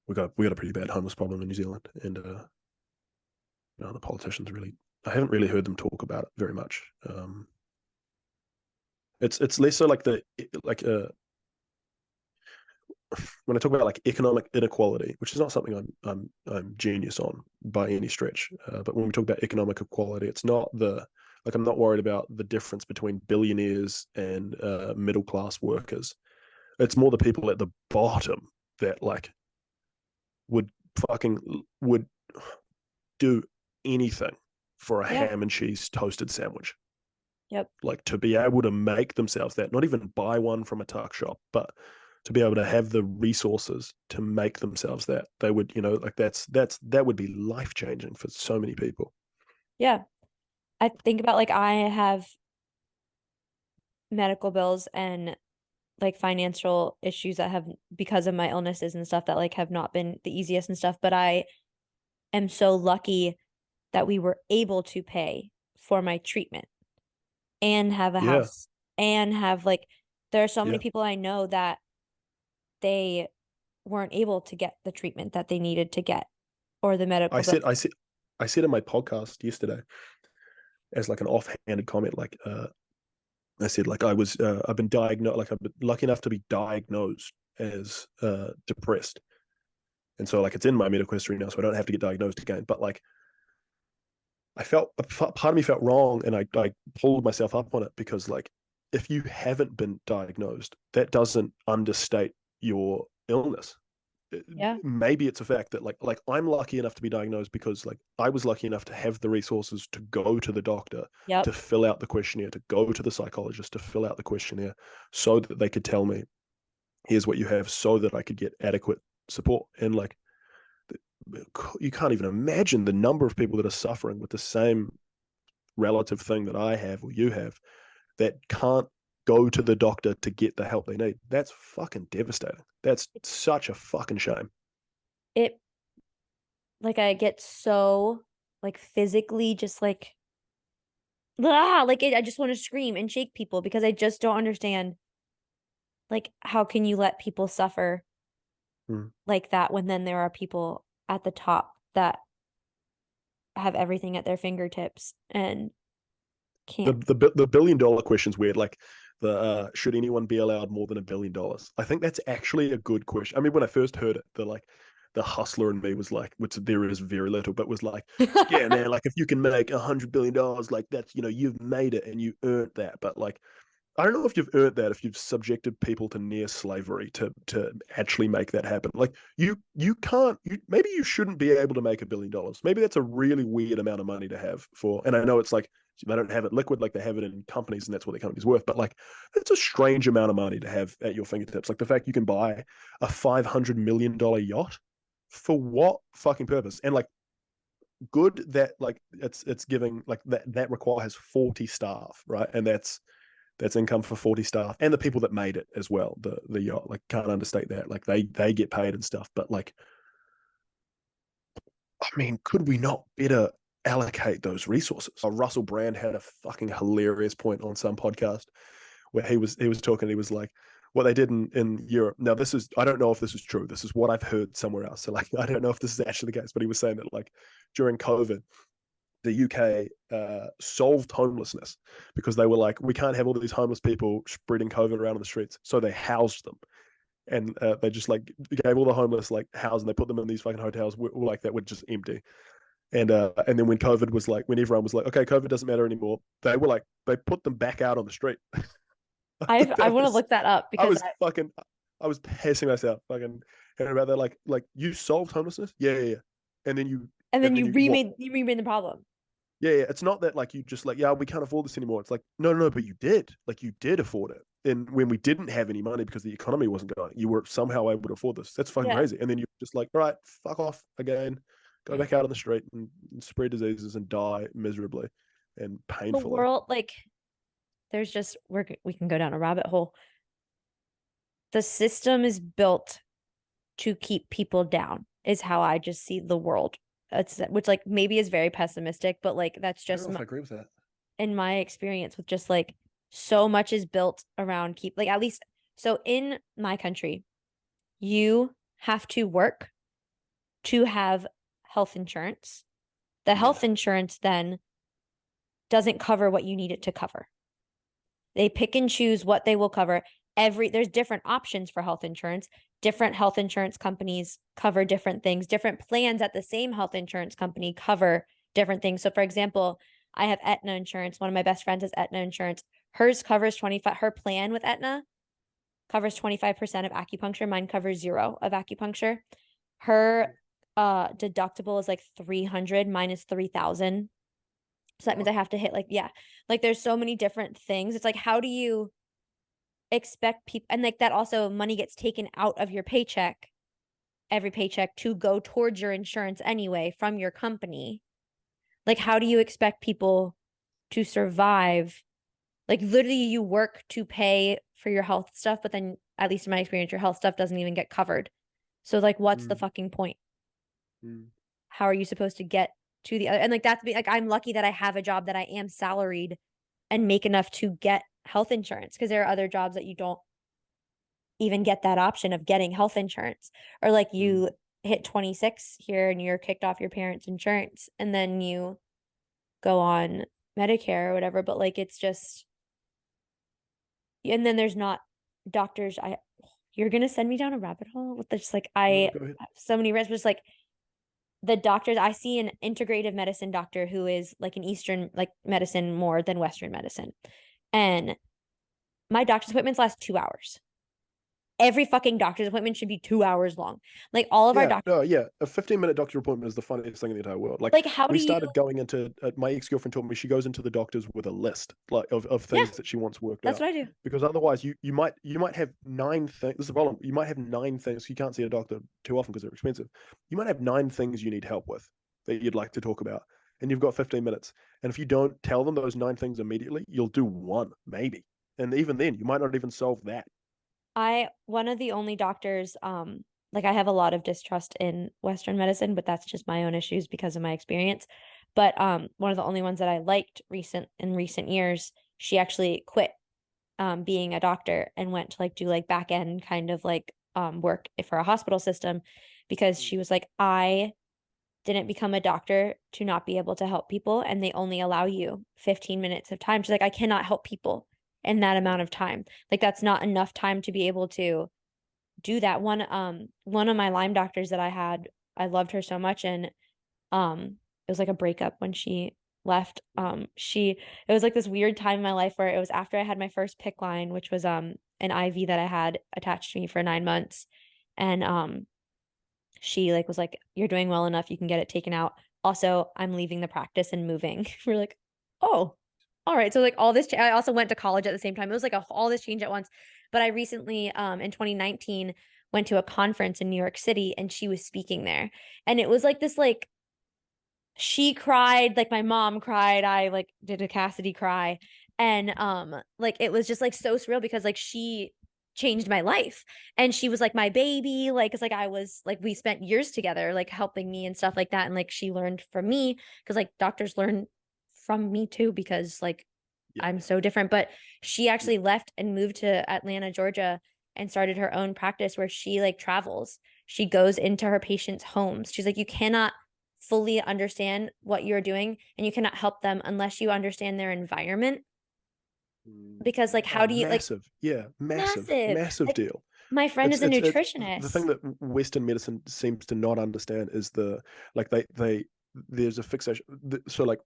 we got a pretty bad homeless problem in New Zealand, and the politicians really, I haven't really heard them talk about it very much. It's less so like like when I talk about like economic inequality, which is not something I'm genius on by any stretch, but when we talk about economic equality, it's not I'm not worried about the difference between billionaires and middle class workers. It's more the people at the bottom that like would would do anything for a Yeah. ham and cheese toasted sandwich. Yep. Like to be able to make themselves that, not even buy one from a tuck shop, but to be able to have the resources to make themselves that, they would, like that would be life changing for so many people. Yeah. I think about like I have medical bills and like financial issues that have because of my illnesses and stuff that like have not been the easiest and stuff, but I am so lucky that we were able to pay for my treatment and have a Yeah, house and have like there are so many yeah. people I know that they weren't able to get the treatment that they needed to get or the I medical bill. said, I said, I said in my podcast yesterday as like an offhanded comment, like I said, like I've been diagnosed, like I've been lucky enough to be diagnosed as depressed, and so like it's in my medical history now, so I don't have to get diagnosed again. But like I felt part of me felt wrong, and I pulled myself up on it because like if you haven't been diagnosed, that doesn't understate your illness. Yeah. Maybe it's a fact that like I'm lucky enough to be diagnosed because like I was lucky enough to have the resources to go to the doctor, Yep. to fill out the questionnaire, to go to the psychologist to fill out the questionnaire, so that they could tell me, here's what you have, so that I could get adequate support. And like you can't even imagine the number of people that are suffering with the same relative thing that I have or you have, that can't go to the doctor to get the help they need. That's fucking devastating. That's such a fucking shame. It like I get so like physically just like I just want to scream and shake people because I just don't understand like how can you let people suffer Mm. like that when then there are people at the top that have everything at their fingertips and The can't. the $1 billion question's weird. Like the should anyone be allowed more than $1 billion? I think that's actually a good question. I mean, when I first heard it, the hustler in me was like, which there is very little, but was like, yeah, man, like if you can make $100 billion, like that's you've made it and you earned that. But like I don't know if you've earned that if you've subjected people to near slavery to actually make that happen. Like you can't maybe you shouldn't be able to make $1 billion. Maybe that's a really weird amount of money to have for. And I know it's like they don't have it liquid like they have it in companies, and that's what their company's worth. But like it's a strange amount of money to have at your fingertips. Like the fact you can buy a $500 million yacht, for what fucking purpose? And like good that like it's giving like that requires 40 staff, right? And that's That's income for 40 staff and the people that made it as well. The yacht, like, can't understate that. Like, they get paid and stuff. But like, I mean, could we not better allocate those resources? Russell Brand had a fucking hilarious point on some podcast where he was talking. He was like, what they did in Europe. Now, this is, I don't know if this is true. This is what I've heard somewhere else. So like, I don't know if this is actually the case. But he was saying that like during COVID, the UK solved homelessness because they were like, we can't have all these homeless people spreading COVID around on the streets, so they housed them. And they just like gave all the homeless like housing. They put them in these fucking hotels like that were just empty. And then when COVID was like, when everyone was like, okay, COVID doesn't matter anymore, they were like, they put them back out on the street. I want to look that up I because was fucking, I was pissing myself fucking hearing about that. Like you solved homelessness, yeah. And then you, and then and you then remade the problem. yeah. It's not that like you just like, yeah, we can't afford this anymore. It's like, no, but you did. Like, you did afford it. And when we didn't have any money because the economy wasn't going, you were somehow able to afford this. That's fucking Yeah. crazy. And then you're just like, all right, fuck off again, go back out on the street and spread diseases and die miserably and The painfully. world, like, there's just we can go down a rabbit hole. The system is built to keep people down, is how I just see the world. It's which like maybe is very pessimistic, but like that's I don't just know if I agree with that. in my experience with just like so much is built around keep like at least so in my country, you have to work to have health insurance. The health insurance then doesn't cover what you need it to cover. They pick and choose what they will cover. There's different options for health insurance. Different health insurance companies cover different things. Different plans at the same health insurance company cover different things. So for example, I have Aetna insurance. One of my best friends has Aetna insurance. Hers covers 25, her plan with Aetna covers 25% of acupuncture. Mine covers 0 of acupuncture. Her deductible is like 300, mine is 3,000. So that means I have to hit like, yeah, like there's so many different things. It's like, how do you expect people, and like that also money gets taken out of your paycheck, every paycheck to go towards your insurance anyway from your company. Like, how do you expect people to survive? Like literally you work to pay for your health stuff, but then at least in my experience, your health stuff doesn't even get covered. So like, what's the fucking point? How are you supposed to get to the other? And like, that's like, I'm lucky that I have a job that I am salaried and make enough to get health insurance, because there are other jobs that you don't even get that option of getting health insurance, or like you hit 26 here and you're kicked off your parents' insurance and then you go on Medicare or whatever. But like, it's just, and then there's not doctors. You're going to send me down a rabbit hole with this. Like, I have so many risks, just like the doctors I see, an integrative medicine doctor who is like an Eastern like medicine more than Western medicine. And my doctor's appointments last 2 hours. Every fucking doctor's appointment should be 2 hours long. Like all of our doctors. A 15-minute doctor appointment is the funniest thing in the entire world. Like how we do started you going into my ex-girlfriend told me she goes into the doctors with a list like of things that she wants worked That's out. what I do. Because otherwise you might have 9 things. This is the problem. You might have 9 things. You can't see a doctor too often because they're expensive. You might have 9 things you need help with that you'd like to talk about, and you've got 15 minutes. And if you don't tell them those 9 things immediately, you'll do 1 maybe, and even then you might not even solve that. One of the only doctors, like I have a lot of distrust in Western medicine, but that's just my own issues because of my experience. But one of the only ones that I liked in recent years, she actually quit being a doctor and went to like do like back end kind of like work for a hospital system, because she was like, I didn't become a doctor to not be able to help people, and they only allow you 15 minutes of time. She's like, I cannot help people in that amount of time. Like that's not enough time to be able to do that. One of my Lyme doctors that I had, I loved her so much, and it was like a breakup when she left. It was like this weird time in my life where it was after I had my first PICC line, which was an IV that I had attached to me for 9 months. And she like was like, you're doing well enough, you can get it taken out. Also, I'm leaving the practice and moving. We're like, oh, all right. So like all this, I also went to college at the same time. It was like all this change at once. But I recently, in 2019, went to a conference in New York City, and she was speaking there. And it was like this, like, she cried, like my mom cried. I like did a Cassidy cry. And like it was just like so surreal because like she changed my life, and she was like my baby, like it's like I was like we spent years together like helping me and stuff like that, and like she learned from me because like doctors learn from me too because like Yeah. I'm so different. But she Yeah. actually left and moved to Atlanta, Georgia, and started her own practice where she like travels. She goes into her patients' homes. She's like, you cannot fully understand what you're doing and you cannot help them unless you understand their environment. Because like Oh, how do you like massive. Yeah, massive, massive? massive Like deal. my friend It's is a it's the thing nutritionist. that Western medicine seems to not understand is like they there's a fixation. So like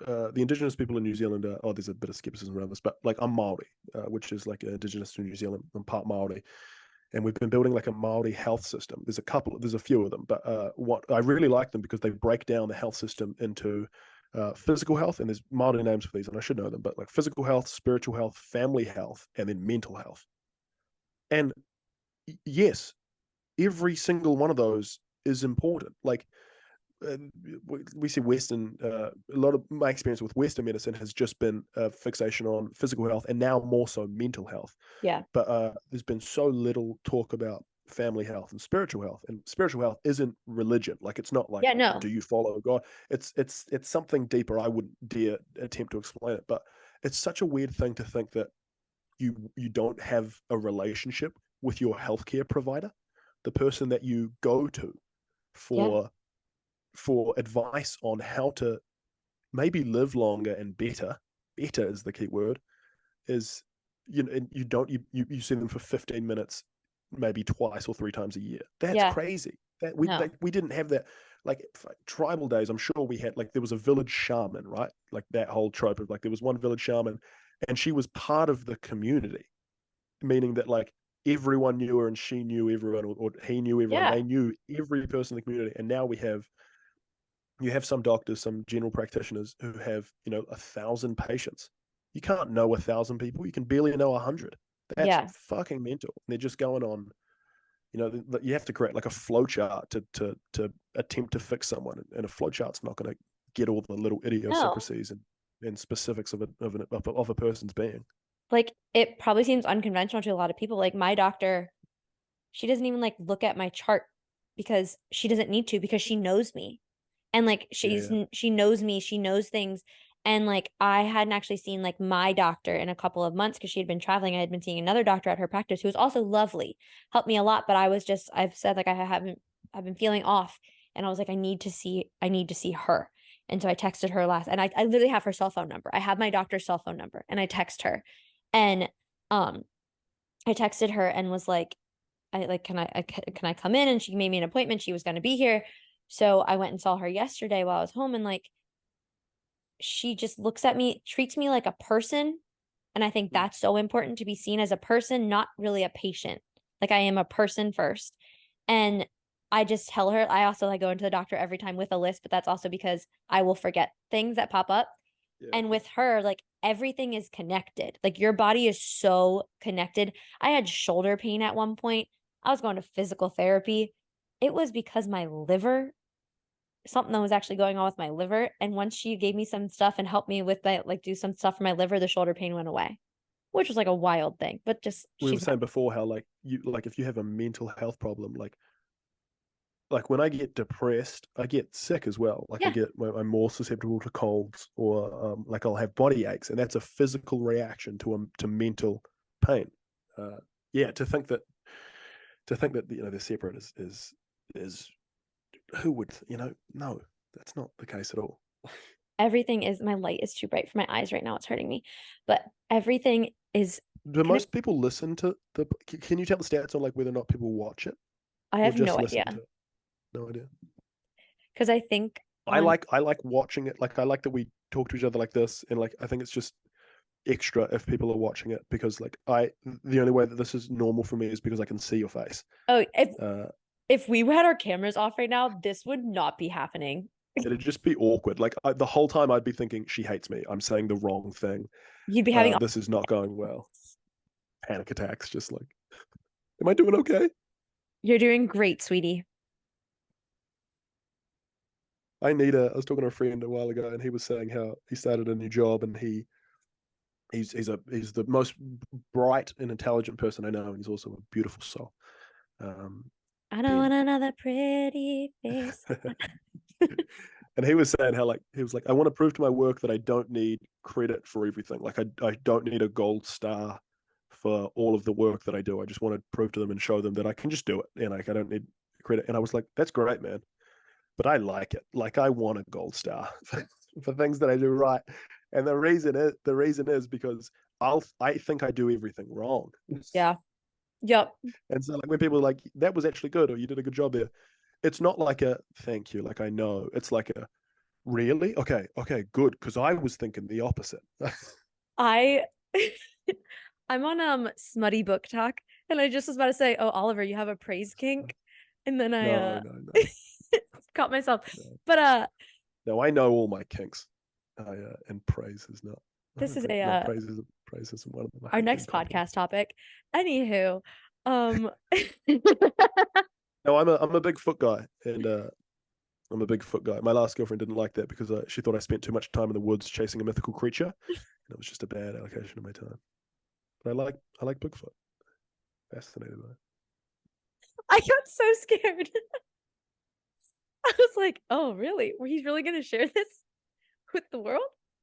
the indigenous people in New Zealand are, oh, there's a bit of skepticism around this, but like I'm Maori, which is like indigenous to New Zealand. I'm part Maori, and we've been building like a Maori health system. There's a few of them, but what I really like them because they break down the health system into physical health, and there's Maori names for these, and I should know them, but like physical health, spiritual health, family health, and then mental health. And yes, every single one of those is important. Like uh, we see Western, a lot of my experience with Western medicine has just been a fixation on physical health and now more so mental health. Yeah. But there's been so little talk about family health and spiritual health. And spiritual health isn't religion. Like it's not like, Yeah, no. do you follow God? It's something deeper. I wouldn't dare attempt to explain it, but it's such a weird thing to think that you don't have a relationship with your healthcare provider, the person that you go to Yeah. for advice on how to maybe live longer and better. Better is the key word. Is and you don't you see them for 15 minutes, maybe twice or three times a year. That's Yeah. crazy. No. We didn't have that. Like tribal days, I'm sure we had, like there was a village shaman, right? Like that whole trope of like there was one village shaman, and she was part of the community, meaning that like everyone knew her and she knew everyone, or he knew everyone. Yeah. They knew every person in the community, and now you have some doctors, some general practitioners who have 1,000 patients. You can't know 1,000 people. You can barely know 100. That's Yeah. fucking mental. And they're just going on. You have to create like a flow chart to attempt to fix someone, and a flow chart's not going to get all the little No. idiosyncrasies and specifics of a person's being. Like it probably seems unconventional to a lot of people. Like my doctor, she doesn't even like look at my chart because she doesn't need to because she knows me. And like Yeah, she knows me, she knows things. And like I hadn't actually seen like my doctor in a couple of months because she had been traveling. I had been seeing another doctor at her practice who was also lovely, helped me a lot, but I've said like I've been feeling off, and I was like I need to see her. And so I texted her last, and I literally have her cell phone number. I have my doctor's cell phone number, and I text her. And um I texted her and was like, I like, can I come in? And she made me an appointment. She was going to be here. So I went and saw her yesterday while I was home, and like she just looks at me, treats me like a person. And I think mm, that's so important to be seen as a person, not really a patient. Like I am a person first. And I just tell her, I also like go into the doctor every time with a list, but that's also because I will forget things that pop up. yeah, And with her, like everything is connected. Like your body is so connected. I had shoulder pain at one point. I was going to physical therapy. It was because my liver, something that was actually going on with my liver. And once she gave me some stuff and helped me with that, like do some stuff for my liver, the shoulder pain went away, which was like a wild thing. But just we were she's not, saying before how like if you have a mental health problem, like when I get depressed, I get sick as well. Like yeah, I'm more susceptible to colds, or like I'll have body aches, and that's a physical reaction to mental pain. Uh, yeah, to think that they're separate is who would no, that's not the case at all. everything is my light is too bright for my eyes right now. It's hurting me. But everything is Do connected. most people listen to the? Can you tell the stats on like whether or not people watch it I or have just no listen idea to it? No idea. because I think I on like I like watching it. Like I like that we talk to each other like this, and like I think it's just extra if people are watching it, because like the only way that this is normal for me is because I can see your face. oh Uh, if we had our cameras off right now, this would not be happening. it'd just be awkward. Like the whole time I'd be thinking she hates me. I'm saying the wrong thing. You'd be having This is not going well. Panic attacks. Just like, am I doing okay? you're doing great, sweetie. I was talking to a friend a while ago, and he was saying how he started a new job, and he's the most bright and intelligent person I know, and he's also a beautiful soul. I don't want another pretty face. And he was saying how he was like, I want to prove to my work that I don't need credit for everything. Like I don't need a gold star for all of the work that I do. I just want to prove to them and show them that I can just do it, and I don't need credit. And I was like, that's great, man. But I like it. Like I want a gold star for things that I do right. And the reason is because I think I do everything wrong. Yeah. Yep. And so when people are like, that was actually good, or you did a good job there, it's not like a thank you, like I know. It's like a really? Okay, good. Because I was thinking the opposite. I I'm on Smutty Book Talk, and I just was about to say, oh, Oliver, you have a praise kink. And then I No. caught myself. No. But No, I know all my kinks. And praise is not. this is Praise isn't one of them. our next podcast topic. Anywho, No, I'm a big foot guy, and I'm a big foot guy. My last girlfriend didn't like that because she thought I spent too much time in the woods chasing a mythical creature, and it was just a bad allocation of my time. But I like Bigfoot. Fascinated by it. I got so scared. I was like, oh, really? He's really going to share this with the world?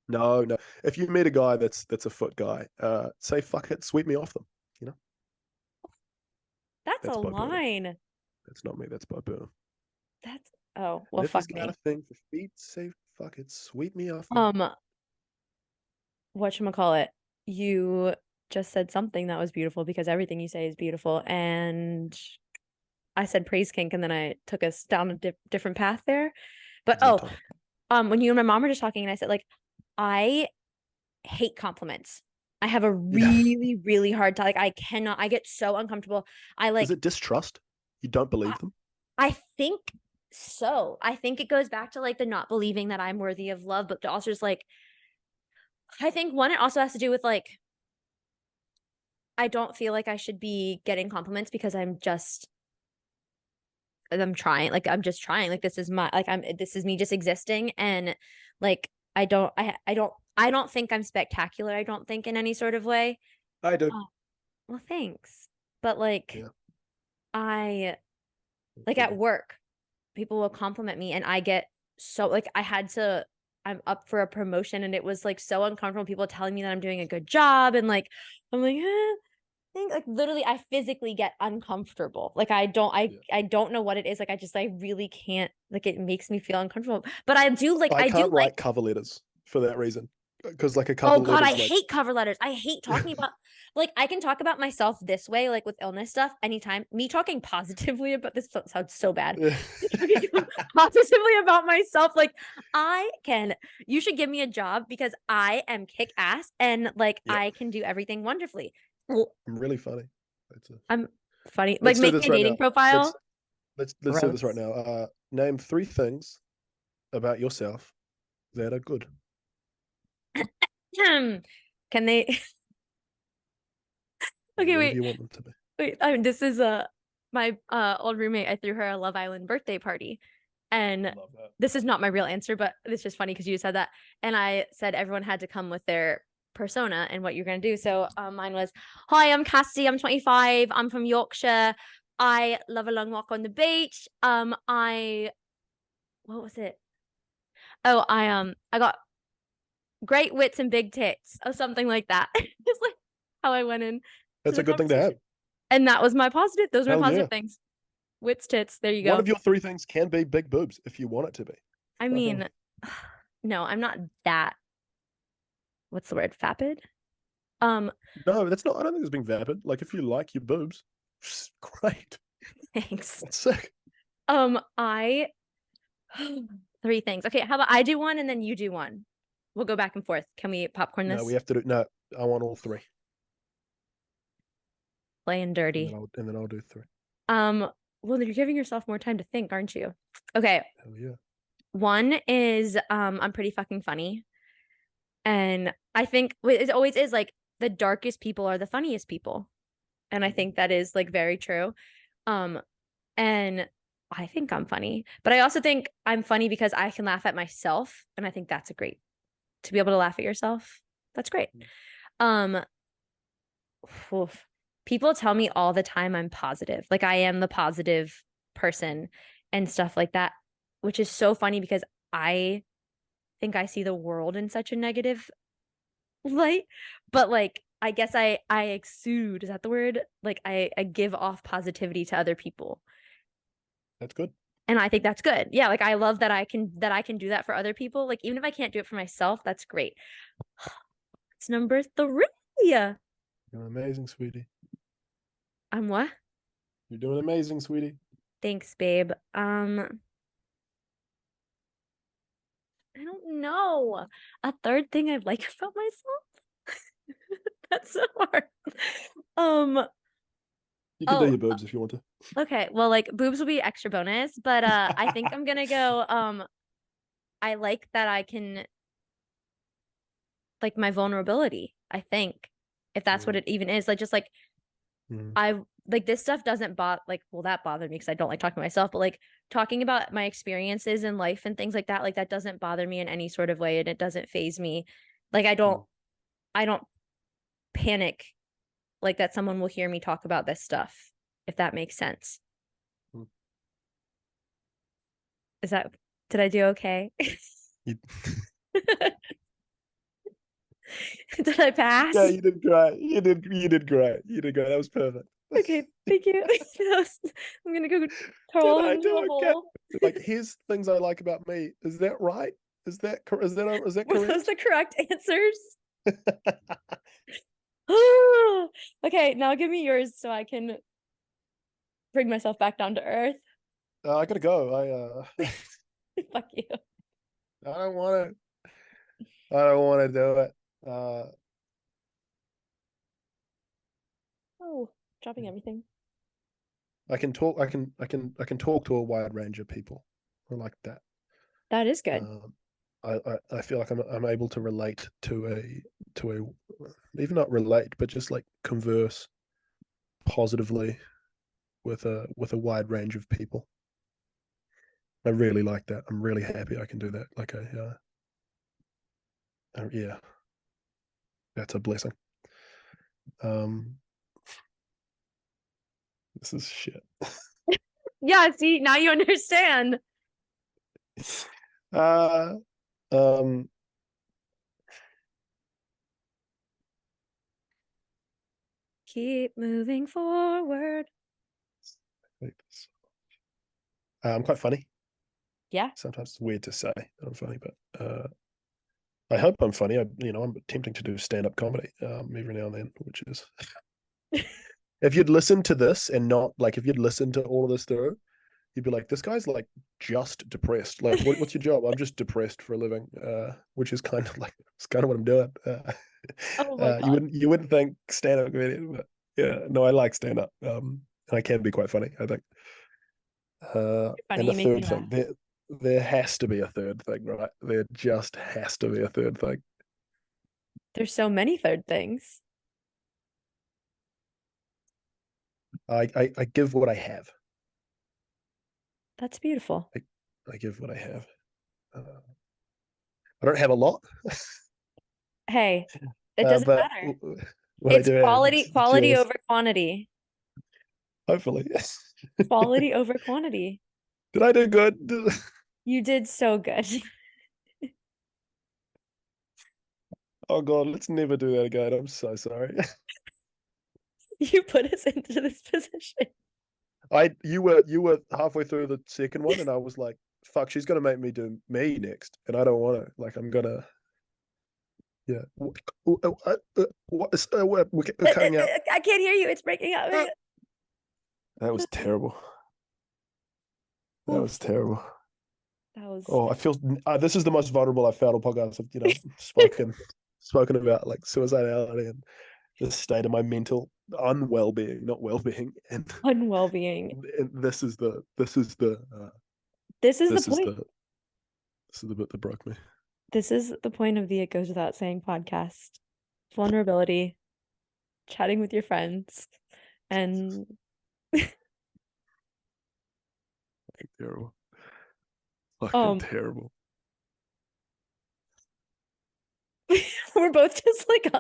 No. If you meet a guy that's a foot guy, say fuck it, sweep me off them. You know. That's a line. That's not me. That's Bo Burnham. That's oh well. And if fuck he's me. got a thing for feet, say fuck it, sweep me off them. Whatchamacallit? You just said something that was beautiful because everything you say is beautiful, and I said praise kink, and then I took us down a different path there. But when you and my mom were just talking, and I said like, I hate compliments. I have a really, really hard time. Like I cannot. I get so uncomfortable. Is it distrust? You don't believe them? I think so. I think it goes back to like the not believing that I'm worthy of love, but also just like, I think one, it also has to do with like, I don't feel like I should be getting compliments because I'm trying. Like I'm just trying. Like this is this is me just existing, and like I don't think I'm spectacular. I don't think in any sort of way. I do. Well, thanks. But like, Yeah. I like at work, people will compliment me, and I get so like I'm up for a promotion, and it was like so uncomfortable. People telling me that I'm doing a good job, and like I'm like, think like literally I physically get uncomfortable. Like I don't know what it is. Like I really can't, like it makes me feel uncomfortable. But I do like I can't write cover letters for that reason. Because like a cover oh god, I like... hate cover letters. I hate talking about like I can talk about myself this way, like with illness stuff, anytime. Me talking positively about this sounds so bad. Positively about myself, like you should give me a job because I am kick ass and like I can do everything wonderfully. I'm really funny. I'm funny. Like make a dating profile. Let's do this right now. Name 3 things about yourself that are good. Can they? Okay, wait. You want them to be? Wait, this is my old roommate. I threw her a Love Island birthday party, and this is not my real answer, but it's just funny because you said that, and I said everyone had to come with their persona and what you're gonna do. So mine was, hi, I'm Cassie. I'm 25. I'm from Yorkshire. I love a long walk on the beach. What was it? Oh, I got great wits and big tits or something like that. Just like how I went in. That's a good thing to have. And that was my positive. Those were my positive things. Wits, tits. There you go. One of your 3 things can be big boobs if you want it to be. I mean, no, I'm not that. What's the word? Vapid? No, that's not. I don't think it's being vapid. Like if you like your boobs, great. Thanks. That's sick. 3 things. Okay, how about I do one and then you do one? We'll go back and forth. Can we popcorn this? No, we have to do. No, I want all 3. Playing dirty. And then I'll do 3. Well, you're giving yourself more time to think, aren't you? Okay. Hell yeah. One is I'm pretty fucking funny. And I think it always is like the darkest people are the funniest people. And I think that is like very true. And I think I'm funny, but I also think I'm funny because I can laugh at myself. And I think that's to be able to laugh at yourself. That's great. Um, oof. People tell me all the time I'm positive. Like I am the positive person and stuff like that, which is so funny because I think I see the world in such a negative light. But like I guess I exude, is that the word? Like I give off positivity to other people. That's good. And I think that's good. Yeah, like I love that I can do that for other people. Like even if I can't do it for myself, that's great. It's number 3. You're amazing, sweetie. I'm what? You're doing amazing, sweetie. Thanks, babe. I don't know. A third thing I like about myself? That's so hard. Um, You can do oh, your boobs if you want to. okay. Well, like boobs will be extra bonus, but I think I'm gonna go I like that I can like my vulnerability, I think. If that's what Mm, it even is. Like just like mm, I like this stuff doesn't bother like well that bothered me because I don't like talking to myself, but like talking about my experiences in life and things like that doesn't bother me in any sort of way and it doesn't phase me. Like mm, I don't panic like that someone will hear me talk about this stuff, if that makes sense. mm. Is that did I do okay? You, Did I yeah, pass? you did great. You did great. You did great. That was perfect. Okay, thank you. I'm gonna go Did crawl I into do a okay? hole. Like, here's things I like about me. Is that right? Is that Were those correct? the correct answers? Okay, now give me yours so I can bring myself back down to earth. I gotta go. Fuck you. I don't want to. I don't want to do it. Oh, dropping everything. I can talk. I can talk to a wide range of people. I like that. That is good. Um, I feel like I'm able to relate to a even not relate, but just like converse positively with a wide range of people. I really like that. I'm really happy I can do that. Like yeah, that's a blessing. Um, this is shit. Yeah, see, now you understand. uh, um, Keep moving forward. I'm quite funny. Yeah, Sometimes it's weird to say that I'm funny, but I hope I'm funny. I'm attempting to do stand-up comedy every now and then, which is if you'd listen to this and not like if you'd listen to all of this through, you'd be like, this guy's like just depressed. Like, what's your job? I'm just depressed for a living, which is kind of like it's kind of what I'm doing. oh my You God. wouldn't think stand-up comedian, but yeah, no, I like stand-up. And I can be quite funny, I think. And Funny, the you make me third laugh. thing, there has to be a third thing, right? There just has to be a third thing. There's so many third things. I give what I have. That's beautiful. I, I give what I have. Uh, I don't have a lot, Hey, it doesn't but matter. what I It's do have, it's quality just over quantity. hopefully. Quality over quantity. Did I do good? You did so good. Oh God, let's never do that again. I'm so sorry. You put us into this position. You were halfway through the second one, and I was like, "Fuck, she's gonna make me do me next," and I don't want to. Like, I'm gonna, yeah. We're cutting out. I can't hear you. It's breaking up. That was terrible. That was Oof, terrible. that was Oh, I feel this is the most vulnerable I've felt on podcasts. I've spoken about like suicidality and the state of my mental unwell-being, not well-being, and, unwell-being. and This is the this is point. the this is the bit that broke me. This is the point of the It Goes Without Saying podcast. Vulnerability, chatting with your friends, and Terrible, fucking um terrible. We're both just like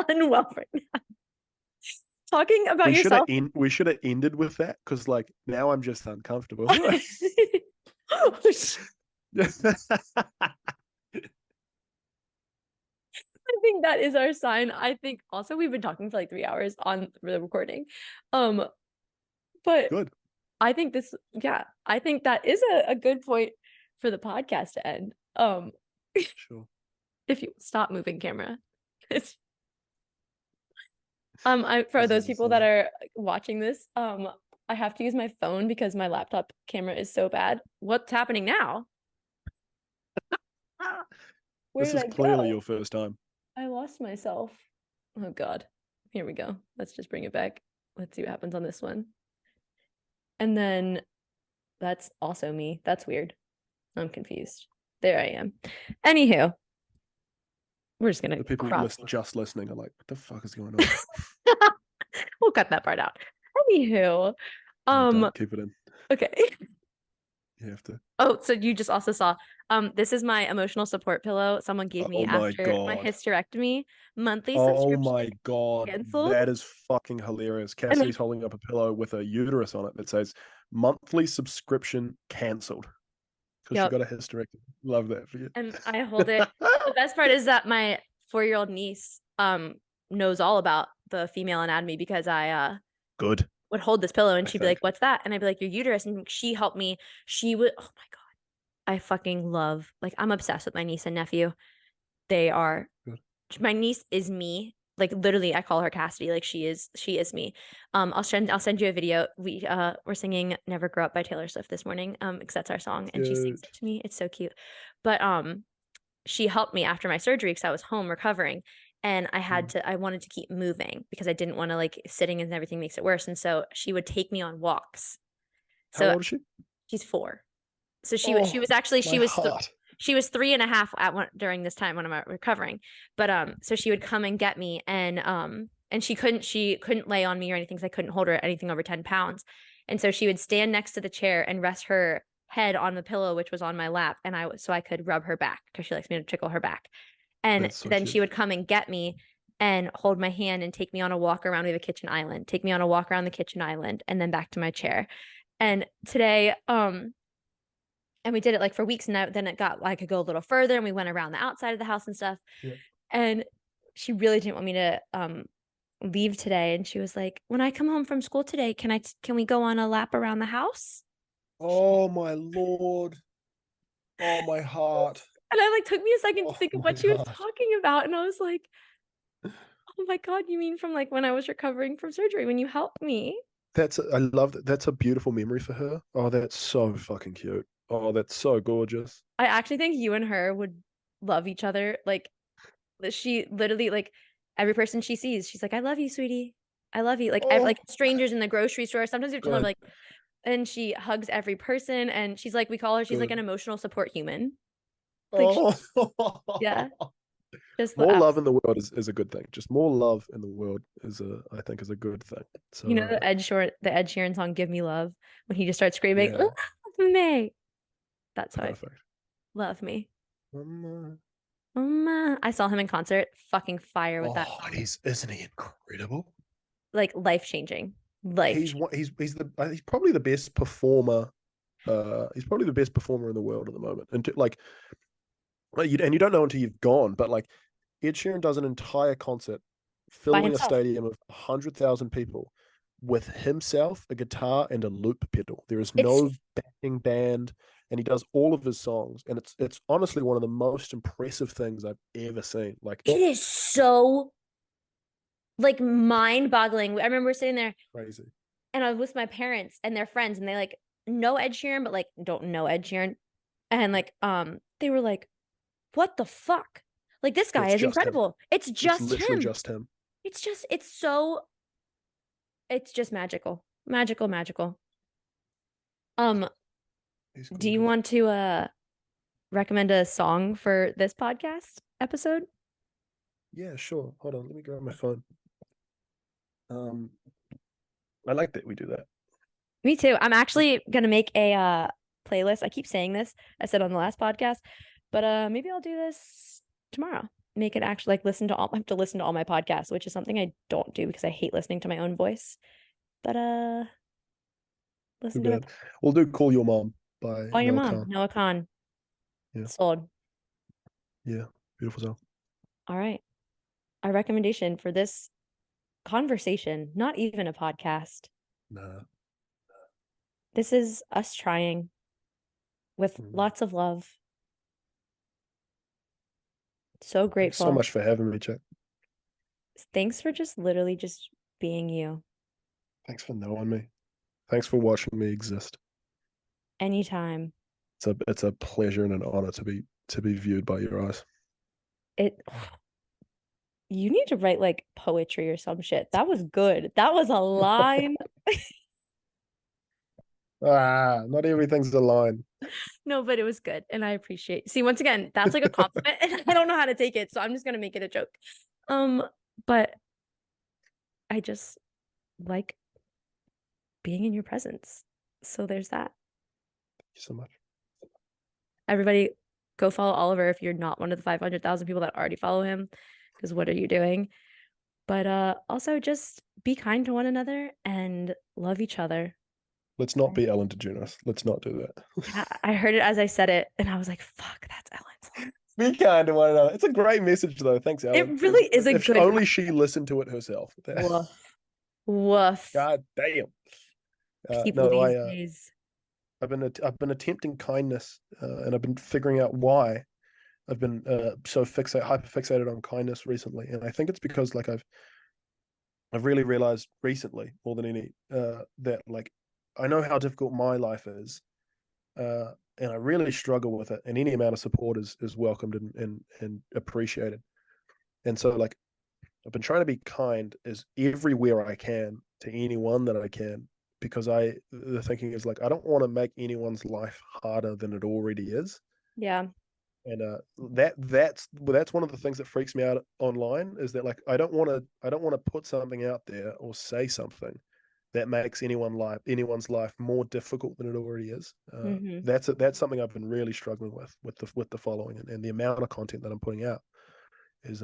unwell right now. Talking about yourself. We should have ended with that because like now I'm just uncomfortable. I think that is our sign. I think also we've been talking for like 3 hours on the recording. But Good. I think I think that is a good point for the podcast to end. Sure. If you stop moving camera. For This those is people that insane. are watching this, I have to use my phone because my laptop camera is so bad. What's happening now? Where This did is I clearly go? your first time. I lost myself. Oh God. Here we go. Let's just bring it back. Let's see what happens on this one. And then that's also me. That's weird. I'm confused. There I am. Anywho, we're just gonna The people cross. just listening are like, what the fuck is going on? We'll cut that part out. Anywho, Don't keep it in. okay. You have to. Oh, so you just also saw, this is my emotional support pillow someone gave me Oh my after my God. hysterectomy. Monthly Oh subscription my God. canceled. That is fucking hilarious. And Cassidy's holding up a pillow with a uterus on it that says monthly subscription cancelled because she yep. got a hysterectomy. Love that for you. And I hold it. The best part is that my 4-year-old niece knows all about the female anatomy because I Good. would hold this pillow and I she'd be like, think. "What's that?" And I'd be like, "Your uterus." And she helped me. She would, oh my God. I fucking love, like, I'm obsessed with my niece and nephew. They are, Good. my niece is me. Like literally, I call her Cassidy. Like she is me. I'll send you a video. We're singing "Never Grow Up" by Taylor Swift this morning. Because that's our song, and she sings Cute. it to me. It's so cute. But she helped me after my surgery because I was home recovering, and I wanted to keep moving because I didn't want to, like, sitting and everything makes it worse. And so she would take me on walks. How So old is she? she's 4. So she Oh, was actually my heart. she was 3.5 during this time when I'm recovering. But so she would come and get me, and she couldn't lay on me or anything because I couldn't hold her anything over 10 pounds. And so she would stand next to the chair and rest her head on the pillow, which was on my lap, and so I could rub her back because she likes me to tickle her back. And That's so then she cute. would come and get me and hold my hand and take me on a walk around. We have a kitchen island. Take me on a walk around the kitchen island and then back to my chair. And today, and we did it like for weeks, and then it got, I could go a little further, and we went around the outside of the house and stuff. Yeah. And she really didn't want me to leave today, and she was like, "When I come home from school today, can we go on a lap around the house?" Oh my Lord. Oh my heart. And I, like, took me a second to Oh think of my what she was God. talking about, and I was like, "Oh my God, you mean from like when I was recovering from surgery when you helped me?" I love that. That's a beautiful memory for her. Oh, that's so fucking cute. Oh, that's so gorgeous. I actually think you and her would love each other. Like, she literally, like, every person she sees, she's like, "I love you, sweetie. I love you." Like, Oh, like strangers in the grocery store. Sometimes you tell her, good, like, and she hugs every person, and she's like, we call her, she's like an good. emotional support human. Like, Oh, yeah, just the more app. love in the world is a good thing. Just more love in the world I think is a good thing. So You know the Ed Sheeran song "Give Me Love" when he just starts screaming, yeah, "Love me." That's how I feel. perfect. Love me. Um, I saw him in concert. Fucking fire with that oh, song. isn't he incredible? Like, life changing. Life. He's probably the best performer. He's probably the best performer in the world at the moment. And you don't know until you've gone, but like Ed Sheeran does an entire concert By filling a himself. stadium of 100,000 people with himself, a guitar, and a loop pedal. There is It's no backing band, and he does all of his songs, and it's honestly one of the most impressive things I've ever seen. Like, it is so, like, mind-boggling. I remember sitting there crazy. and I was with my parents and their friends, and they, like, know Ed Sheeran, but, like, don't know Ed Sheeran. And, like, they were like, "What the fuck? Like, this guy It's is just him. incredible. It's It's just literally him. just him. It's just magical. Magical, magical. Um, He's do you gorgeous. want to recommend a song for this podcast episode? Yeah, sure. Hold on, let me grab my phone. I like that we do that. Me too. I'm actually gonna make a playlist. I keep saying this. I said on the last podcast, but maybe I'll do this tomorrow. make it actually like I have to listen to all my podcasts, which is something I don't do because I hate listening to my own voice. But Too listen to bad. We'll do Call Your Mom by Call Your Noah Mom, Khan. Noah Khan. Yeah. Sold. Yeah. Beautiful song. All right. Our recommendation for this conversation, not even a podcast. Nah. This is us trying with Mm. lots of love. So Thanks grateful. so much for having me, Chuck. Thanks for just literally just being you. Thanks for knowing me. Thanks for watching me exist. Anytime. It's a pleasure and an honor to be viewed by your eyes. You need to write like poetry or some shit. That was good. That was a line. Not everything's a line. No, but it was good. And I appreciate. See, once again, that's like a compliment and I don't know how to take it. So I'm just going to make it a joke. But I just like being in your presence. So there's that. Thank you so much. Everybody go follow Oliver if you're not one of the 500,000 people that already follow him, because what are you doing? But also just be kind to one another and love each other. Let's not be Ellen DeGeneres. Let's not do that. I heard it as I said it and I was like, fuck, that's Ellen's. Be kind to one another. It's a great message, though. Thanks, Ellen. It really is a if good only she listened to it herself. woof. Woof. God damn. People No, these days. I've been attempting kindness, and I've been figuring out why I've been so hyper fixated on kindness recently, and I think it's because like I've really realized recently more than any that like I know how difficult my life is, and I really struggle with it, and any amount of support is welcomed and appreciated, and so like I've been trying to be kind as everywhere I can to anyone that I can, because the thinking is like I don't want to make anyone's life harder than it already is. Yeah. And that's one of the things that freaks me out online, is that like I don't want to put something out there or say something that makes anyone's life more difficult than it already is. That's something I've been really struggling with the following, and the amount of content that I'm putting out is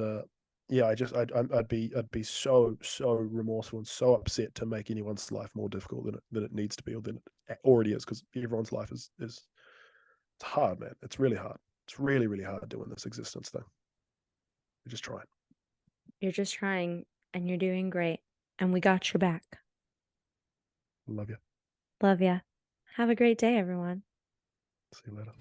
yeah, I'd be so remorseful and so upset to make anyone's life more difficult than it needs to be, or than it already is, because everyone's life is it's hard, man. It's really hard. It's really, really hard doing this existence thing. We're just trying. You're just trying and you're doing great. And we got your back. Love you. Love ya. Have a great day, everyone. See you later.